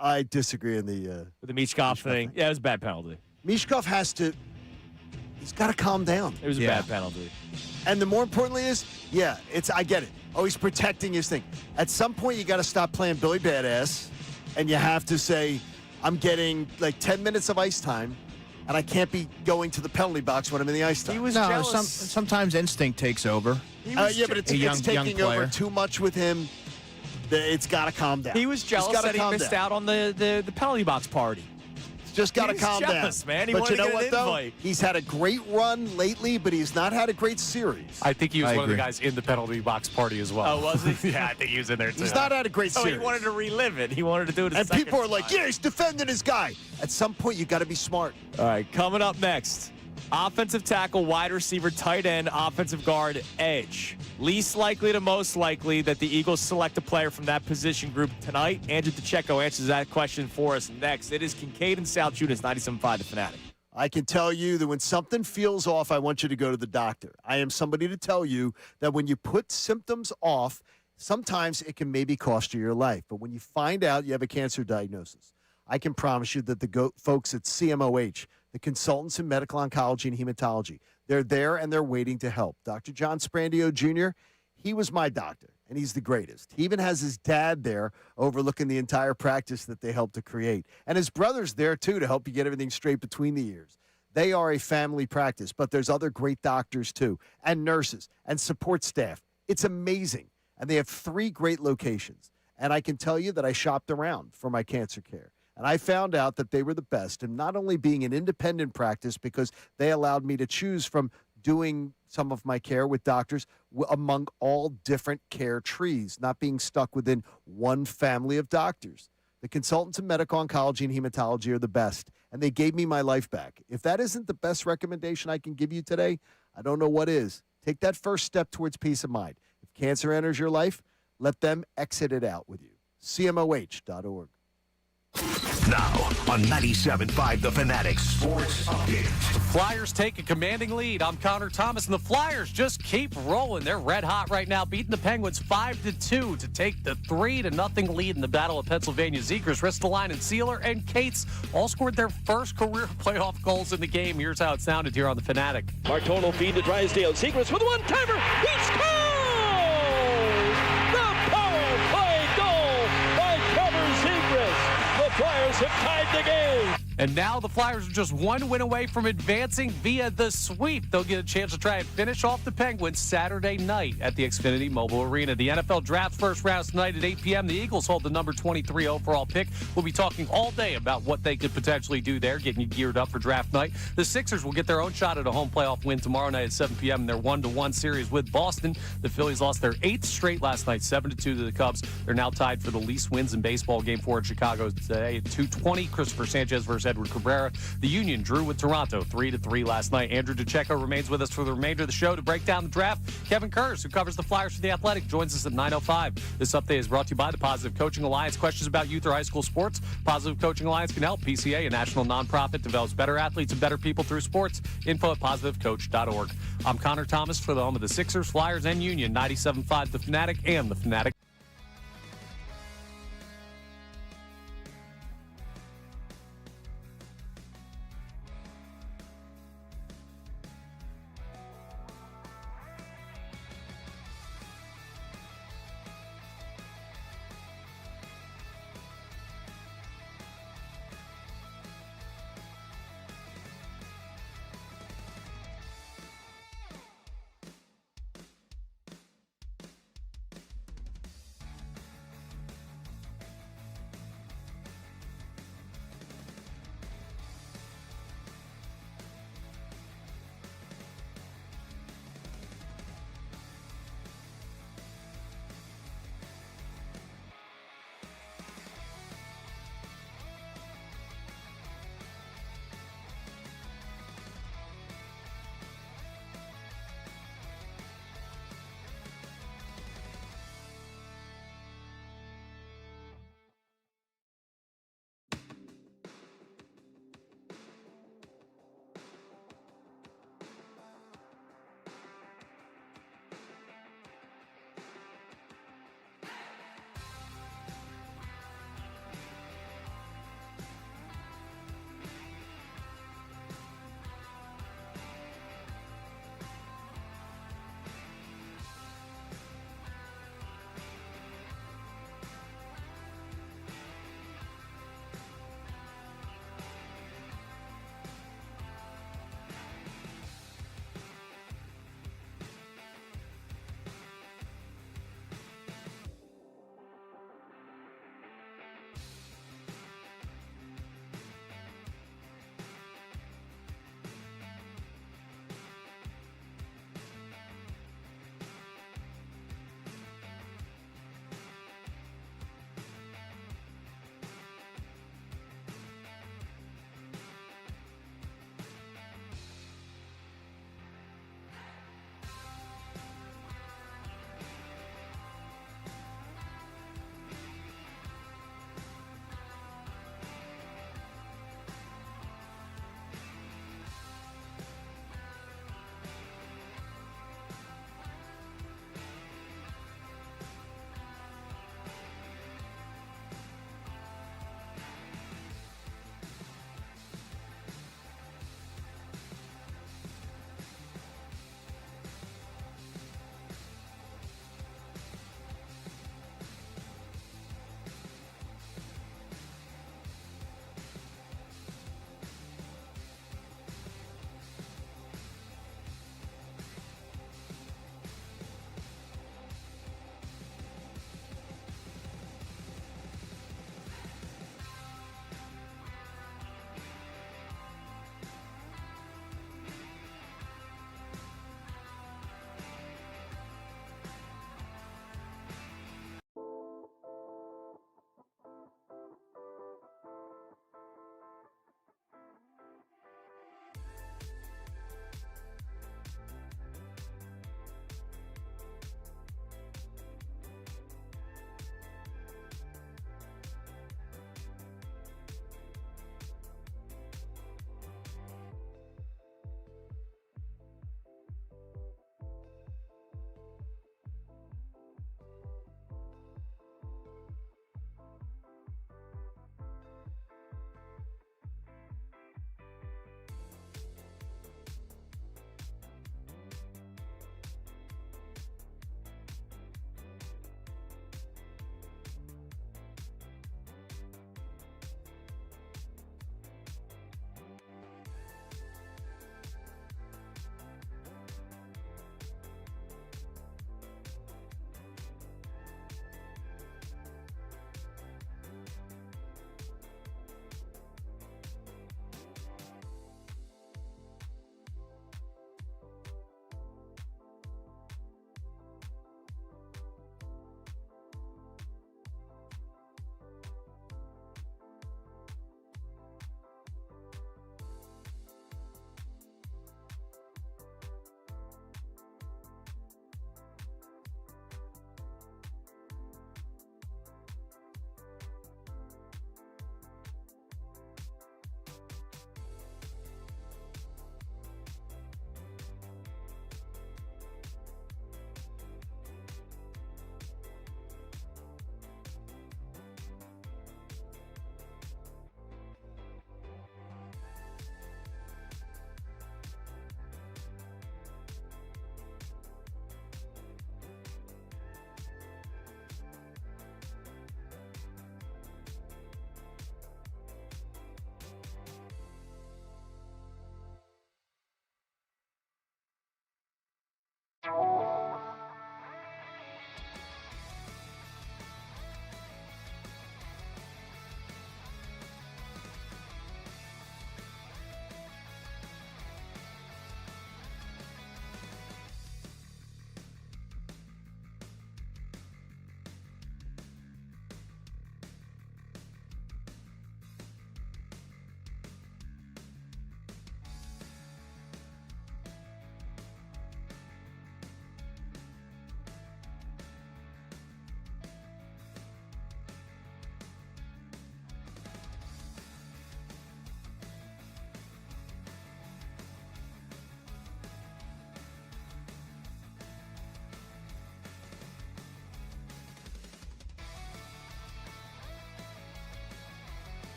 I disagree on the with the Michkov thing. Yeah, it was a bad penalty. Michkov he's got to calm down. It was a bad penalty. And the more importantly is, I get it. Oh, he's protecting his thing. At some point, you got to stop playing Billy Badass, and you have to say, I'm getting like 10 minutes of ice time, and I can't be going to the penalty box when I'm in the ice time. He was jealous. Sometimes instinct takes over. But it's taking over too much with him. It's got to calm down. He was jealous that he missed out on the penalty box party. It's just got to calm jealous, down. Man. He but wanted you know to what, get an though? invite. He's had a great run lately, but he's not had a great series. I think he was I one of the agree. guys in the penalty box party as well. Oh, was he? Yeah, I think he was in there too. He's not had a great So series. he wanted to relive it. He wanted to do it a And second people are like, time. yeah, he's defending his guy. At some point, you got to be smart. All right, coming up next, Offensive tackle, wide receiver, tight end, offensive guard, edge. Least likely to most likely that the Eagles select a player from that position group tonight. Andrew DeCecco answers that question for us next. It is Kincade and Salciunas, 97.5 The Fanatic. I can tell you that when something feels off, I want you to go to the doctor. I am somebody to tell you that when you put symptoms off, sometimes it can maybe cost you your life. But when you find out you have a cancer diagnosis, I can promise you that the folks at CMOH, the consultants in medical oncology and hematology, they're there and they're waiting to help. Dr. John Sprandio Jr., he was my doctor, and he's the greatest. He even has his dad there overlooking the entire practice that they helped to create. And his brother's there, too, to help you get everything straight between the ears. They are a family practice, but there's other great doctors, too, and nurses and support staff. It's amazing. And they have 3 great locations. And I can tell you that I shopped around for my cancer care. And I found out that they were the best, and not only being an independent practice because they allowed me to choose from doing some of my care with doctors among all different care trees, not being stuck within one family of doctors. The consultants in medical oncology and hematology are the best, and they gave me my life back. If that isn't the best recommendation I can give you today, I don't know what is. Take that first step towards peace of mind. If cancer enters your life, let them exit it out with you. CMOH.org. Now on 97.5 The Fanatic Sports Update. Flyers take a commanding lead. I'm Connor Thomas, and the Flyers just keep rolling. They're red hot right now, beating the Penguins 5-2 to take the 3-0 lead in the Battle of Pennsylvania. Zegras, Ristolainen, Sealer, and Cates all scored their first career playoff goals in the game. Here's how it sounded here on the Fanatic. Martone feed to Drysdale. Zegras with a one-timer. He scores! The power play goal by Trevor Zegras. The Flyers have tied the game. And now the Flyers are just one win away from advancing via the sweep. They'll get a chance to try and finish off the Penguins Saturday night at the Xfinity Mobile Arena. The NFL Draft first round tonight at 8 p.m. The Eagles hold the number 23 overall pick. We'll be talking all day about what they could potentially do there, getting you geared up for draft night. The Sixers will get their own shot at a home playoff win tomorrow night at 7 p.m. in their 1-1 series with Boston. The Phillies lost their 8th straight last night, 7-2 to the Cubs. They're now tied for the least wins in baseball. Game 4 in Chicago today at 2:20. Christopher Sanchez versus Edward Cabrera. The Union drew with Toronto 3-3 last night. Andrew DeCecco remains with us for the remainder of the show to break down the draft. Kevin Kurz, who covers the Flyers for The Athletic, joins us at 9:05. This update is brought to you by the Positive Coaching Alliance. Questions about youth or high school sports? Positive Coaching Alliance can help. PCA, a national nonprofit, develops better athletes and better people through sports. Info at positivecoach.org. I'm Connor Thomas for the home of the Sixers, Flyers, and Union. 97.5 The Fanatic and The Fanatic.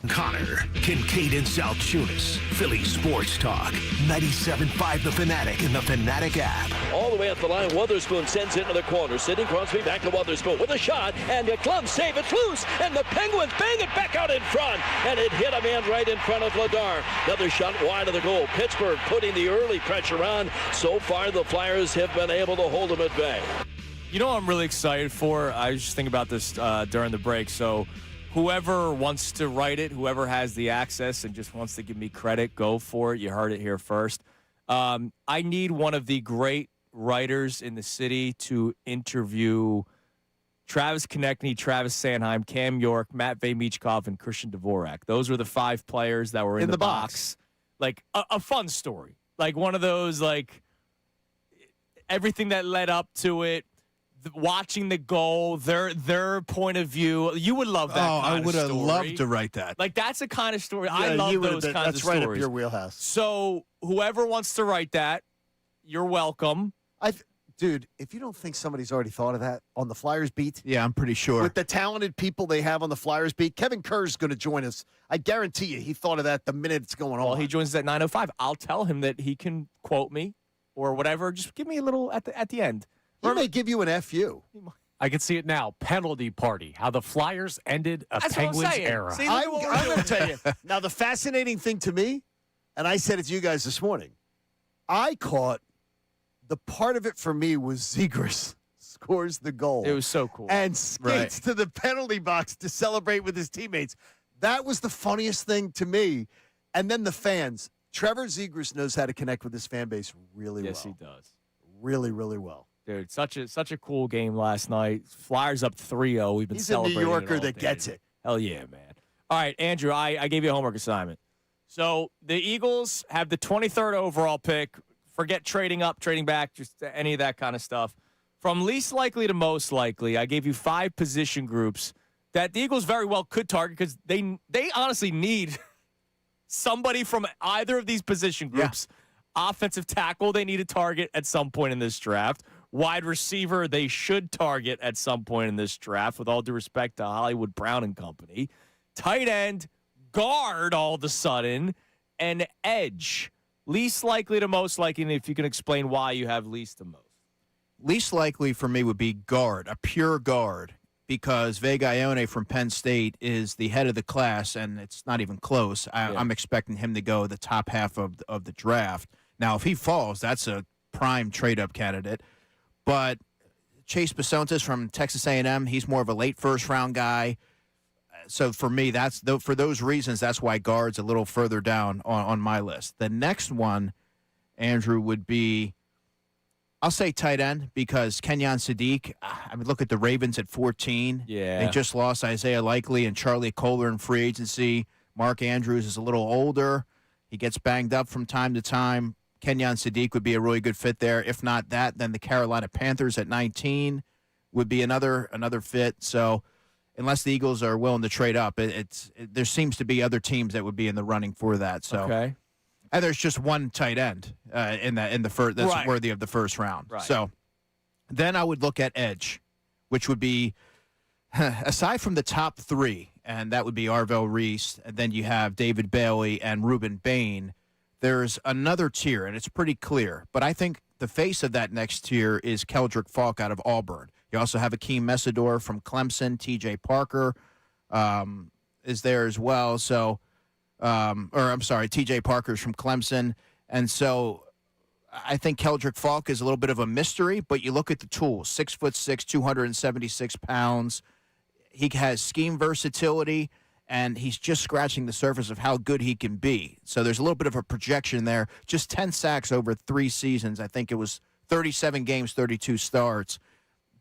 Connor, Kincade Salciunas, Philly Sports Talk, 97.5 The Fanatic and the Fanatic app. All the way up the line, Wotherspoon sends it into the corner. Sidney Crosby back to Wotherspoon with a shot, and a glove save. It's loose, and the Penguins bang it back out in front, and it hit a man right in front of Vladar. Another shot wide of the goal. Pittsburgh putting the early pressure on. So far, the Flyers have been able to hold them at bay. You know what I'm really excited for? I was just thinking about this during the break. So whoever wants to write it, whoever has the access and just wants to give me credit, go for it. You heard it here first. I need one of the great writers in the city to interview Travis Konechny, Travis Sanheim, Cam York, Matt Michkov, and Christian Dvorak. Those were the 5 players that were in the box. Like a fun story. Like one of those, like everything that led up to it. Watching the goal, their point of view. You would love that kind of story. I would have loved to write that. Like, that's a kind of story. I love those kinds of stories. That's right up your wheelhouse. So, whoever wants to write that, you're welcome. Dude, if you don't think somebody's already thought of that on the Flyers beat. Yeah, I'm pretty sure. With the talented people they have on the Flyers beat, Kevin Kerr's going to join us. I guarantee you he thought of that the minute it's going on. Well, he joins us at 9:05. I'll tell him that he can quote me or whatever. Just give me a little at the end. He may give you an FU. I can see it now. Penalty party. How the Flyers ended a Penguins era. See, I'm going to tell you. Now, the fascinating thing to me, and I said it to you guys this morning, I caught the part of it for me was Zegras scores the goal. It was so cool. And skates to the penalty box to celebrate with his teammates. That was the funniest thing to me. And then the fans. Trevor Zegras knows how to connect with his fan base really well. Yes, he does. Really, really well. Dude, such a cool game last night. Flyers up 3-0. We've been celebrating. He's a New Yorker that gets it. Hell yeah, man. All right, Andrew, I gave you a homework assignment. So the Eagles have the 23rd overall pick. Forget trading up, trading back, just any of that kind of stuff. From least likely to most likely, I gave you 5 position groups that the Eagles very well could target because they honestly need somebody from either of these position groups. Yeah. Offensive tackle, they need a target at some point in this draft. Wide receiver, they should target at some point in this draft, with all due respect to Hollywood Brown and company. Tight end, guard all of a sudden, and edge. Least likely to most likely, and if you can explain why you have least to most. Least likely for me would be guard, a pure guard, because Vegaione from Penn State is the head of the class, and it's not even close. I'm expecting him to go the top half of the draft. Now, if he falls, that's a prime trade-up candidate. But Chase Bisontis from Texas A&M, he's more of a late first-round guy. So for me, for those reasons, that's why guard's a little further down on my list. The next one, Andrew, would be, I'll say tight end, because Kenyon Sadiq, I mean, look at the Ravens at 14. Yeah. They just lost Isaiah Likely and Charlie Kohler in free agency. Mark Andrews is a little older. He gets banged up from time to time. Kenyon Sadiq would be a really good fit there. If not that, then the Carolina Panthers at 19 would be another fit. So unless the Eagles are willing to trade up, there seems to be other teams that would be in the running for that. So, okay. And there's just one tight end in the first that's worthy of the first round. Right. So then I would look at edge, which would be aside from the top 3, and that would be Arvell Reese, and then you have David Bailey and Reuben Bain. There's another tier, and it's pretty clear. But I think the face of that next tier is Keldrick Falk out of Auburn. You also have Akeem Messidor from Clemson. T.J. Parker is there as well. So, T.J. Parker's from Clemson. And so I think Keldrick Falk is a little bit of a mystery, but you look at the tools. 6'6", 276 pounds. He has scheme versatility. And he's just scratching the surface of how good he can be. So there's a little bit of a projection there. Just 10 sacks over 3 seasons. I think it was 37 games, 32 starts.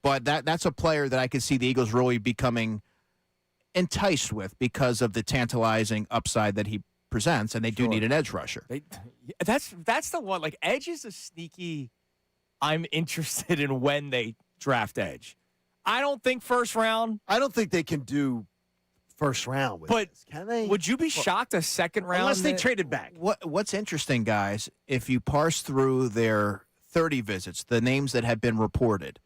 But that's a player that I could see the Eagles really becoming enticed with because of the tantalizing upside that he presents, and they do need an edge rusher. That's the one. Like, edge is a sneaky, I'm interested in when they draft edge. I don't think first round. I don't think they can do first round with this. Can they? Would you be shocked a second round? Unless they traded back. What's interesting, guys, if you parse through their 30 visits, the names that have been reported,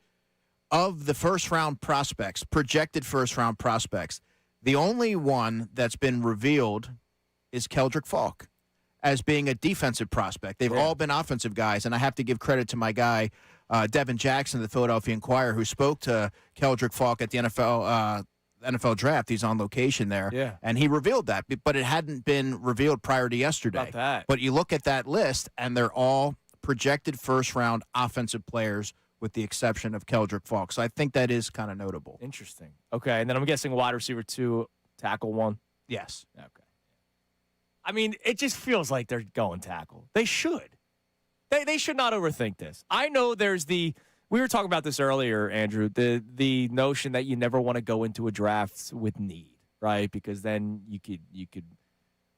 of the first-round prospects, projected first-round prospects, The only one that's been revealed is Keldrick Falk as being a defensive prospect. They've all been offensive guys, and I have to give credit to my guy, Devin Jackson, the Philadelphia Inquirer, who spoke to Keldrick Falk at the NFL draft. He's on location there. Yeah. And he revealed that, but it hadn't been revealed prior to yesterday. About that. But you look at that list, and they're all projected first-round offensive players with the exception of Keldrick Falk. So I think that is kind of notable. Interesting. Okay, and then I'm guessing wide receiver 2, tackle 1. Yes. Okay. I mean, it just feels like they're going tackle. They should. They should not overthink this. I know there's we were talking about this earlier, Andrew, the notion that you never want to go into a draft with need, right? Because then you could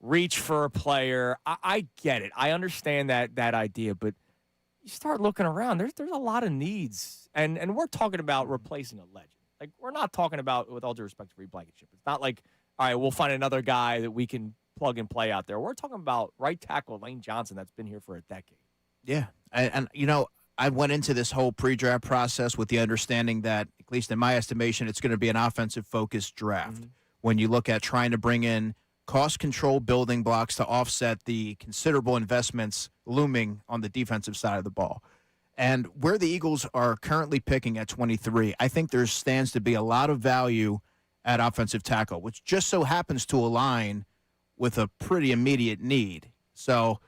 reach for a player. I get it. I understand that idea, but you start looking around, there's a lot of needs. And we're talking about replacing a legend. Like, we're not talking about, with all due respect to Reed Blankenship, it's not like, all right, we'll find another guy that we can plug and play out there. We're talking about right tackle Lane Johnson that's been here for a decade. Yeah. And you know, I went into this whole pre-draft process with the understanding that, at least in my estimation, it's going to be an offensive-focused draft. Mm-hmm. When you look at trying to bring in cost control building blocks to offset the considerable investments looming on the defensive side of the ball. And where the Eagles are currently picking at 23, I think there stands to be a lot of value at offensive tackle, which just so happens to align with a pretty immediate need. So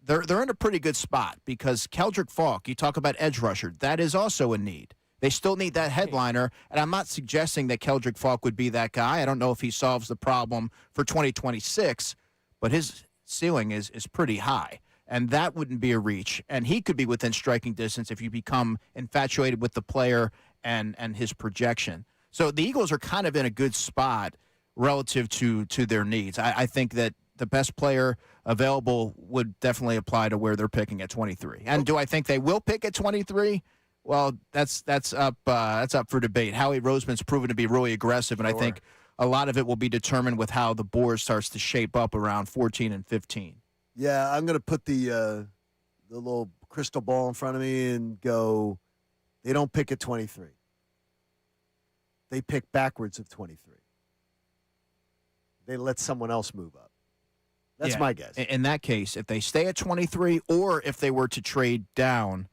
they're in a pretty good spot because Keldrick Falk, you talk about edge rusher, that is also a need. They still need that headliner, and I'm not suggesting that Keldrick Falk would be that guy. I don't know if he solves the problem for 2026, but his ceiling is pretty high, and that wouldn't be a reach. And he could be within striking distance if you become infatuated with the player and his projection. So the Eagles are kind of in a good spot relative to their needs. I think that the best player available would definitely apply to where they're picking at 23. And do I think they will pick at 23? Well, that's up for debate. Howie Roseman's proven to be really aggressive, and I think a lot of it will be determined with how the board starts to shape up around 14 and 15. Yeah, I'm going to put the little crystal ball in front of me and go, they don't pick at 23. They pick backwards of 23. They let someone else move up. That's my guess. In that case, if they stay at 23 or if they were to trade down,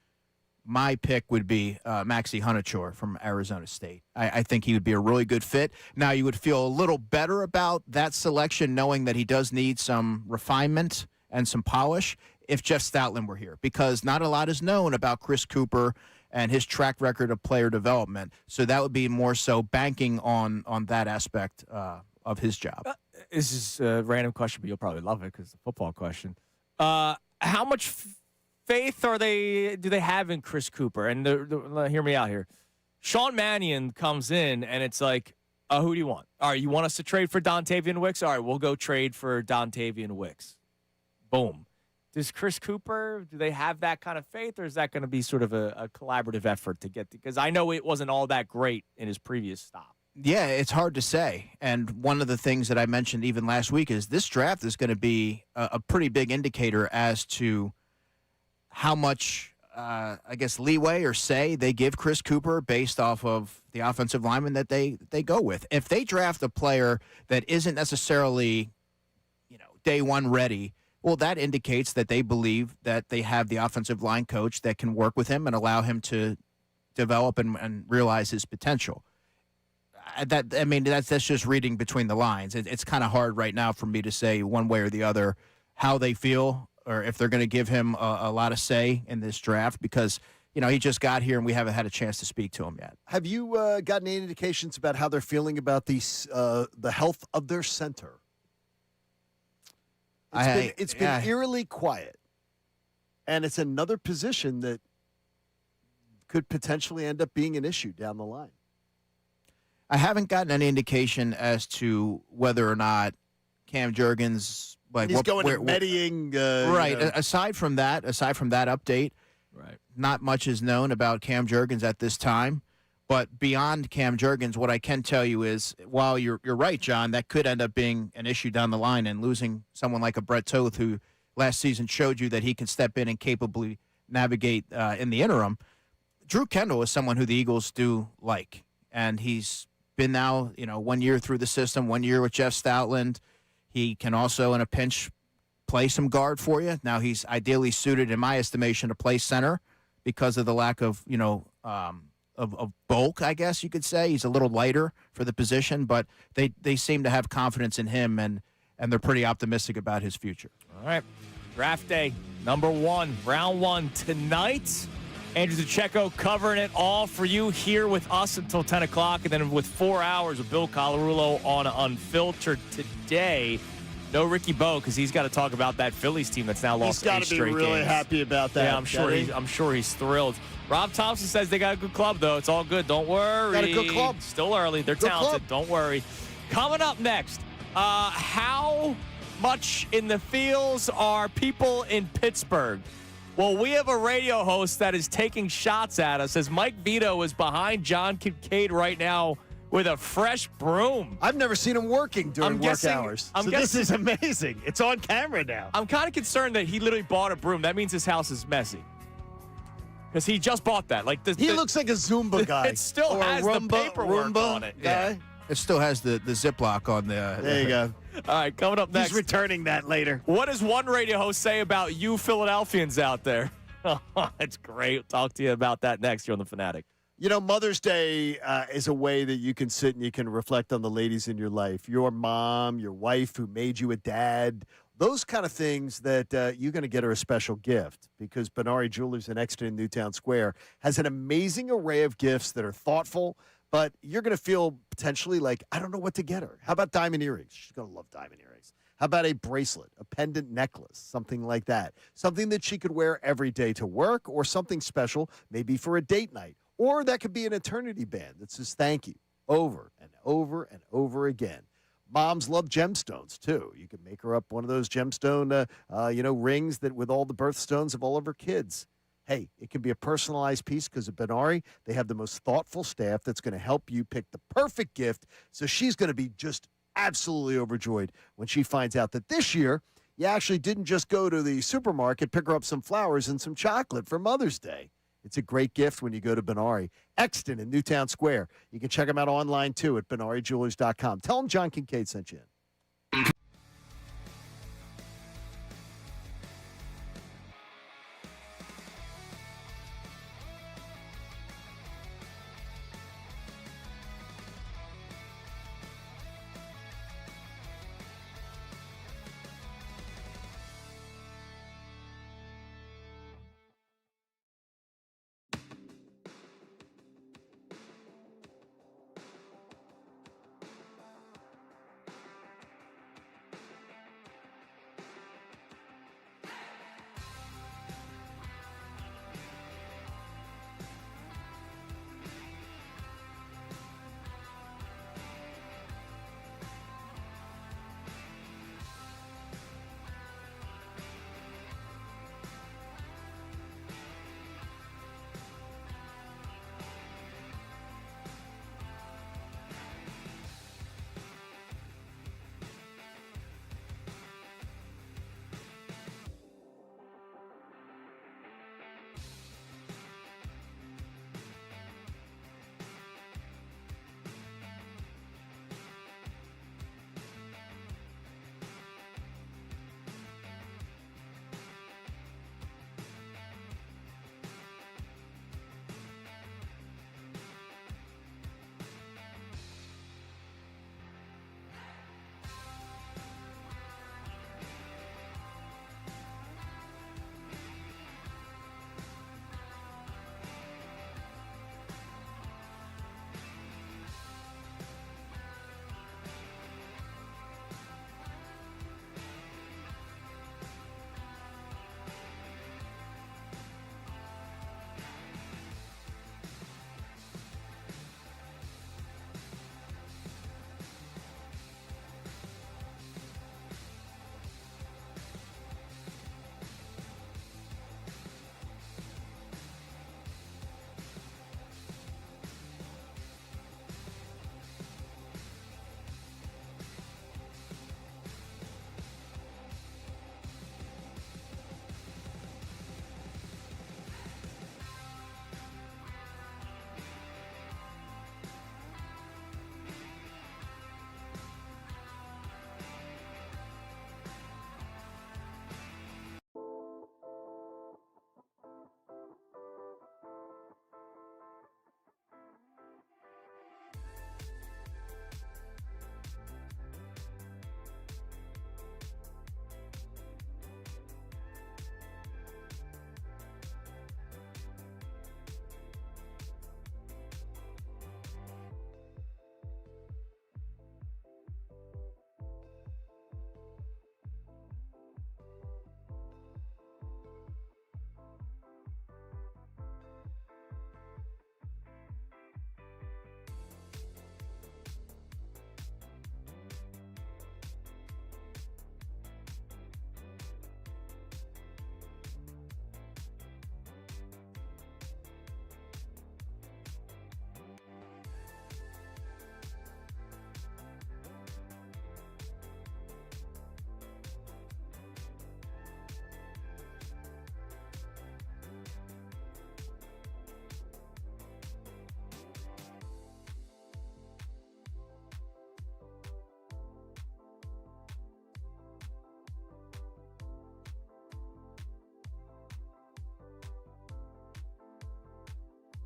my pick would be Maxie Hunachor from Arizona State. I think he would be a really good fit. Now, you would feel a little better about that selection knowing that he does need some refinement and some polish if Jeff Stoutland were here, because not a lot is known about Chris Cooper and his track record of player development. So that would be more so banking on that aspect of his job. This is a random question, but you'll probably love it because it's a football question. How much faith do they have in Chris Cooper? And hear me out here. Sean Mannion comes in, and it's like, who do you want? All right, you want us to trade for Dontavian Wicks? All right, we'll go trade for Dontavian Wicks. Boom. Does Chris Cooper, do they have that kind of faith, or is that going to be sort of a collaborative effort to get? Because I know it wasn't all that great in his previous stop. Yeah, it's hard to say. And one of the things that I mentioned even last week is this draft is going to be a pretty big indicator as to how much, I guess, leeway or say they give Chris Cooper based off of the offensive lineman that they go with. If they draft a player that isn't necessarily, day one ready, well, that indicates that they believe that they have the offensive line coach that can work with him and allow him to develop and realize his potential. That's just reading between the lines. It's kind of hard right now for me to say one way or the other how they feel or if they're going to give him a lot of say in this draft because, he just got here and we haven't had a chance to speak to him yet. Have you gotten any indications about how they're feeling about the health of their center? It's been eerily quiet, and it's another position that could potentially end up being an issue down the line. I haven't gotten any indication as to whether or not Cam Jurgens he's going to Meddying. Right. Aside from that update, right, not much is known about Cam Jurgens at this time. But beyond Cam Jurgens, what I can tell you is, while you're right, John, that could end up being an issue down the line, and losing someone like a Brett Toth, who last season showed you that he can step in and capably navigate in the interim. Drew Kendall is someone who the Eagles do like, and he's been now, 1 year through the system, 1 year with Jeff Stoutland. He can also, in a pinch, play some guard for you. Now he's ideally suited, in my estimation, to play center because of the lack of, of bulk, I guess you could say. He's a little lighter for the position, but they seem to have confidence in him, and they're pretty optimistic about his future. All right. Draft day, number 1, round 1 tonight. Andrew DeCecco covering it all for you here with us until 10 o'clock, and then with 4 hours of Bill Colarulo on Unfiltered today. No Ricky Bo, because he's got to talk about that Phillies team that's now lost 8 straight games. He's got to be really happy about that. Yeah, I'm sure he's thrilled. Rob Thompson says they got a good club, though. It's all good. Don't worry. Got a good club. Still early. They're talented. Don't worry. Coming up next, how much in the fields are people in Pittsburgh? Well, we have a radio host that is taking shots at us as Mike Vito is behind John Kincade right now with a fresh broom. I've never seen him working during work hours. This is amazing. It's on camera now. I'm kind of concerned that he literally bought a broom. That means his house is messy. Because he just bought that. He looks like a Zumba guy. It still has the paperwork on it. Guy. Yeah. It still has the Ziploc on the... There you go. All right, coming up next. He's returning that later. What does one radio host say about you Philadelphians out there? It's great. We'll talk to you about that next here on The Fanatic. Mother's Day is a way that you can sit and you can reflect on the ladies in your life. Your mom, your wife who made you a dad, those kind of things that you're going to get her a special gift because Benari Jewelers in Exeter Newtown Square has an amazing array of gifts that are thoughtful, but you're going to feel potentially like, I don't know what to get her. How about diamond earrings? She's going to love diamond earrings. How about a bracelet, a pendant necklace, something like that? Something that she could wear every day to work or something special, maybe for a date night. Or that could be an eternity band that says thank you over and over and over again. Moms love gemstones, too. You can make her up one of those gemstone, rings that with all the birthstones of all of her kids. Hey, it can be a personalized piece because at Benari, they have the most thoughtful staff that's going to help you pick the perfect gift. So she's going to be just absolutely overjoyed when she finds out that this year you actually didn't just go to the supermarket, pick her up some flowers and some chocolate for Mother's Day. It's a great gift when you go to Benari. Exton in Newtown Square. You can check them out online, too, at BenariJewelers.com. Tell them John Kincade sent you in.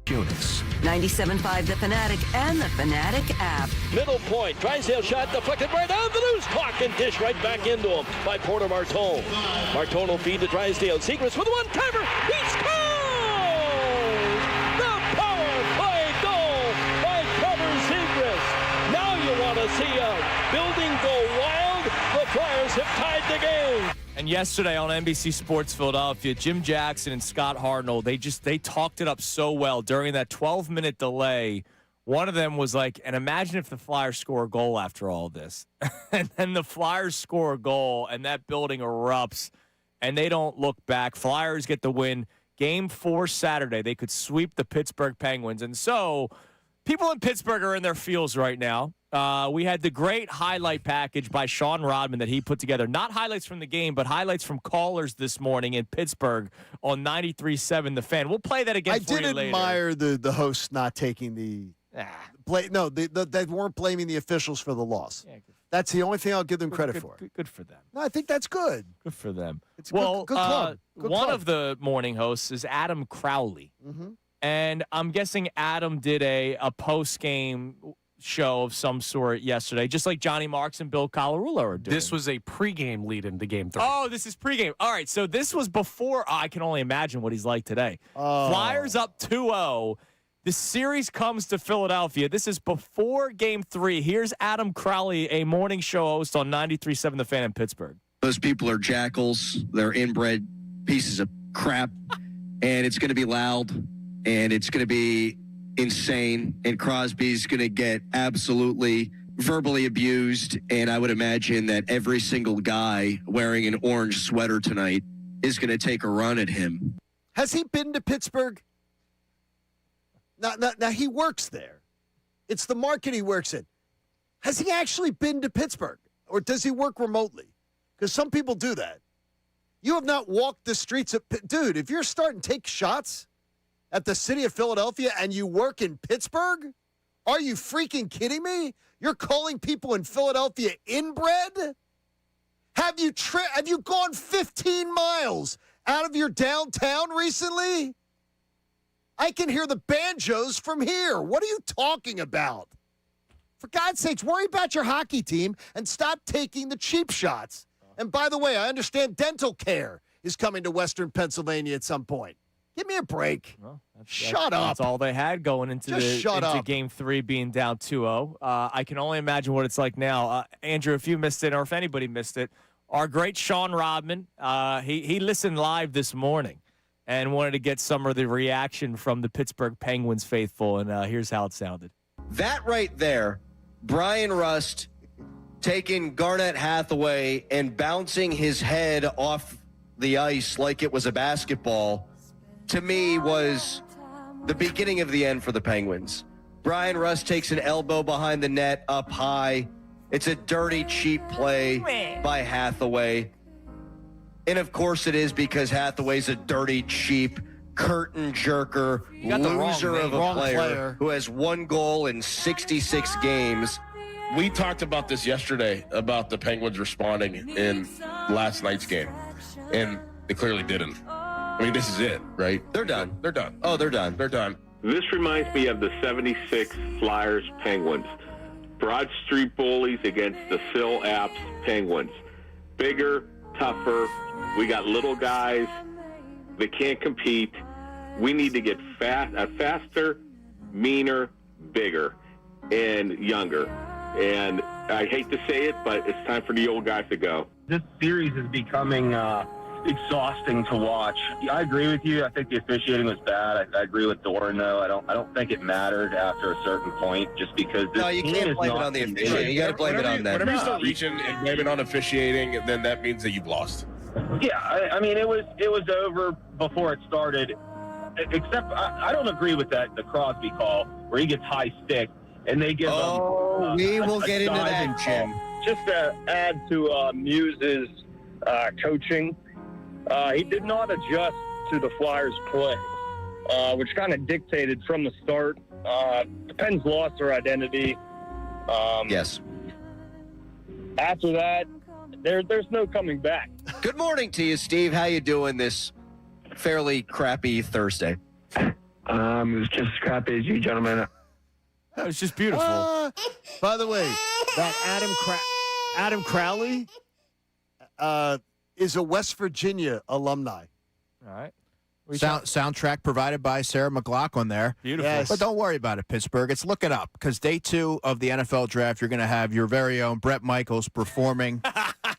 Salciunas. 97.5 The Fanatic and the Fanatic app. Middle point. Drysdale shot deflected right on the loose puck and dish right back into him by Porter Martone. Martone will feed to Drysdale. Secrets with a one-timer. He scores! The power play goal by Trevor Zegras. Now you want to see a building go wild. The Flyers have tied the game. And yesterday on NBC Sports Philadelphia, Jim Jackson and Scott Hartnell, they talked it up so well during that 12-minute delay. One of them was like, and imagine if the Flyers score a goal after all this. And then the Flyers score a goal, and that building erupts, and they don't look back. Flyers get the win. Game 4 Saturday, they could sweep the Pittsburgh Penguins. And so people in Pittsburgh are in their feels right now. We had the great highlight package by Sean Rodman that he put together. Not highlights from the game, but highlights from callers this morning in Pittsburgh on 93.7 The Fan. We'll play that again for you later. I did admire the hosts not taking the – no, they weren't blaming the officials for the loss. Yeah, that's the only thing I'll give them credit for. Good for them. No, I think that's good. Good for them. It's good club. Good one club. of the morning hosts is Adam Crowley. Mm-hmm. And I'm guessing Adam did a post-game show of some sort yesterday, just like Johnny Marks and Bill Colarulo are doing. This was a pregame lead into Game 3. Oh, this is pregame. All right, so this was before. I can only imagine what he's like today. Flyers up 2-0. The series comes to Philadelphia. This is before Game 3. Here's Adam Crowley, a morning show host on 93.7 The Fan in Pittsburgh. Those people are jackals. They're inbred pieces of crap. And it's going to be loud. And it's going to be insane. And Crosby's going to get absolutely verbally abused. And I would imagine that every single guy wearing an orange sweater tonight is going to take a run at him. Has he been to Pittsburgh? Now, he works there. It's the market he works in. Has he actually been to Pittsburgh? Or does he work remotely? Because some people do that. You have not walked the streets of... Dude, if you're starting to take shots at the city of Philadelphia and you work in Pittsburgh, are you freaking kidding me? You're calling people in Philadelphia inbred? Have you gone 15 miles out of your downtown recently? I can hear the banjos from here. What are you talking about? For God's sakes, worry about your hockey team and stop taking the cheap shots. And by the way, I understand dental care is coming to Western Pennsylvania at some point. Give me a break. Well, shut up. That's all they had going into Game 3 being down 2-0. I can only imagine what it's like now. Andrew, if you missed it or if anybody missed it, our great Sean Rodman, he listened live this morning and wanted to get some of the reaction from the Pittsburgh Penguins faithful, and here's how it sounded. That right there, Brian Rust taking Garnett Hathaway and bouncing his head off the ice like it was a basketball, to me was the beginning of the end for the Penguins. Brian Rust takes an elbow behind the net up high. It's a dirty, cheap play by Hathaway. And of course it is, because Hathaway's a dirty, cheap, curtain jerker, loser of a player who has one goal in 66 games. We talked about this yesterday, about the Penguins responding in last night's game, and they clearly didn't. I mean, this is it, right? They're done. They're done. Oh, they're done. They're done. This reminds me of the 76 Flyers Penguins. Broad Street Bullies against the Sill Apps Penguins. Bigger, tougher. We got little guys. They can't compete. We need to get faster, meaner, bigger, and younger. And I hate to say it, but it's time for the old guys to go. This series is becoming exhausting to watch. I agree with you. I think the officiating was bad. I agree with Doran, though. I don't think it mattered after a certain point, just because this No, you can't blame it on the officiating. You got to blame it on them. Whenever you start reaching and blame it on officiating, then that means that you've lost. Yeah, I mean, it was over before it started. Except I don't agree with the Crosby call where he gets high stick and they give him. We will get into that, Jim. Just to add to Muse's coaching, he did not adjust to the Flyers' play, which kind of dictated from the start. The Pens lost their identity. Yes. After that, there's no coming back. Good morning to you, Steve. How you doing this fairly crappy Thursday? It was just as crappy as you gentlemen. That was just beautiful. By the way, that Adam Crowley is a West Virginia alumni. All right. Soundtrack provided by Sarah McLachlan there. Beautiful. Yes. But don't worry about it, Pittsburgh. It's looking up because day 2 of the NFL draft, you're going to have your very own Brett Michaels performing.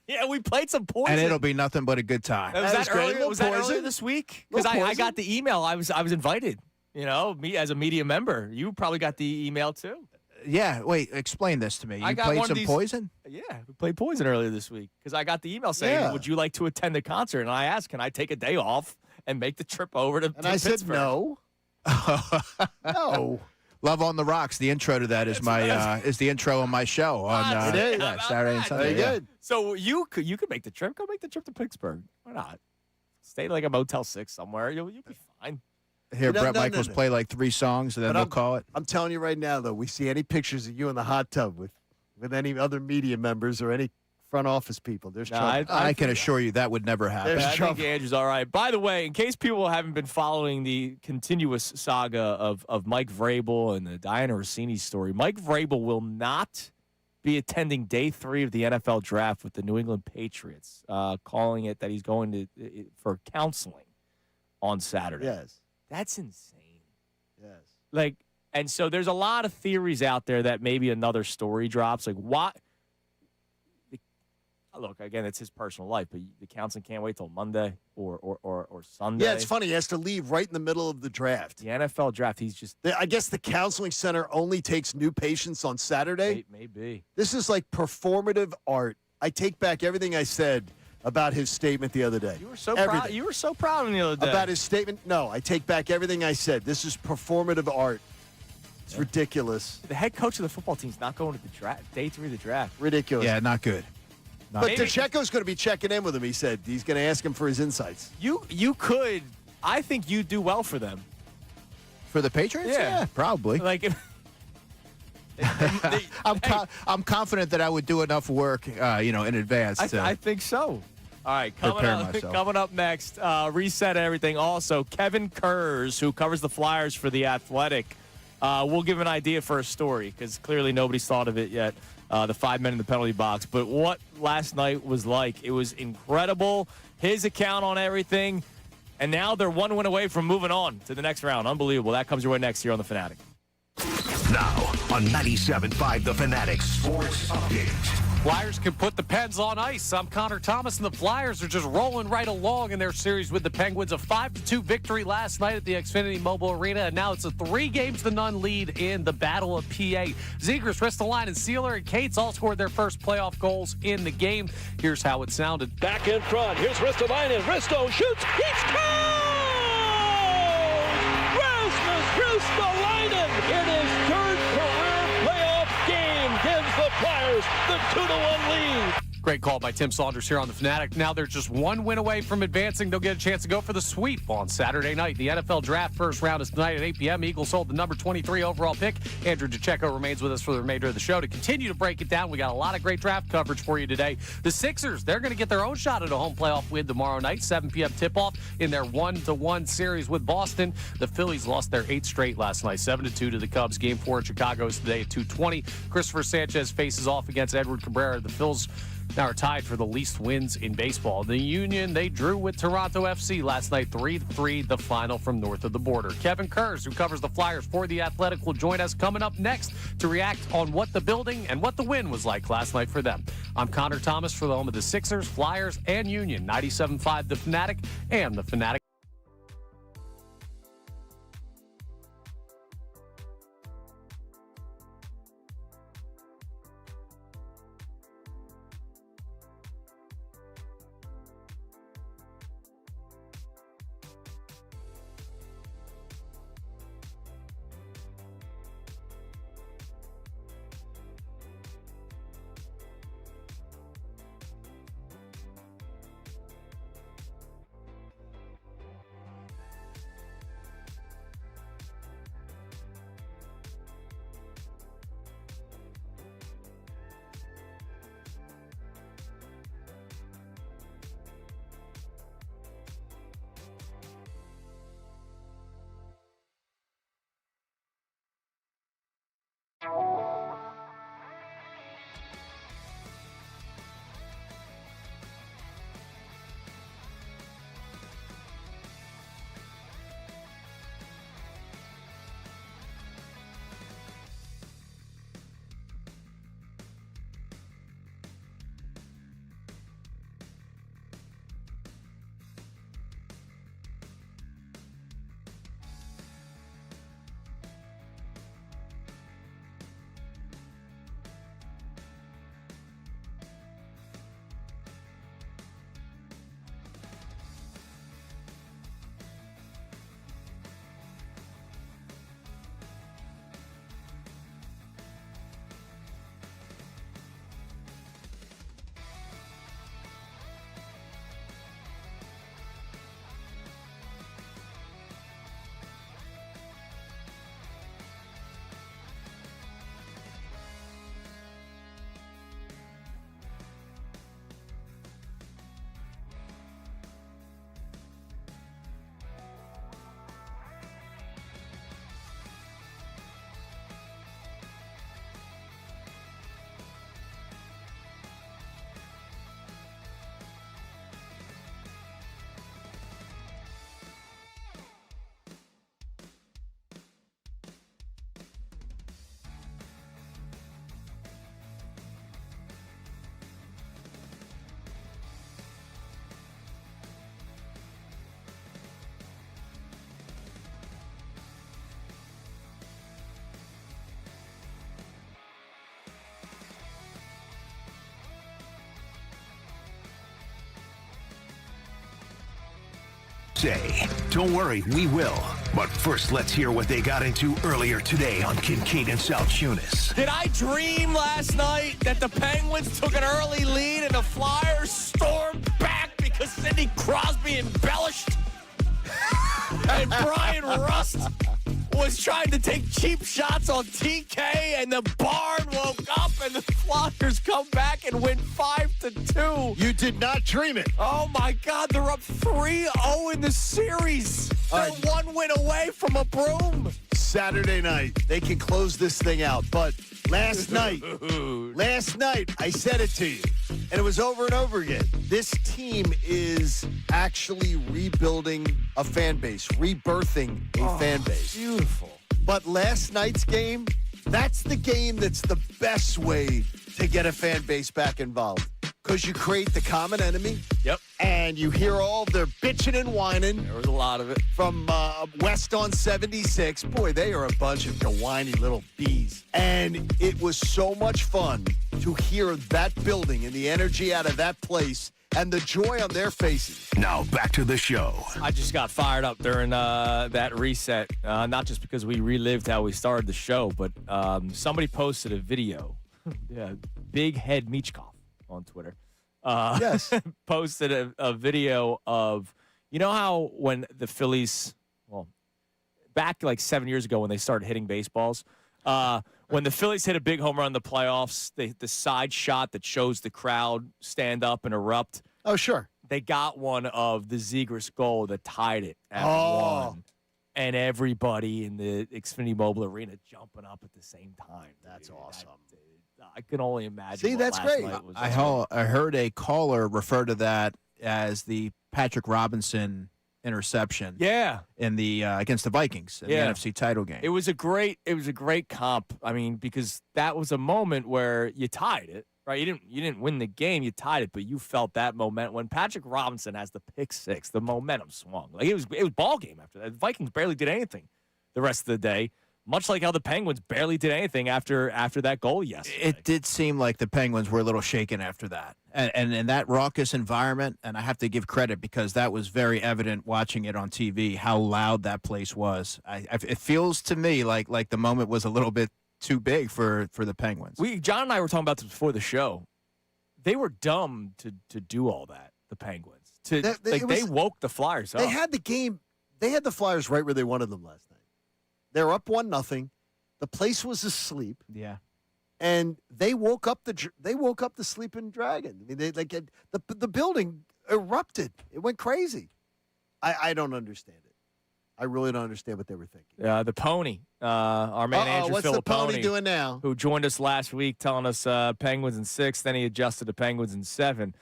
Yeah, we played some Poison. And it'll be nothing but a good time. Was that earlier this week? Because I got the email. I was invited. You know, me as a media member. You probably got the email too. Yeah, wait, explain this to me. I You got played one of some these- Poison? Yeah, we played Poison earlier this week because I got the email saying, "Would you like to attend the concert?" And I asked, "Can I take a day off and make the trip over to?" And I said no. No. Love on the Rocks. The intro to that is the intro on my show on It is. Saturday and Sunday. Very yeah. good. So you could make the trip. Go make the trip to Pittsburgh. Why not? Stay like a Motel 6 somewhere. You'll be fine. Hear No, Brett no, Michaels no. play like 3 songs, and then they'll call it. I'm telling you right now, though, we see any pictures of you in the hot tub with any other media members or any front office people. There's trouble. I can assure you that would never happen. There's I trouble. think Andrew's all right. By the way, in case people haven't been following the continuous saga of Mike Vrabel and the Diana Rossini story, Mike Vrabel will not be attending day 3 of the NFL draft with the New England Patriots, calling it that he's going to for counseling on Saturday. Yes. That's insane. Yes. And so there's a lot of theories out there that maybe another story drops. Like, what? Look, again, it's his personal life, but the counseling can't wait till Monday or Sunday. Yeah, it's funny. He has to leave right in the middle of the draft. The NFL draft, he's just. I guess the counseling center only takes new patients on Saturday. Maybe. This is like performative art. I take back everything I said about his statement the other day. You were so proud. You were so proud of him the other day. About his statement? No, I take back everything I said. This is performative art. It's ridiculous. The head coach of the football team's not going to the draft, day 3 of the draft. Ridiculous. Yeah, not good. But DeCecco's going to be checking in with him, he said. He's going to ask him for his insights. You could. I think you do well for them. For the Patriots? Yeah, probably. Like, I'm confident that I would do enough work, in advance. I think so. All right, Prepare myself. coming up next, reset everything. Also, Kevin Kurz, who covers the Flyers for The Athletic, we'll give an idea for a story because clearly nobody's thought of it yet. The 5 men in the penalty box. But what last night was like, it was incredible. His account on everything. And now they're 1 win away from moving on to the next round. Unbelievable. That comes your way next here on The Fanatic. Now on 97.5 The Fanatic Sports Update. Flyers can put the Pens on ice. I'm Connor Thomas, and the Flyers are just rolling right along in their series with the Penguins. A 5-2 victory last night at the Xfinity Mobile Arena, and now it's a 3-0 lead in the Battle of PA. Zegras, Ristolainen, Sealer, and Cates all scored their first playoff goals in the game. Here's how it sounded. Back in front. Here's Ristolainen. Risto shoots. He's scores! Rasmus Ristolainen in his third career playoff game gives the Flyers the 2-1 lead. Great call by Tim Saunders here on The Fanatic. Now they're just 1 win away from advancing. They'll get a chance to go for the sweep on Saturday night. The NFL Draft first round is tonight at 8 p.m. Eagles hold the number 23 overall pick. Andrew DeCecco remains with us for the remainder of the show to continue to break it down. We got a lot of great draft coverage for you today. The Sixers, they're going to get their own shot at a home playoff win tomorrow night, 7 p.m. tip-off in their 1-1 series with Boston. The Phillies lost their 8th straight last night, 7-2 to the Cubs. Game 4 in Chicago is today at 2:20. Christopher Sanchez faces off against Edward Cabrera. The Phils now are tied for the least wins in baseball. The Union, they drew with Toronto FC last night, 3-3, the final from north of the border. Kevin Kurz, who covers the Flyers for The Athletic, will join us coming up next to react on what the building and what the win was like last night for them. I'm Connor Thomas for the home of the Sixers, Flyers, and Union, 97.5 The Fanatic and The Fanatic. Say, don't worry, we will. But first, let's hear what they got into earlier today on Kincade and Salciunas. Did I dream last night that the Penguins took an early lead and the Flyers stormed back because Sidney Crosby embellished? And Brian Rust was trying to take cheap shots on TK, and the barn woke up, and the Flyers come back and win 5-2. You did not dream it. Oh, my God. They're up 3-0 in the series. They're one win away from a broom. Saturday night, they can close this thing out. But last night, I said it to you, and it was over and over again. This team is actually rebuilding a fan base, rebirthing a fan base. Beautiful. But last night's game, that's the game that's the best way to get a fan base back involved. Because you create the common enemy. Yep. And you hear all their bitching and whining. There was a lot of it. From West on 76. Boy, they are a bunch of whiny little bees. And it was so much fun to hear that building and the energy out of that place and the joy on their faces. Now back to the show. I just got fired up during that reset, not just because we relived how we started the show, but somebody posted a video. Yeah, Big Head Michkov on Twitter. Yes. Posted a video of, you know how when the Phillies, well, back like 7 years ago when they started hitting baseballs, when the Phillies hit a big home run in the playoffs, the side shot that shows the crowd stand up and erupt. Oh, sure. They got one of the Zegras goal that tied it at one. And everybody in the Xfinity Mobile Arena jumping up at the same time. That's awesome. I can only imagine. See, what that's last great. night was I heard a caller refer to that as the Robinson interception. Yeah. In the against the Vikings in the NFC title game. It was a great comp. I mean, because that was a moment where you tied it, right? You didn't win the game, you tied it, but you felt that momentum when Patrick Robinson has the pick six, the momentum swung. Like it was ball game after that. The Vikings barely did anything the rest of the day. Much like how the Penguins barely did anything after that goal yesterday. It did seem like the Penguins were a little shaken after that. And in that raucous environment, and I have to give credit because that was very evident watching it on TV, how loud that place was. It feels to me like the moment was a little bit too big for the Penguins. John and I were talking about this before the show. They were dumb to do all that, the Penguins. They woke the Flyers up. They had the game. They had the Flyers right where they wanted them last night. They're up 1-0. The place was asleep. Yeah, and they woke up the sleeping dragon. I mean, the building erupted. It went crazy. I don't understand it. I really don't understand what they were thinking. The pony, our man Andrew what's the pony doing now? Who joined us last week, telling us Penguins in 6. Then he adjusted to Penguins in 7.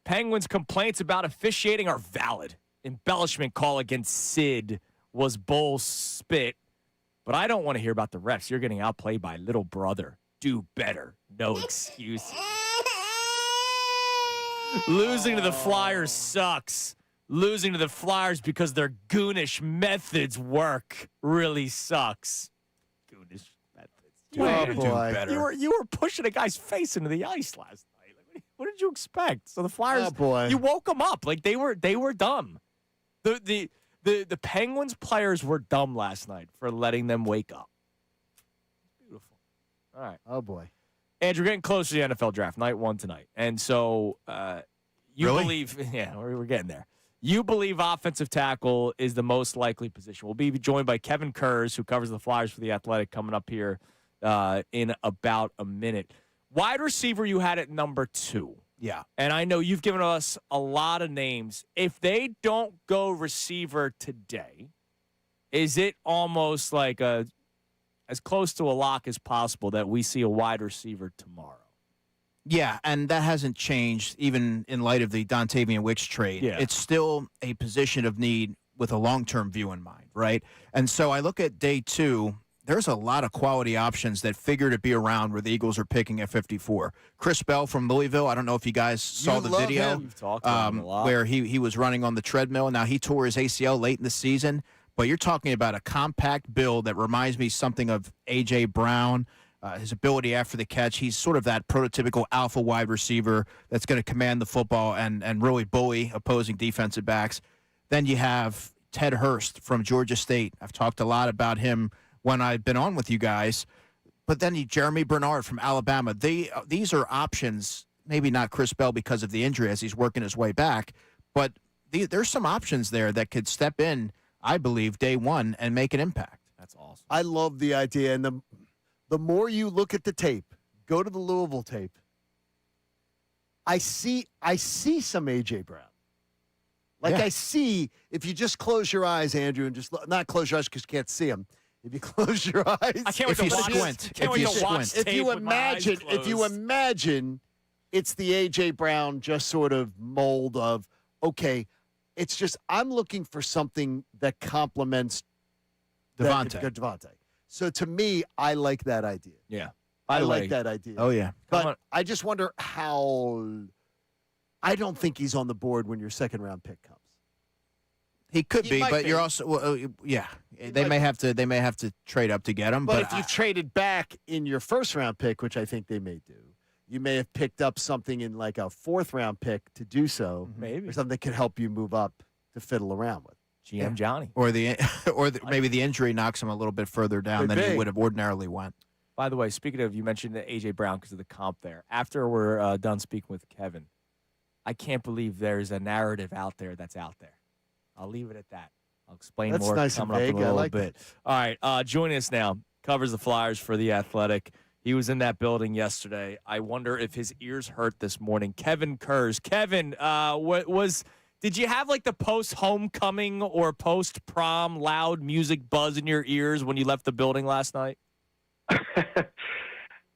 Penguins' complaints about officiating are valid. Embellishment call against Sid was bull spit, but I don't want to hear about the refs. You're getting outplayed by little brother. Do better. No excuses. Losing to the Flyers sucks. Losing to the Flyers because their goonish methods work really sucks. Goonish methods. Oh, boy. Do better. You were pushing a guy's face into the ice last night. Like, what did you expect? So the Flyers, you woke them up. Like they were dumb. The Penguins players were dumb last night for letting them wake up. Beautiful. All right. Oh, boy. Andrew, getting close to the NFL draft, night 1 tonight. And so you believe, we're getting there. You believe offensive tackle is the most likely position. We'll be joined by Kevin Kurz, who covers the Flyers for The Athletic, coming up here in about a minute. Wide receiver, you had at number 2. Yeah. And I know you've given us a lot of names. If they don't go receiver today, is it almost like as close to a lock as possible that we see a wide receiver tomorrow? Yeah, and that hasn't changed even in light of the Dontavian Wicks trade. Yeah. It's still a position of need with a long-term view in mind, right? And so I look at day 2. There's a lot of quality options that figure to be around where the Eagles are picking at 54. Chris Bell from Louisville, I don't know if you guys saw the video You've talked about him a lot. where he was running on the treadmill. Now, he tore his ACL late in the season, but you're talking about a compact build that reminds me something of A.J. Brown, his ability after the catch. He's sort of that prototypical alpha wide receiver that's going to command the football and really bully opposing defensive backs. Then you have Ted Hurst from Georgia State. I've talked a lot about him when I've been on with you guys. But then Jeremy Bernard from Alabama. These are options, maybe not Chris Bell because of the injury as he's working his way back, but there's some options there that could step in, I believe, day one and make an impact. That's awesome. I love the idea. And the more you look at the tape, go to the Louisville tape, I see some A.J. Brown. I see, if you just close your eyes, Andrew, and just not close your eyes because you can't see him. If you close your eyes, I can't wait to watch. If you imagine, it's the A.J. Brown just sort of mold of, okay, it's just I'm looking for something that complements Devontae. So to me, I like that idea. Yeah. I like that idea. Oh, yeah. But I just wonder how – I don't think he's on the board when your second-round pick comes. He could be, but you're also They may have to trade up to get him. But if you traded back in your first-round pick, which I think they may do, you may have picked up something in like a fourth-round pick to do so. Maybe. Or something that could help you move up to fiddle around with. GM Johnny. Or maybe the injury knocks him a little bit further down than he would have ordinarily went. By the way, speaking of, you mentioned A.J. Brown because of the comp there. After we're done speaking with Kevin, I can't believe there's a narrative out there that's out there. I'll leave it at that. I'll explain more coming up in a little bit. All right, joining us now, covers the Flyers for The Athletic. He was in that building yesterday. I wonder if his ears hurt this morning. Kevin Kurz. Kevin, did you have like the post-homecoming or post-prom loud music buzz in your ears when you left the building last night?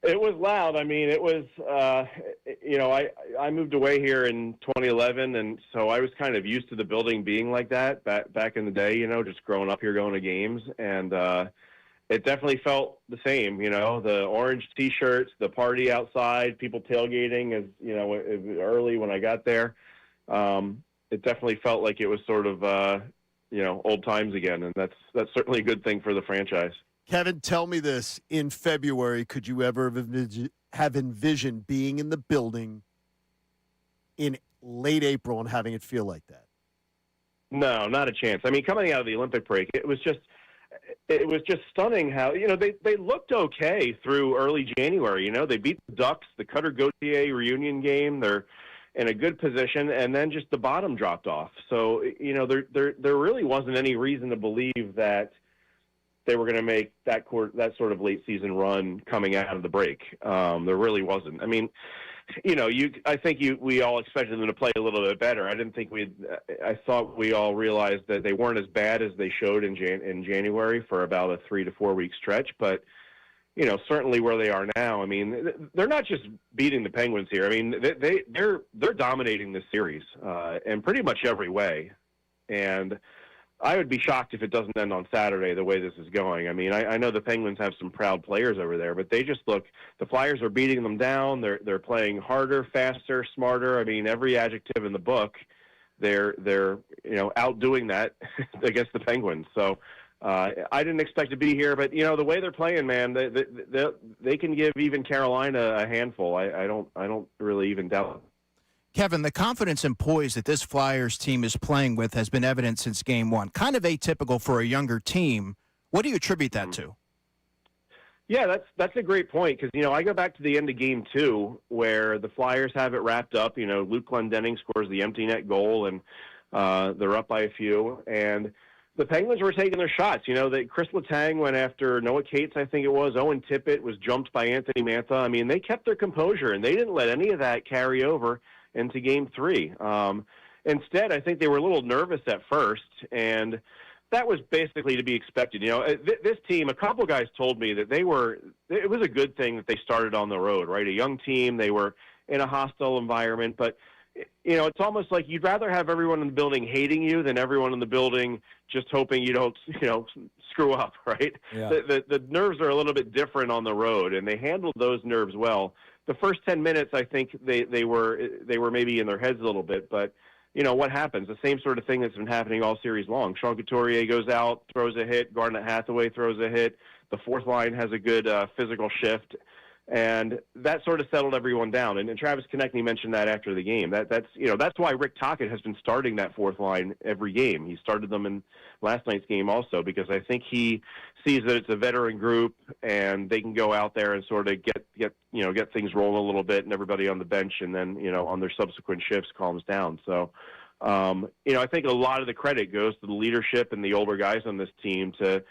It was loud. I mean, it was, I moved away here in 2011, and so I was kind of used to the building being like that back in the day, just growing up here going to games. And it definitely felt the same, the orange T-shirts, the party outside, people tailgating as, early when I got there. It definitely felt like it was sort of, old times again, and that's certainly a good thing for the franchise. Kevin, tell me this. In February, could you ever have envisioned being in the building in late April and having it feel like that? No, not a chance. I mean, coming out of the Olympic break, it was just stunning how, they looked okay through early January. They beat the Ducks, the Cutter Gauthier reunion game. They're in a good position, and then just the bottom dropped off. So, there really wasn't any reason to believe that they were going to make that sort of late season run coming out of the break. There really wasn't. I mean, I think we all expected them to play a little bit better. I thought we all realized that they weren't as bad as they showed in January for about a 3 to 4 week stretch. But, certainly where they are now, I mean, they're not just beating the Penguins here. I mean, they're dominating this series in pretty much every way. And I would be shocked if it doesn't end on Saturday the way this is going. I mean, I know the Penguins have some proud players over there, but they just the Flyers are beating them down. They're playing harder, faster, smarter. I mean, every adjective in the book, they're outdoing that against the Penguins. So I didn't expect to be here, but the way they're playing, man, they can give even Carolina a handful. I don't really even doubt it. Kevin, the confidence and poise that this Flyers team is playing with has been evident since Game 1. Kind of atypical for a younger team. What do you attribute that to? Yeah, that's a great point because, I go back to the end of Game 2 where the Flyers have it wrapped up. Luke Glendening scores the empty net goal, and they're up by a few. And the Penguins were taking their shots. Chris Letang went after Noah Cates, I think it was. Owen Tippett was jumped by Anthony Mantha. I mean, they kept their composure, and they didn't let any of that carry over into Game 3. Instead, I think they were a little nervous at first, and that was basically to be expected. This team, a couple guys told me that it was a good thing that they started on the road, right? A young team, they were in a hostile environment, but it's almost like you'd rather have everyone in the building hating you than everyone in the building just hoping you don't, screw up, right? Yeah. The nerves are a little bit different on the road, and they handled those nerves well. The first 10 minutes, I think they were maybe in their heads a little bit, but what happens? The same sort of thing that's been happening all series long. Sean Couturier goes out, throws a hit. Garnet Hathaway throws a hit. The fourth line has a good physical shift. And that sort of settled everyone down. And Travis Konechny mentioned that after the game. That's why Rick Tocchet has been starting that fourth line every game. He started them in last night's game also because I think he sees that it's a veteran group and they can go out there and sort of get things rolling a little bit, and everybody on the bench and then on their subsequent shifts calms down. So I think a lot of the credit goes to the leadership and the older guys on this team to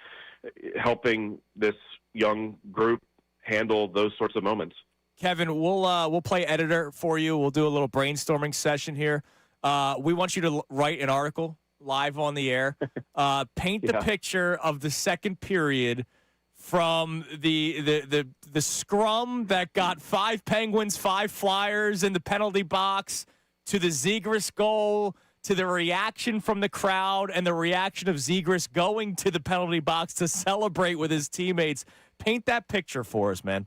helping this young group handle those sorts of moments. Kevin, we'll play editor for you. We'll do a little brainstorming session here. We want you to write an article live on the air. Paint the picture of the second period from the scrum that got 5 Penguins, 5 Flyers in the penalty box to the Zegras goal, to the reaction from the crowd and the reaction of Zegras going to the penalty box to celebrate with his teammates. Paint that picture for us, man.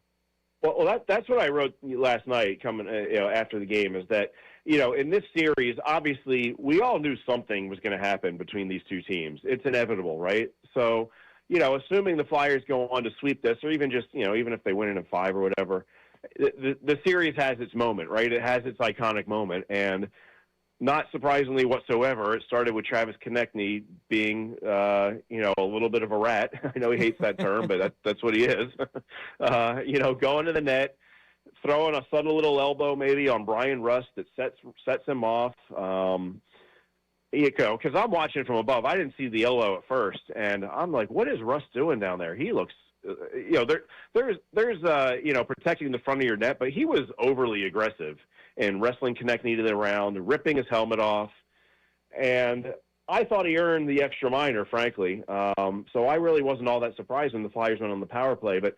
Well, that's what I wrote last night coming after the game is that, in this series, obviously, we all knew something was going to happen between these two teams. It's inevitable, right? So, assuming the Flyers go on to sweep this, or even just, even if they win it in 5 or whatever, the series has its moment, right? It has its iconic moment. And not surprisingly whatsoever, it started with Travis Konechny being, a little bit of a rat. I know he hates that term, but that's what he is. Going to the net, throwing a subtle little elbow maybe on Brian Rust that sets him off. Because I'm watching from above. I didn't see the elbow at first, and I'm like, what is Rust doing down there? He looks, there's protecting the front of your net, but he was overly aggressive and wrestling Konechny to the ground, ripping his helmet off. And I thought he earned the extra minor, frankly. So I really wasn't all that surprised when the Flyers went on the power play. But,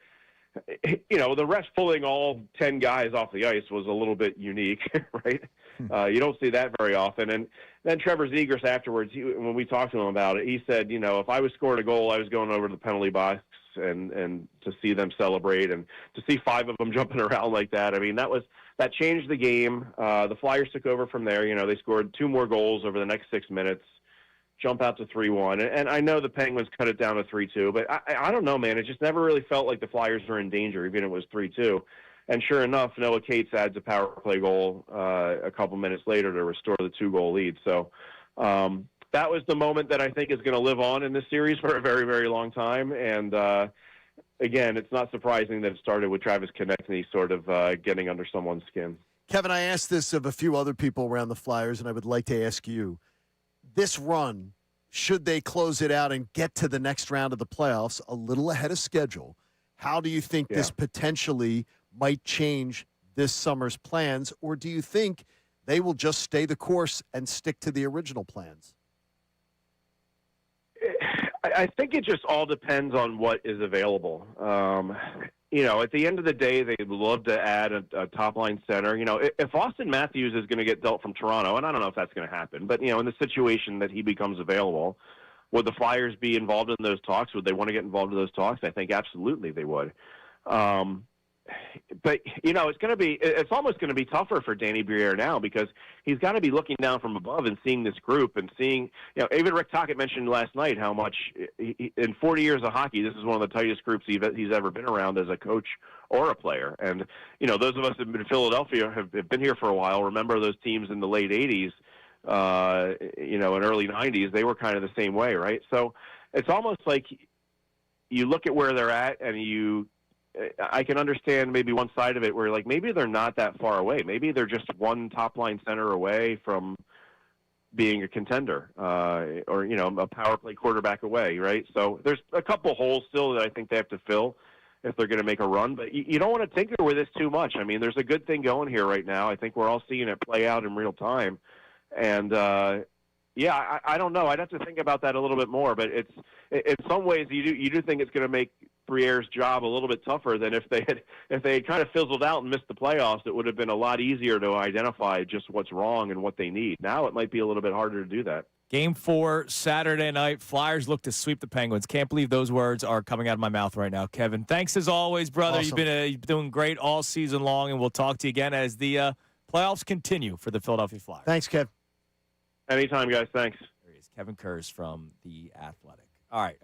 the refs pulling all 10 guys off the ice was a little bit unique, right? You don't see that very often. And then Trevor Zegras afterwards, when we talked to him about it, he said, if I was scoring a goal, I was going over to the penalty box and to see them celebrate and to see 5 of them jumping around like that. I mean, that changed the game. The Flyers took over from there. They scored 2 more goals over the next 6 minutes, jump out to 3-1. And I know the Penguins cut it down to 3-2, but I don't know, man. It just never really felt like the Flyers were in danger, even if it was 3-2. And sure enough, Noah Cates adds a power play goal a couple minutes later to restore the 2-goal lead. So that was the moment that I think is going to live on in this series for a very, very long time. And again, it's not surprising that it started with Travis Konechny sort of getting under someone's skin. Kevin, I asked this of a few other people around the Flyers, and I would like to ask you. This run, should they close it out and get to the next round of the playoffs a little ahead of schedule, how do you think this potentially might change this summer's plans, or do you think they will just stay the course and stick to the original plans? I think it just all depends on what is available. At the end of the day, they'd love to add a top-line center. If Austin Matthews is going to get dealt from Toronto, and I don't know if that's going to happen, but, in the situation that he becomes available, would the Flyers be involved in those talks? Would they want to get involved in those talks? I think absolutely they would. But, it's almost going to be tougher for Danny Briere now because he's got to be looking down from above and seeing this group and seeing, even Rick Tocchet mentioned last night how much in 40 years of hockey, this is one of the tightest groups he's ever been around as a coach or a player. And, those of us who have been in Philadelphia have been here for a while. Remember those teams in the late 80s, and early 90s, they were kind of the same way, right? So it's almost like you look at where they're at and I can understand maybe one side of it where maybe they're not that far away. Maybe they're just one top line center away from being a contender, or a power play quarterback away, right? So there's a couple holes still that I think they have to fill if they're going to make a run. But you don't want to tinker with this too much. I mean, there's a good thing going here right now. I think we're all seeing it play out in real time, and I don't know. I'd have to think about that a little bit more. But it's in some ways you do think it's going to make Briere's job a little bit tougher than if they had kind of fizzled out and missed the playoffs. It would have been a lot easier to identify just what's wrong and what they need. Now it might be a little bit harder to do that. Game 4, Saturday night. Flyers look to sweep the Penguins. Can't believe those words are coming out of my mouth right now, Kevin. Thanks as always, brother. Awesome. You've been doing great all season long, and we'll talk to you again as the playoffs continue for the Philadelphia Flyers. Thanks, Kev. Anytime, guys. Thanks. There he is, Kevin Kurz from The Athletic. All right.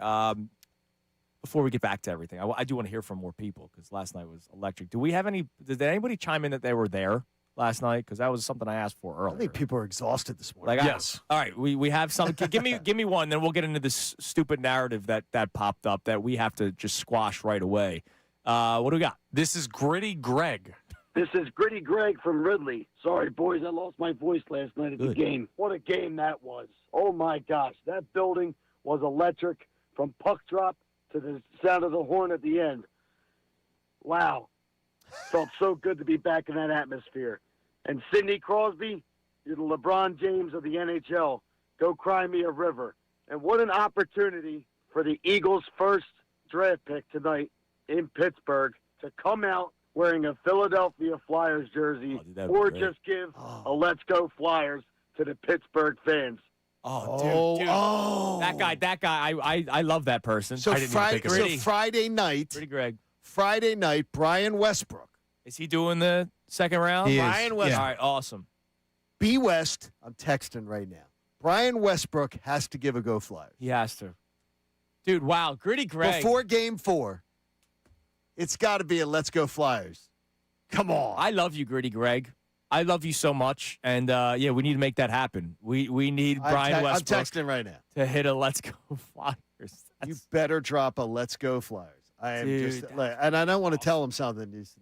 before we get back to everything, I do want to hear from more people because last night was electric. Do we have any? Did anybody chime in that they were there last night? Because that was something I asked for earlier. I think people are exhausted this morning. Yes. All right, we have some. give me one, then we'll get into this stupid narrative that popped up that we have to just squash right away. What do we got? This is Gritty Greg. This is Gritty Greg from Ridley. Sorry, boys, I lost my voice last night at the game. What a game that was. Oh, my gosh. That building was electric from puck drop to the sound of the horn at the end. Wow. Felt so good to be back in that atmosphere. And Sidney Crosby, you're the LeBron James of the NHL. Go cry me a river. And what an opportunity for the Eagles' first draft pick tonight in Pittsburgh to come out wearing a Philadelphia Flyers jersey or just give a Let's Go Flyers to the Pittsburgh fans. Dude. That guy, I love that person. So, I didn't even think of it. Friday night, Pretty Greg. Friday night, Brian Westbrook. Is he doing the second round? He is. Brian Westbrook. All right, awesome. B. West, I'm texting right now. Brian Westbrook has to give a Go Flyers. He has to. Dude, wow. Gritty Greg. Before Game 4, it's got to be a Let's Go Flyers. Come on. I love you, Gritty Greg. I love you so much. And, yeah, we need to make that happen. We need Brian Westbrook. I'm texting right now. To hit a Let's Go Flyers. You better drop a Let's Go Flyers. I am Dude, and I don't want to tell him something. He's,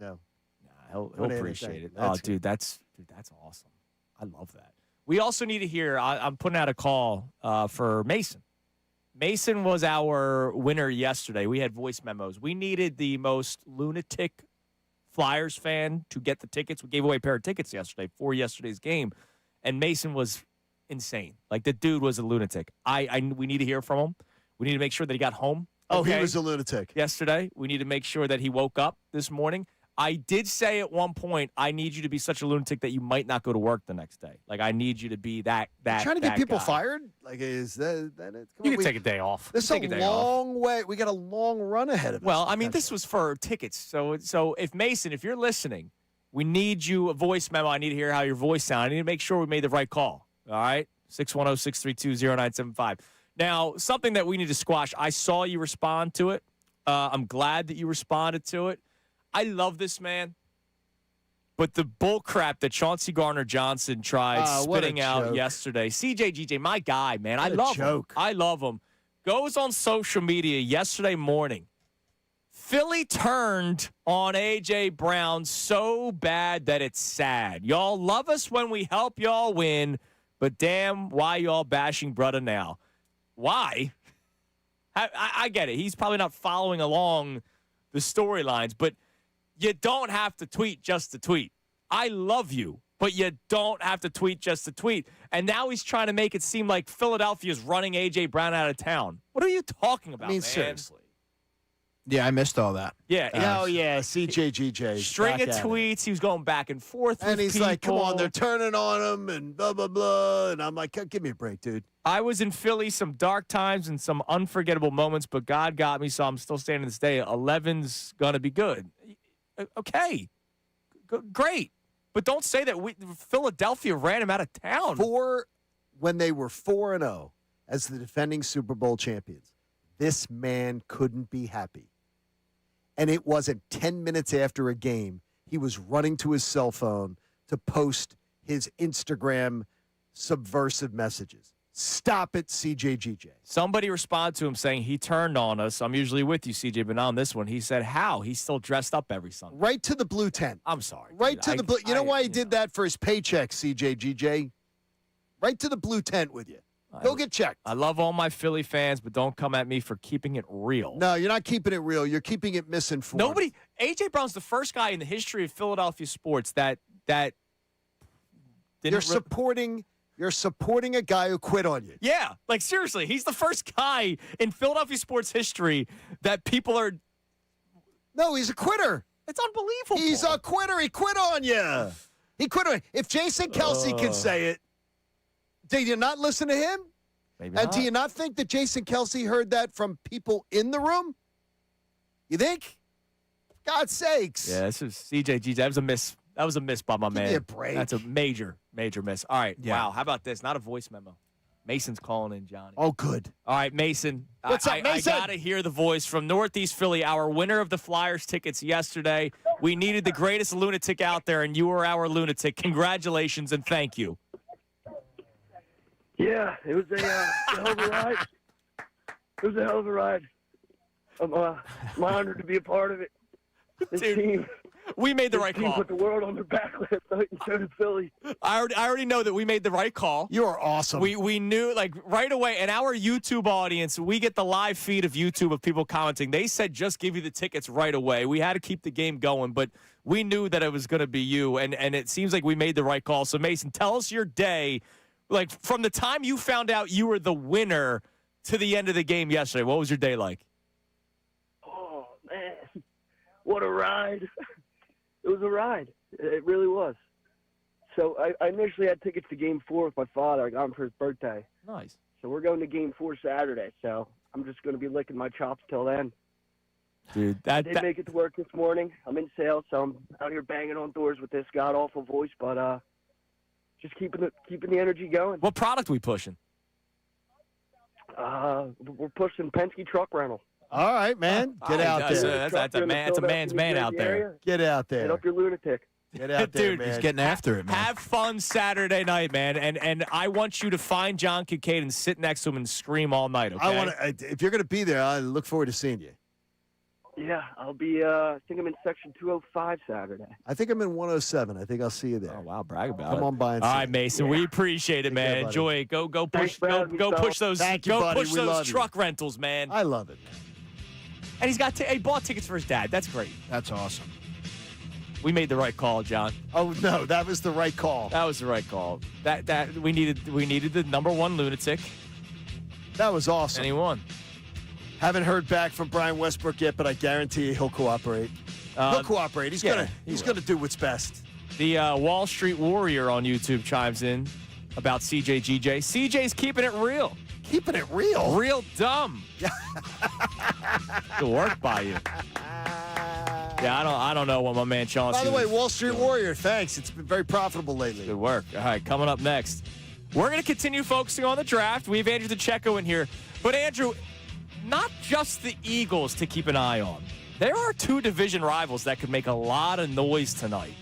He'll appreciate it. Dude, that's awesome. I love that. We also need to hear, I'm putting out a call for Mason. Mason was our winner yesterday. We had voice memos. We needed the most lunatic Flyers fan to get the tickets. We gave away a pair of tickets yesterday for yesterday's game, and Mason was insane. Like, the dude was a lunatic. We need to hear from him. We need to make sure that he got home. Oh, he was a lunatic. Yesterday. We need to make sure that he woke up this morning. I did say at one point, I need you to be such a lunatic that you might not go to work the next day. Like, I need you to be that trying to get people guy. fired? Like, is that it? You can take a day off. This is a long way. We got a long run ahead of us. Well, I mean, this was for tickets. So if Mason, if you're listening, we need you a voice memo. I need to hear how your voice sounds. I need to make sure we made the right call. All right? 610-632-0975. Now, something that we need to squash. I saw you respond to it. I'm glad that you responded to it. I love this man, but the bull crap that Chauncey Gardner-Johnson tried spitting out yesterday. CJGJ, my guy, man. I love him. I love him. Goes on social media yesterday morning. Philly turned on A.J. Brown so bad that it's sad. Y'all love us when we help y'all win, but damn, why y'all bashing brother now? Why? I get it. He's probably not following along the storylines, but you don't have to tweet just to tweet. I love you, but you don't have to tweet just to tweet. And now he's trying to make it seem like Philadelphia's running A.J. Brown out of town. What are you talking about, man? Seriously. Yeah, I missed all that. Yeah. CJGJ. String of tweets. He was going back and forth with And he's people. like, come on, they're turning on him and blah, blah, blah. And I'm like, give me a break, dude. I was in Philly some dark times and some unforgettable moments, but God got me, so I'm still standing this day. 11's going to be good. Okay. Great. But don't say that Philadelphia ran him out of town. When they were 4-0 as the defending Super Bowl champions, this man couldn't be happy. And it wasn't 10 minutes after a game, he was running to his cell phone to post his Instagram subversive messages. Stop it, CJGJ. Somebody responded to him saying he turned on us. I'm usually with you, CJ, but not on this one. He said, how? He's still dressed up every Sunday. Right to the blue tent. I'm sorry. Right to the blue. You know why he did that? For his paycheck, CJGJ. Right to the blue tent with you. Go get checked. I love all my Philly fans, but don't come at me for keeping it real. No, you're not keeping it real. You're keeping it misinformed. A.J. Brown's the first guy in the history of Philadelphia sports that You're supporting a guy who quit on you. Yeah, like seriously, he's the first guy in Philadelphia sports history that people are. No, he's a quitter. It's unbelievable. He's a quitter. He quit on you. He quit on you. If Jason Kelce can say it, do you not listen to him? Maybe and not. do you not think that Jason Kelce heard that from people in the room? You think? God's sakes. Yeah, this is CJG. That was a miss. That was a miss by my man. Give me a break. That's a major, major miss. All right. Yeah. Wow. How about this? Not a voice memo. Mason's calling in, Johnny. Oh, good. All right, Mason. What's up, Mason? I got to hear the voice from Northeast Philly, our winner of the Flyers tickets yesterday. We needed the greatest lunatic out there, and you were our lunatic. Congratulations and thank you. Yeah, it was a hell of a ride. It was a hell of a ride. I'm honored to be a part of it. This team. We made the right call. Put the world on their back last night and so did Philly. I already know that we made the right call. You are awesome. We knew, like, right away. And our YouTube audience, we get the live feed of YouTube of people commenting. They said just give you the tickets right away. We had to keep the game going, but we knew that it was going to be you. And it seems like we made the right call. So, Mason, tell us your day. Like, from the time you found out you were the winner to the end of the game yesterday, what was your day like? Oh, man. What a ride. It was a ride. It really was. So I initially had tickets to Game 4 with my father. I got him for his birthday. Nice. So we're going to Game 4 Saturday. So I'm just going to be licking my chops till then. Dude, I did make it to work this morning. I'm in sales, so I'm out here banging on doors with this god-awful voice, but just keeping the energy going. What product we pushing? We're pushing Penske truck rental. All right, man. Get out there. That's a man's man out there. Get out there. Get up your lunatic. Get out there, Dude, man. He's getting after it, man. Have fun Saturday night, man. And I want you to find John Kincade and sit next to him and scream all night, okay? I want to. If you're going to be there, I look forward to seeing you. Yeah, I'll be, I think I'm in section 205 Saturday. I think I'm in 107. I think I'll see you there. Oh, wow, brag about Come it. on by and all see right, me. Mason, we appreciate it, Take care, man. buddy. Enjoy it. Go push Thanks for having me, go push fellas. those Thank you, go buddy. push We those love you. truck rentals, man. I love it. And he bought tickets for his dad. That's great. That's awesome. We made the right call, John. Oh no, that was the right call. That was the right call. That we needed the number one lunatic, That was awesome. and he won. Haven't heard back from Brian Westbrook yet, but I guarantee he'll cooperate. He'll cooperate. He's yeah, gonna do what's best. The Wall Street Warrior on YouTube chimes in about CJGJ. CJ's keeping it real. Keeping it real. Real dumb. Good work by you. Yeah, I don't know what my man Chauncey. By the way, Wall Street Warrior, thanks. It's been very profitable lately. Good work. All right, coming up next, we're going to continue focusing on the draft. We have Andrew DeCecco in here. But, Andrew, not just the Eagles to keep an eye on. There are two division rivals that could make a lot of noise tonight.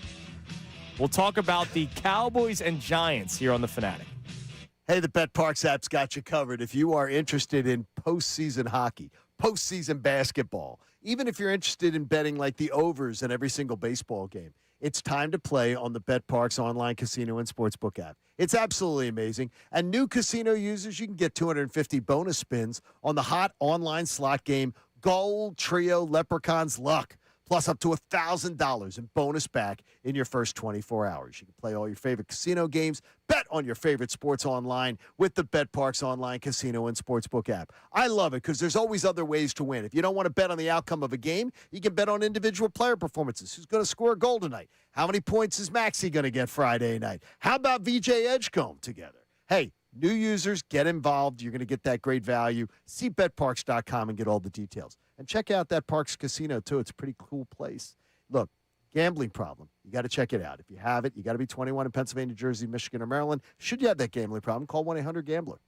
We'll talk about the Cowboys and Giants here on The Fanatic. Hey, the BetParx app's got you covered. If you are interested in postseason hockey, postseason basketball, even if you're interested in betting like the overs in every single baseball game, it's time to play on the BetParx online casino and sportsbook app. It's absolutely amazing. And new casino users, you can get 250 bonus spins on the hot online slot game Gold Trio Leprechaun's Luck, plus up to $1,000 in bonus back in your first 24 hours. You can play all your favorite casino games, bet on your favorite sports online with the BetParx online casino and sportsbook app. I love it because there's always other ways to win. If you don't want to bet on the outcome of a game, you can bet on individual player performances. Who's going to score a goal tonight? How many points is Maxey going to get Friday night? How about VJ Edgecombe together? Hey, new users, get involved. You're going to get that great value. See betparx.com and get all the details. And check out that Parks Casino, too. It's a pretty cool place. Look, gambling problem. You got to check it out. If you have it, you got to be 21 in Pennsylvania, Jersey, Michigan, or Maryland. Should you have that gambling problem, call 1-800-GAMBLER.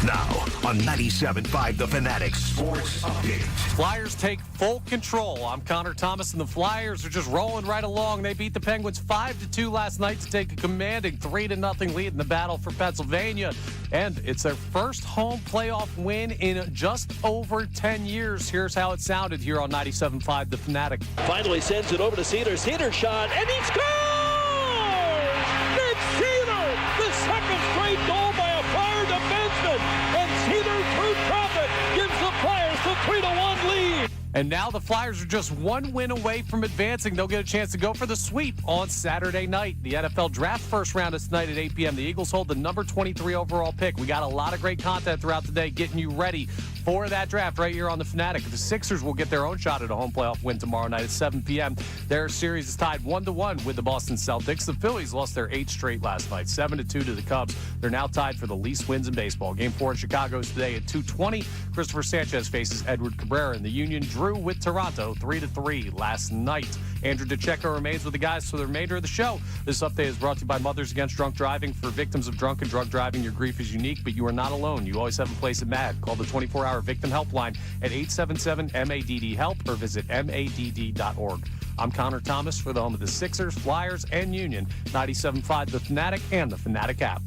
Now on 97.5 The Fanatic Sports Update. Flyers take full control. I'm Connor Thomas, and the Flyers are just rolling right along. They beat the Penguins 5-2 last night to take a commanding 3-0 lead in the battle for Pennsylvania. And it's their first home playoff win in just over 10 years. Here's how it sounded here on 97.5 The Fanatic. Finally sends it over to Cedar. Cedar shot, and he scores! Nick Cedar! The second straight goal by a Flyer defenseman! And Cedar, through traffic, gives the Flyers the 3-1 lead. And now the Flyers are just one win away from advancing. They'll get a chance to go for the sweep on Saturday night. The NFL Draft first round is tonight at 8 p.m. The Eagles hold the number 23 overall pick. We got a lot of great content throughout the day getting you ready for that draft right here on the Fanatic. The Sixers will get their own shot at a home playoff win tomorrow night at 7 p.m. Their series is tied 1-1 with the Boston Celtics. The Phillies lost their 8th straight last night, 7-2 to the Cubs. They're now tied for the least wins in baseball. Game 4 in Chicago is today at 2:20. Christopher Sanchez faces Edward Cabrera, and the Union drew with Toronto 3-3 last night. Andrew DeCecco remains with the guys for the remainder of the show. This update is brought to you by Mothers Against Drunk Driving. For victims of drunk and drug driving, your grief is unique, but you are not alone. You always have a place at MADD. Call the 24-hour victim helpline at 877-MADD-HELP or visit MADD.org. I'm Connor Thomas for the home of the Sixers, Flyers, and Union. 97.5 The Fanatic and the Fanatic app.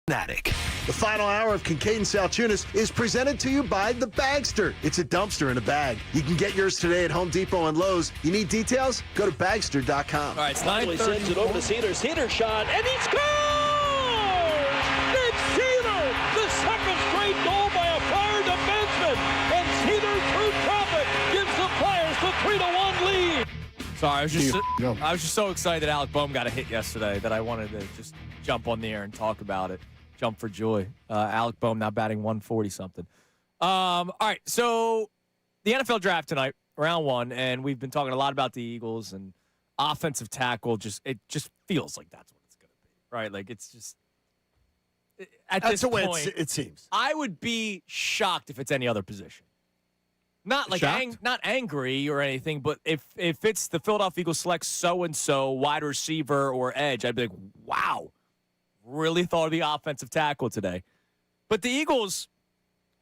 Fanatic. The final hour of Kincade Salciunas is presented to you by The Bagster. It's a dumpster in a bag. You can get yours today at Home Depot and Lowe's. You need details? Go to Bagster.com. All right, it's Finally sends it over to Cedars. Cedars shot, and he scores! It's Cedar! The second straight goal by a Flyer defenseman, and Cedar through traffic gives the Flyers the 3-1 lead. Sorry, I was just so excited that Alec Boehm got a hit yesterday that I wanted to just jump on the air and talk about it. Jump for joy. Alec Boehm now batting 140-something. All right, so the NFL draft tonight, round one, and we've been talking a lot about the Eagles and offensive tackle. It just feels like that's what it's going to be, right? Like it's just at That's this the way point, it seems. I would be shocked if it's any other position. Not like not angry or anything, but if it's the Philadelphia Eagles select so-and-so wide receiver or edge, I'd be like, wow. Really thought of the offensive tackle today. But the Eagles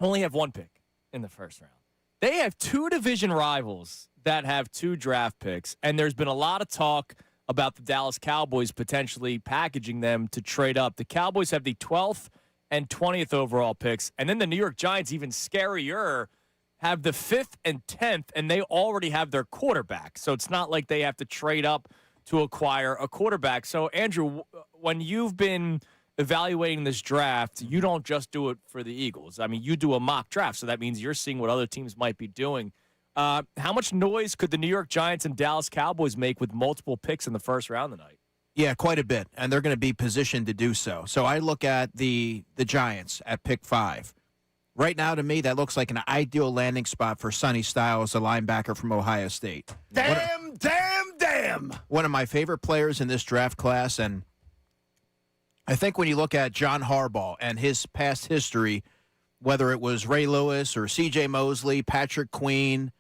only have one pick in the first round. They have two division rivals that have two draft picks, and there's been a lot of talk about the Dallas Cowboys potentially packaging them to trade up. The Cowboys have the 12th and 20th overall picks, and then the New York Giants, even scarier, have the 5th and 10th, and they already have their quarterback. So it's not like they have to trade up to acquire a quarterback. So, Andrew, when you've been evaluating this draft, you don't just do it for the Eagles. I mean, you do a mock draft, so that means you're seeing what other teams might be doing. How much noise could the New York Giants and Dallas Cowboys make with multiple picks in the first round tonight? Yeah, quite a bit, and they're going to be positioned to do so. So I look at the Giants at pick 5. Right now, to me, that looks like an ideal landing spot for Sonny Styles, a linebacker from Ohio State. Damn. One of my favorite players in this draft class, and I think when you look at John Harbaugh and his past history, whether it was Ray Lewis or C.J. Mosley, Patrick Queen,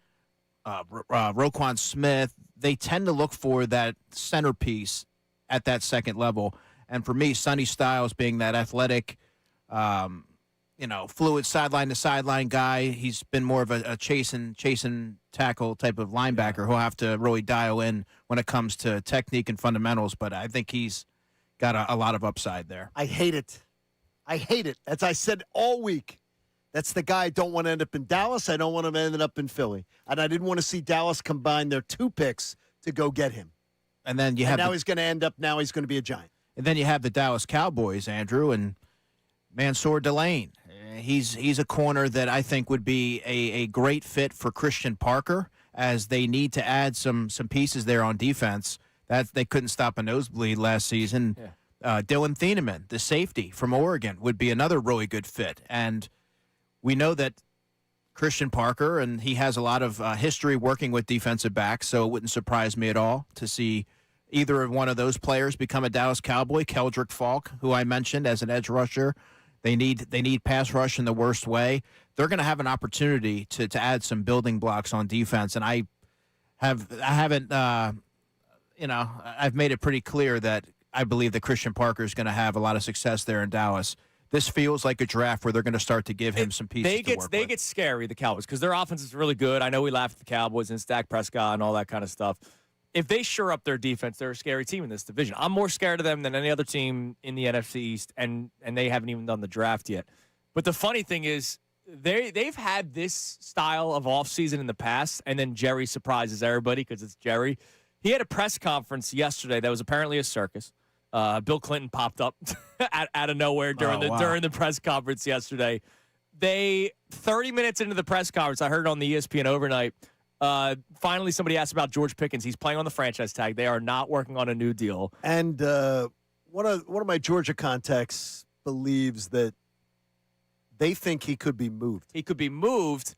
Roquan Smith, they tend to look for that centerpiece at that second level. And for me, Sonny Styles being that athletic, fluid sideline-to-sideline guy. He's been more of a chasing tackle type of linebacker who'll have to really dial in when it comes to technique and fundamentals, but I think he's got a lot of upside there. I hate it. As I said all week, that's the guy I don't want to end up in Dallas. I don't want him ending up in Philly. And I didn't want to see Dallas combine their two picks to go get him. And then he's going to end up, now he's going to be a Giant. And then you have the Dallas Cowboys, Andrew, and Mansour Delane. He's a corner that I think would be a great fit for Christian Parker, as they need to add some pieces there on defense. That they couldn't stop a nosebleed last season. Yeah. Dylan Thieneman, the safety from Oregon, would be another really good fit. And we know that Christian Parker, and he has a lot of history working with defensive backs, so it wouldn't surprise me at all to see either one of those players become a Dallas Cowboy. Keldrick Falk, who I mentioned as an edge rusher. They need pass rush in the worst way. They're going to have an opportunity to add some building blocks on defense, and I've made it pretty clear that I believe that Christian Parker is going to have a lot of success there in Dallas. This feels like a draft where they're going to start to give him some pieces to work with. They get scary, the Cowboys, because their offense is really good. I know we laugh at the Cowboys and Dak Prescott and all that kind of stuff. If they shore up their defense, they're a scary team in this division. I'm more scared of them than any other team in the NFC East, and they haven't even done the draft yet. But the funny thing is, they've had this style of offseason in the past, and then Jerry surprises everybody because it's Jerry. He had a press conference yesterday that was apparently a circus. Bill Clinton popped up out of nowhere during the press conference yesterday. 30 minutes into the press conference, I heard it on the ESPN overnight, finally somebody asked about George Pickens. He's playing on the franchise tag. They are not working on a new deal. And one of my Georgia contacts believes that they think he could be moved. He could be moved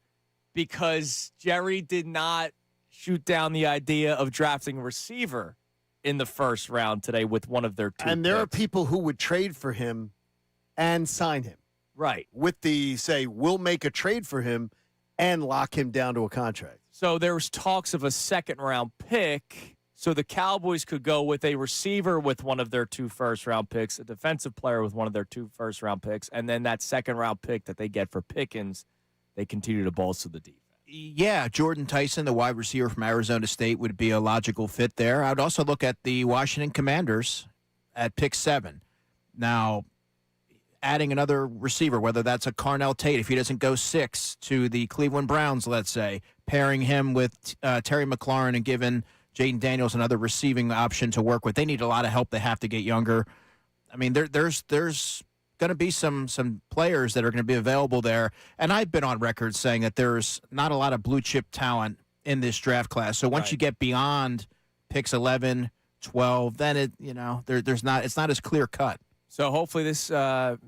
because Jerry did not shoot down the idea of drafting a receiver in the first round today with one of their two And there picks. are people who would trade for him and sign him. Right. With we'll make a trade for him and lock him down to a contract. So there was talks of a second-round pick, so the Cowboys could go with a receiver with one of their two first-round picks, a defensive player with one of their two first-round picks, and then that second-round pick that they get for Pickens, they continue to bolster the defense. Yeah, Jordan Tyson, the wide receiver from Arizona State, would be a logical fit there. I would also look at the Washington Commanders at pick 7. Now, adding another receiver, whether that's a Carnell Tate, if he doesn't go 6 to the Cleveland Browns, let's say, pairing him with Terry McLaurin and giving Jaden Daniels another receiving option to work with. They need a lot of help. They have to get younger. I mean, there's going to be some players that are going to be available there. And I've been on record saying that there's not a lot of blue chip talent in this draft class. So once you get beyond picks 11, 12, then it's not as clear cut. So hopefully this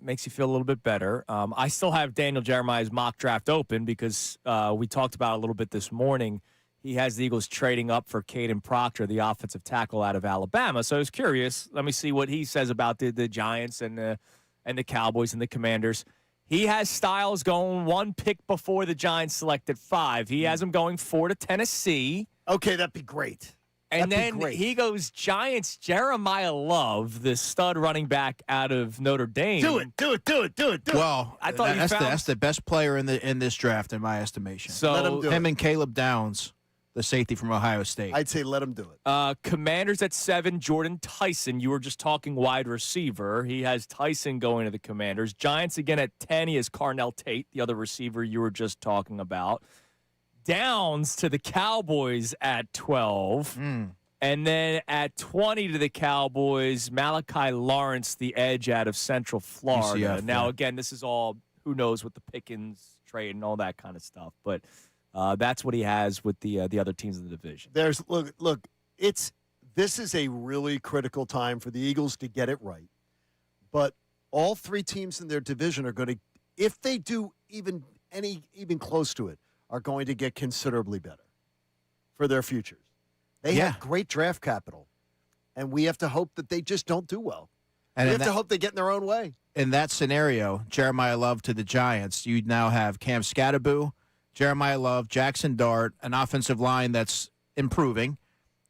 makes you feel a little bit better. I still have Daniel Jeremiah's mock draft open because we talked about it a little bit this morning. He has the Eagles trading up for Caden Proctor, the offensive tackle out of Alabama. So I was curious. Let me see what he says about the Giants and the Cowboys and the Commanders. He has Styles going 1 pick before the Giants selected 5. He has him going 4 to Tennessee. Okay, that'd be great. And then he goes Giants, Jeremiah Love, the stud running back out of Notre Dame. Do it. Well, I thought that's the best player in this draft, in my estimation. So let him do him it. and Caleb Downs, the safety from Ohio State. I'd say let him do it. Commanders at 7, Jordan Tyson. You were just talking wide receiver. He has Tyson going to the Commanders. Giants again at 10. He has Carnell Tate, the other receiver you were just talking about. Downs to the Cowboys at 12. And then at 20 to the Cowboys, Malachi Lawrence, the edge out of Central Florida. UCF, now, again, this is all who knows with the Pickens trade and all that kind of stuff. But that's what he has with the other teams in the division. Look. This is a really critical time for the Eagles to get it right. But all 3 teams in their division are going to, if they do even close to it, are going to get considerably better for their futures. They have great draft capital, and we have to hope that they just don't do well. And we have to hope they get in their own way. In that scenario, Jeremiah Love to the Giants, you now have Cam Scatteraboo, Jeremiah Love, Jackson Dart, an offensive line that's improving.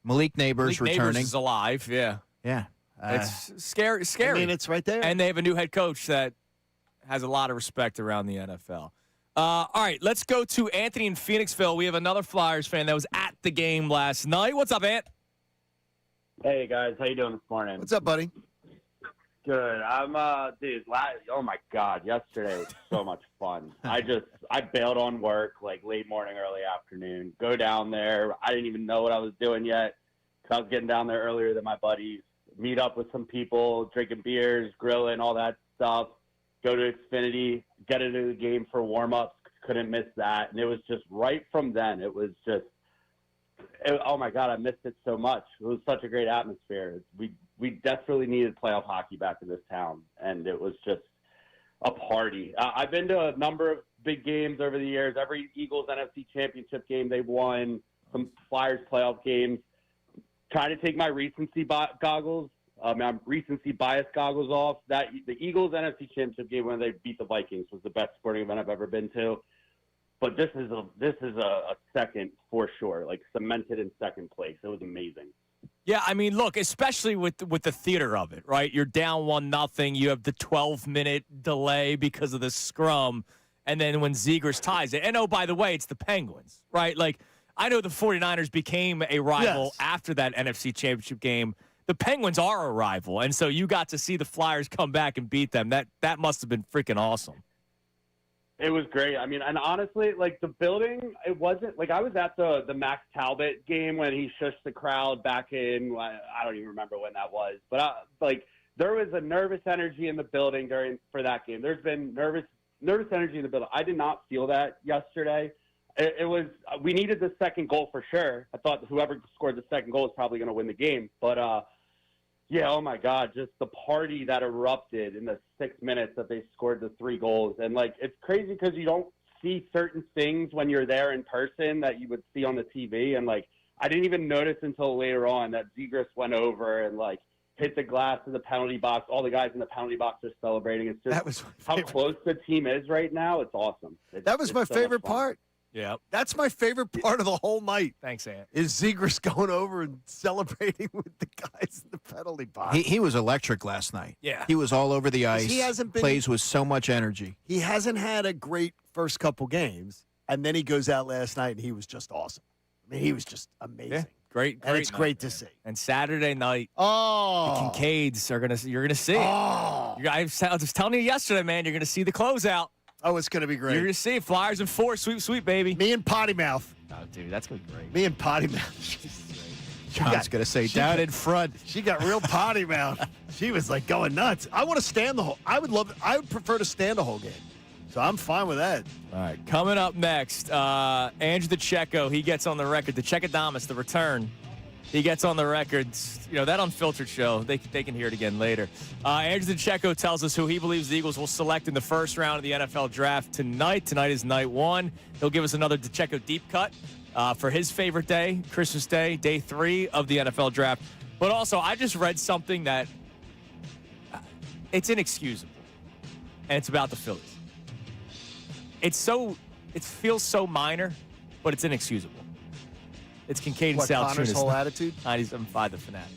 Malik Neighbors returning. Neighbors is alive, yeah. Yeah. It's scary. I mean, it's right there. And they have a new head coach that has a lot of respect around the NFL. All right, let's go to Anthony in Phoenixville. We have another Flyers fan that was at the game last night. What's up, Ant? Hey, guys. How you doing this morning? What's up, buddy? Good. Oh, my God. Yesterday was so much fun. I bailed on work, like, late morning, early afternoon. Go down there. I didn't even know what I was doing yet because I was getting down there earlier than my buddies. Meet up with some people, drinking beers, grilling, all that stuff. Go to Xfinity, get into the game for warm-ups, couldn't miss that. And it was just right from then. It was just, oh, my God, I missed it so much. It was such a great atmosphere. We desperately needed playoff hockey back in this town, and it was just a party. I've been to a number of big games over the years. Every Eagles NFC Championship game they've won, some Flyers playoff games. Trying to take my recency goggles. Recency bias goggles off. That the Eagles NFC Championship game when they beat the Vikings was the best sporting event I've ever been to. But this is a second for sure, like cemented in second place. It was amazing. Yeah, I mean, look, especially with the theater of it, right? You're down 1-0. You have the 12-minute delay because of the scrum, and then when Zegras ties it, and oh, by the way, it's the Penguins, right? Like, I know the 49ers became a rival after that NFC Championship game. The Penguins are a rival, and so you got to see the Flyers come back and beat them. That must have been freaking awesome. It was great. I mean, and honestly, like the building, it wasn't like I was at the Max Talbot game when he shushed the crowd back in. I don't even remember when that was, but there was a nervous energy in the building for that game. There's been nervous energy in the building. I did not feel that yesterday. It was we needed the second goal for sure. I thought whoever scored the second goal is probably going to win the game, but yeah, oh my God, just the party that erupted in the 6 minutes that they scored the 3 goals. And, like, it's crazy because you don't see certain things when you're there in person that you would see on the TV. And, like, I didn't even notice until later on that Zegras went over and, like, hit the glass in the penalty box. All the guys in the penalty box are celebrating. It's just how close the team is right now. It's awesome. That was my favorite part. Yeah. That's my favorite part of the whole night. Thanks, Ant. Is Zegras going over and celebrating with the guys in the penalty box. He was electric last night. Yeah. He was all over the ice. He hasn't been, plays with so much energy. He hasn't had a great first couple games, and then he goes out last night, and he was just awesome. I mean, he was just amazing. Yeah. Great it's night, great man. to see. And Saturday night, the Kincades you're gonna see. Oh, I was telling you yesterday, man, you're going to see the closeout. Oh, it's going to be great. You're going to see it. Flyers in 4. Sweet, sweet, baby. Me and Potty Mouth. Oh, dude, that's going to be great. Me and Potty Mouth. John's going to say down in front. She got real potty mouth. She was like going nuts. I want to stand the whole. I would prefer to stand the whole game. So I'm fine with that. All right, coming up next, Andrew DeCecco, he gets on the record. The Checkadamus, the return. He gets on the record. You know, that Unfiltered show, they can hear it again later. Andrew DeCecco tells us who he believes the Eagles will select in the first round of the NFL draft tonight. Tonight is night 1. He'll give us another DeCecco deep cut for his favorite day, Christmas Day, day 3 of the NFL draft. But also, I just read something that it's inexcusable, and it's about the Phillies. It feels so minor, but it's inexcusable. It's Kincade and Salciunas. Connor's whole attitude? 97.5 The Fanatic.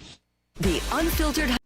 The Unfiltered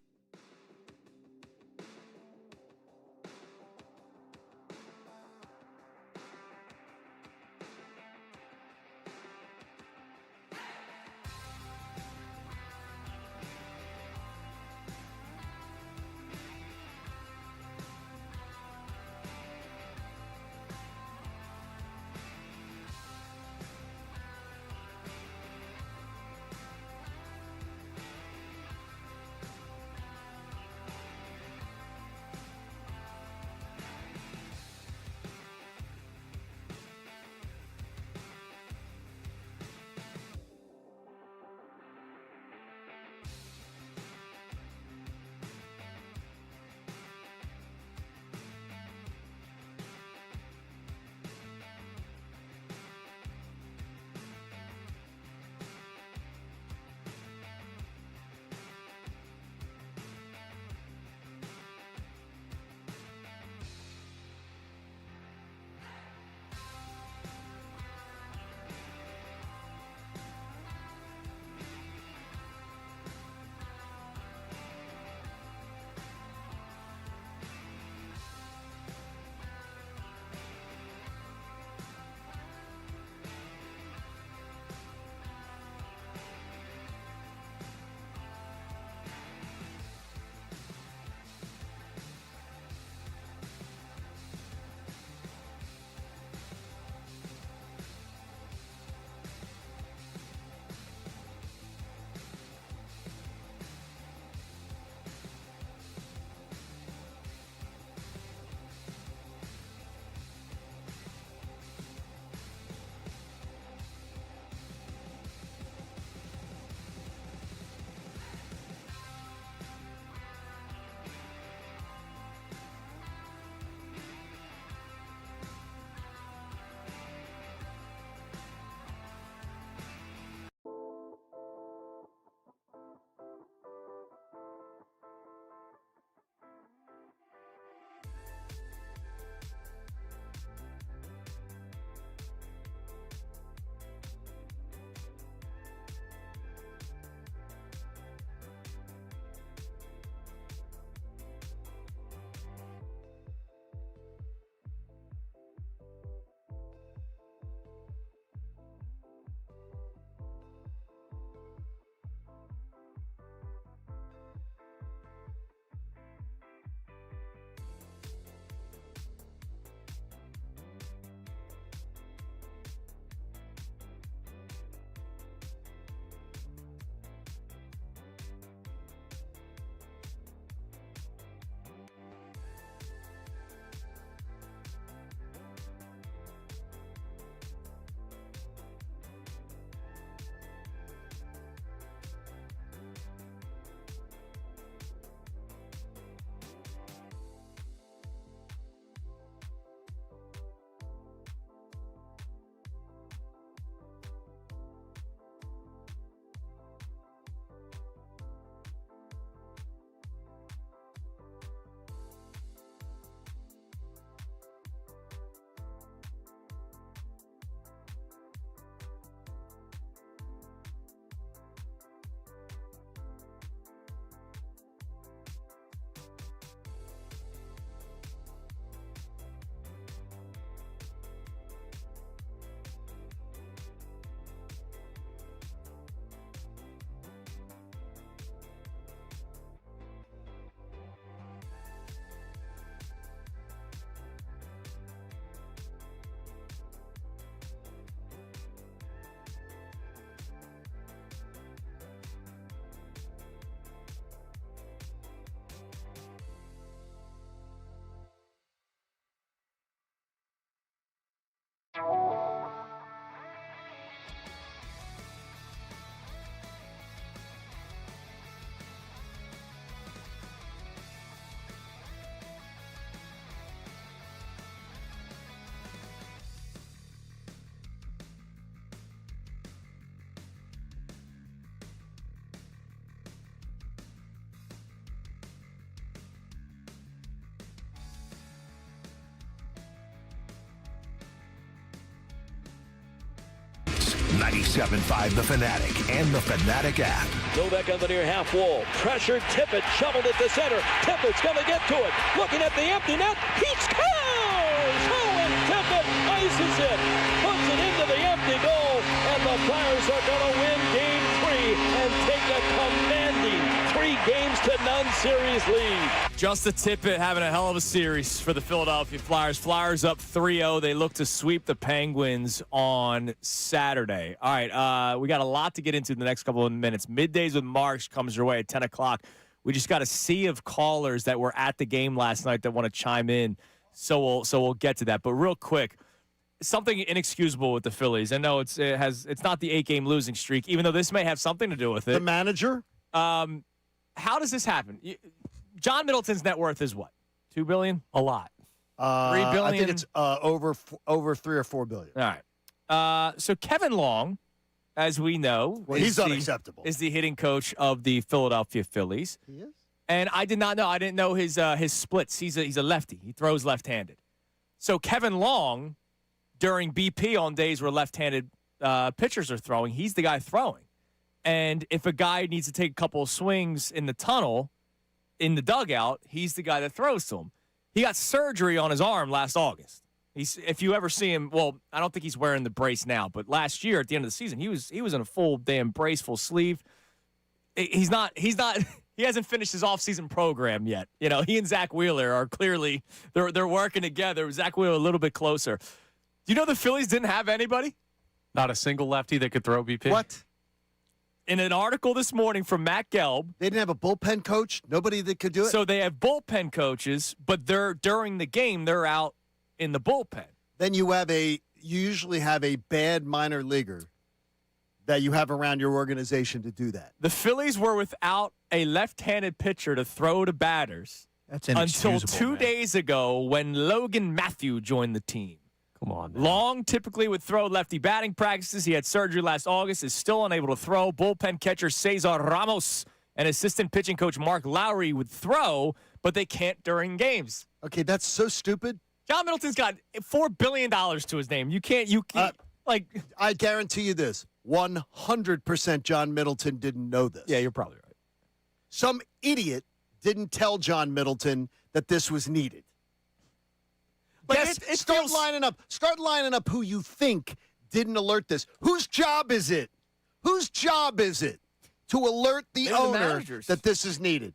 97.5 The Fanatic and the Fanatic app. Novak on the near half wall. Pressure. Tippett shoveled it to center. Tippett's going to get to it. Looking at the empty net. He scores! Owen Tippett ices it. Puts it into the empty goal. And the Flyers are going to win Game 3 and take a commanding 3-0 series lead. Just a Tippett having a hell of a series for the Philadelphia Flyers. Flyers up 3-0. They look to sweep the Penguins on Saturday. All right, we got a lot to get into in the next couple of minutes. Middays with Marks comes your way at 10 o'clock. We just got a sea of callers that were at the game last night that want to chime in, so we'll get to that. But real quick, something inexcusable with the Phillies. I know it's not the 8-game losing streak, even though this may have something to do with it. The manager? How does this happen? John Middleton's net worth is what? $2 billion? A lot. $3 billion? I think it's over $3 or $4 billion. All right. So Kevin Long, as we know, he's unacceptable. Is the hitting coach of the Philadelphia Phillies. He is? And I did not know. I didn't know his splits. He's a lefty. He throws left-handed. So Kevin Long, during BP on days where left-handed pitchers are throwing, he's the guy throwing. And if a guy needs to take a couple of swings in the tunnel, in the dugout, he's the guy that throws to him. He got surgery on his arm last August. If you ever see him, well, I don't think he's wearing the brace now, but last year at the end of the season, he was in a full damn brace, full sleeve. He hasn't finished his offseason program yet. You know, he and Zach Wheeler are clearly they're working together. Zach Wheeler a little bit closer. Do you know the Phillies didn't have anybody? Not a single lefty that could throw BP. What? In an article this morning from Matt Gelb. They didn't have a bullpen coach? Nobody that could do it? So they have bullpen coaches, but during the game, they're out in the bullpen. Then you usually have a bad minor leaguer that you have around your organization to do that. The Phillies were without a left-handed pitcher to throw to batters until 2 days ago when Logan Matthew joined the team. Come on, man. Long typically would throw lefty batting practices. He had surgery last August, is still unable to throw. Bullpen catcher Cesar Ramos and assistant pitching coach Mark Lowry would throw, but they can't during games. Okay, that's so stupid. John Middleton's got $4 billion to his name. You can't I guarantee you this. 100% John Middleton didn't know this. Yeah, you're probably right. Some idiot didn't tell John Middleton that this was needed. Like Yes, start lining up who you think didn't alert this. Whose job is it? Whose job is it to alert the owner that this is needed?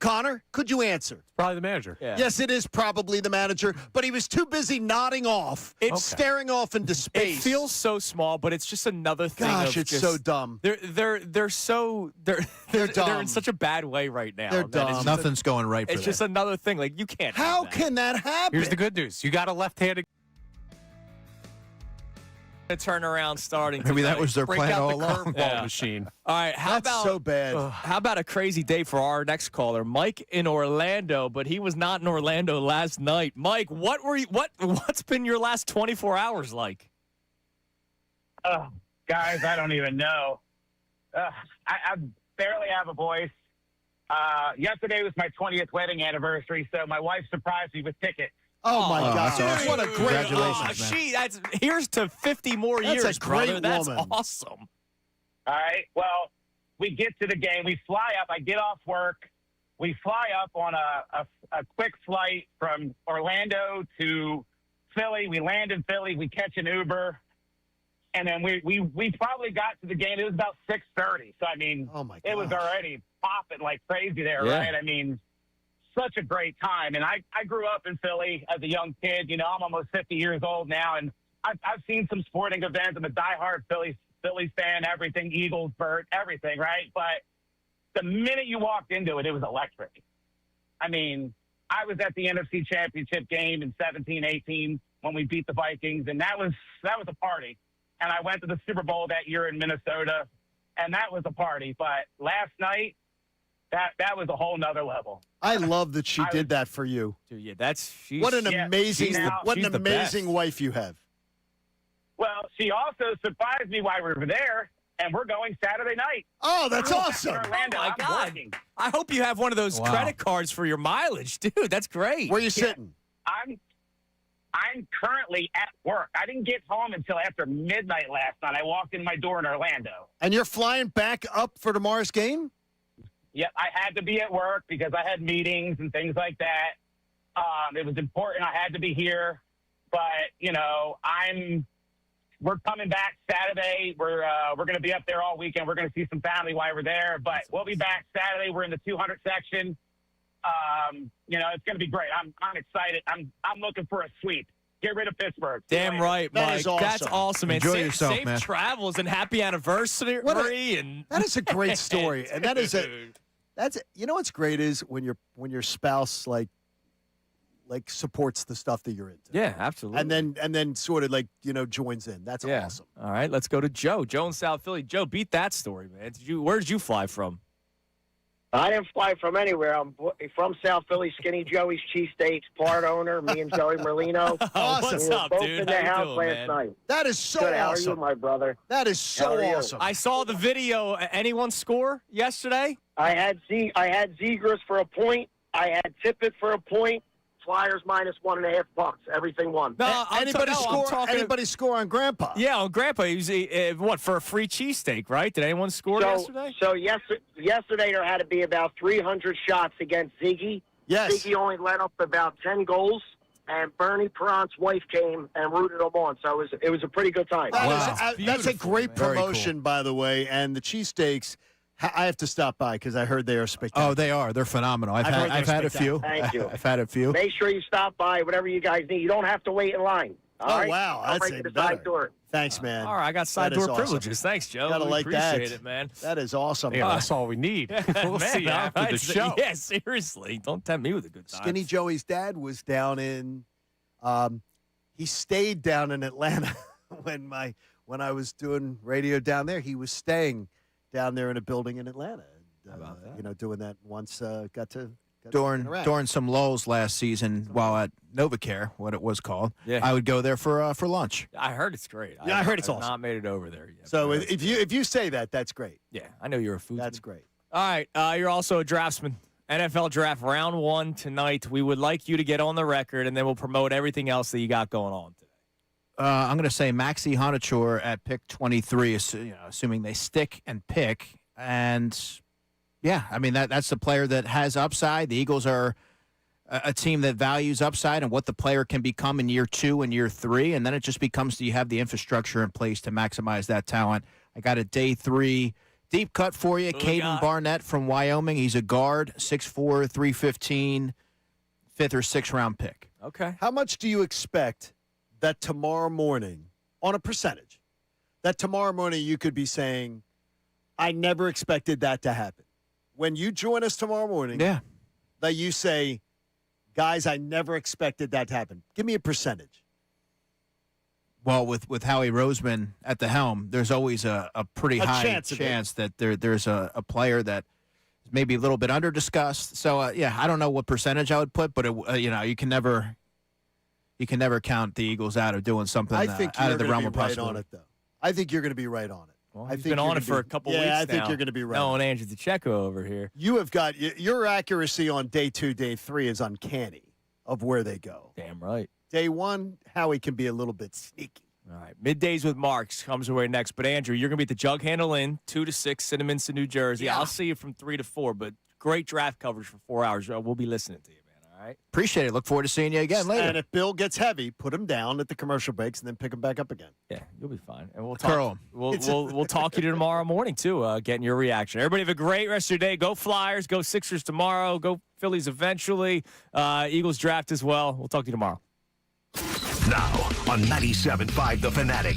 Connor, could you answer? Probably the manager. Yeah. Yes, it is probably the manager, but he was too busy nodding off, staring off into space. It feels so small, but it's just another thing. Gosh, it's so dumb. They're in such a bad way right now. They're dumb. Nothing's going right for them. It's just another thing. Like, you can't. How can that happen? Here's the good news. You got a left-handed. A turnaround starting. Maybe that tonight. was their Break plan out all the along. curveball machine. All right, That's so bad. How about a crazy day for our next caller, Mike in Orlando? But he was not in Orlando last night. Mike, what's been your last 24 hours like? Guys, I don't even know. I barely have a voice. Yesterday was my 20th wedding anniversary, so my wife surprised me with tickets. Oh, my God. that's awesome. What a great Congratulations, man. Here's to 50 more That's years, a great brother. That's woman. awesome. All right. Well, we get to the game. We fly up. I get off work. We fly up on a quick flight from Orlando to Philly. We land in Philly. We catch an Uber. And then we probably got to the game. It was about 6:30. So, I mean, it was already popping like crazy there, right? I mean, such a great time. And I grew up in Philly as a young kid. You know, I'm almost 50 years old now, and I've seen some sporting events. I'm a diehard Phillies fan, everything, Eagles, Burt, everything, right? But the minute you walked into it, it was electric. I mean, I was at the NFC Championship game in 17-18 when we beat the Vikings, and that was a party. And I went to the Super Bowl that year in Minnesota, and that was a party. But last night, that was a whole nother level. I love that she did that for you. Dude, yeah, what an amazing best. wife you have. Well, she also surprised me while we were there, and we're going Saturday night. Oh, that's awesome. Orlando. Oh, my I'm God. working. I hope you have one of those credit cards for your mileage, dude. That's great. Where you sitting? I'm currently at work. I didn't get home until after midnight last night. I walked in my door in Orlando. And you're flying back up for tomorrow's game? Yep, I had to be at work because I had meetings and things like that. It was important. I had to be here. But, you know, we're coming back Saturday. We're going to be up there all weekend. We're going to see some family while we're there. But we'll be back Saturday. We're in the 200 section. You know, it's going to be great. I'm excited. I'm looking for a sweep. Get rid of Pittsburgh. Damn right, Mike. That is awesome. That's awesome, man. Enjoy yourself, safe man. travels and happy anniversary. That is a great story, and that's you know what's great is when your spouse like supports the stuff that you're into. Yeah, absolutely. And then sort of like joins in. That's awesome. All right, let's go to Joe. Joe in South Philly. Joe, beat that story, man. Where did you fly from? I didn't fly from anywhere. I'm from South Philly. Skinny Joey's Cheesesteaks, part owner. Me and Joey Merlino. Awesome. We were both in the house last night. That is so Good. awesome. How are you, my brother? That is so awesome. I saw the video. Anyone score yesterday? I had Zegras for a point. I had Tippett for a point. Flyers minus $1.50. Everything won. No, Anybody score on Grandpa? Yeah, on Grandpa. He was what, for a free cheesesteak, right? Did anyone score yesterday? So yesterday there had to be about 300 shots against Ziggy. Yes. Ziggy only let up about 10 goals, and Bernie Perront's wife came and rooted them on. So it was a pretty good time. That's a great man. promotion, by the way. And the cheesesteaks, I have to stop by because I heard they are spectacular. Oh, they are. They're phenomenal. I've had a few. Thank you. I've had a few. Make sure you stop by, whatever you guys need. You don't have to wait in line. All right? Wow. I'll That's break even the side better. door. Thanks, man. All right, I got side That is door awesome. privileges. Thanks, Joe. Gotta We like that. appreciate it, man. That is awesome. Yeah, that's all we need. We'll Man, see after all right, the show. Yeah, seriously. Don't tempt me with a good time. Skinny Joey's dad was down in he stayed down in Atlanta when I was doing radio down there. He was staying down there in a building in Atlanta. How about that? Doing that once got to During some lulls last season while at NovaCare, what it was called, I would go there for lunch. I heard it's great. Yeah, I heard it's I've awesome. not made it over there yet. So if you say that, that's great. Yeah, I know you're a foodie. That's great. All right, you're also a draftsman. NFL Draft Round 1 tonight. We would like you to get on the record, and then we'll promote everything else that you got going on today. I'm going to say Maxi Honachur at pick 23, assuming they stick and pick. And, yeah, I mean, that's the player that has upside. The Eagles are a team that values upside and what the player can become in year 2 and year 3. And then it just becomes, do you have the infrastructure in place to maximize that talent? I got a day 3 deep cut for you. Caden Barnett from Wyoming. He's a guard, 6'4", 315, 5th or 6th round pick. Okay. How much do you expect that tomorrow morning, on a percentage, that tomorrow morning you could be saying, I never expected that to happen? When you join us tomorrow morning, that you say, guys, I never expected that to happen. Give me a percentage. Well, with Howie Roseman at the helm, there's always a pretty high chance that there's a player that is maybe a little bit under-discussed. So, I don't know what percentage I would put, but, you can never count the Eagles out of doing something I think out you're of the going realm to of be right possibility. on it, though. I think you're going to be right on it. Well, I he's think been you're on it gonna for be- a couple yeah, weeks now. I think you're going to be right. No, and Andrew DeCecco over here. You have got your accuracy on day 2, day 3 is uncanny of where they go. Damn right. Day 1, Howie can be a little bit sneaky. All right. Middays with Marks comes away next. But, Andrew, you're going to be at the Jug Handle Inn, 2 to 6, Cinnaminson, New Jersey. Yeah. I'll see you from 3 to 4, but great draft coverage for 4 hours. We'll be listening to you, man. All right? Appreciate it. Look forward to seeing you again later. And if Bill gets heavy, put him down at the commercial breaks and then pick him back up again. Yeah, you'll be fine. And we'll Curl talk. him. We'll talk you tomorrow morning, too, getting your reaction. Everybody have a great rest of your day. Go Flyers. Go Sixers tomorrow. Go Phillies eventually. Eagles draft as well. We'll talk to you tomorrow. Now on 97.5 The Fanatic.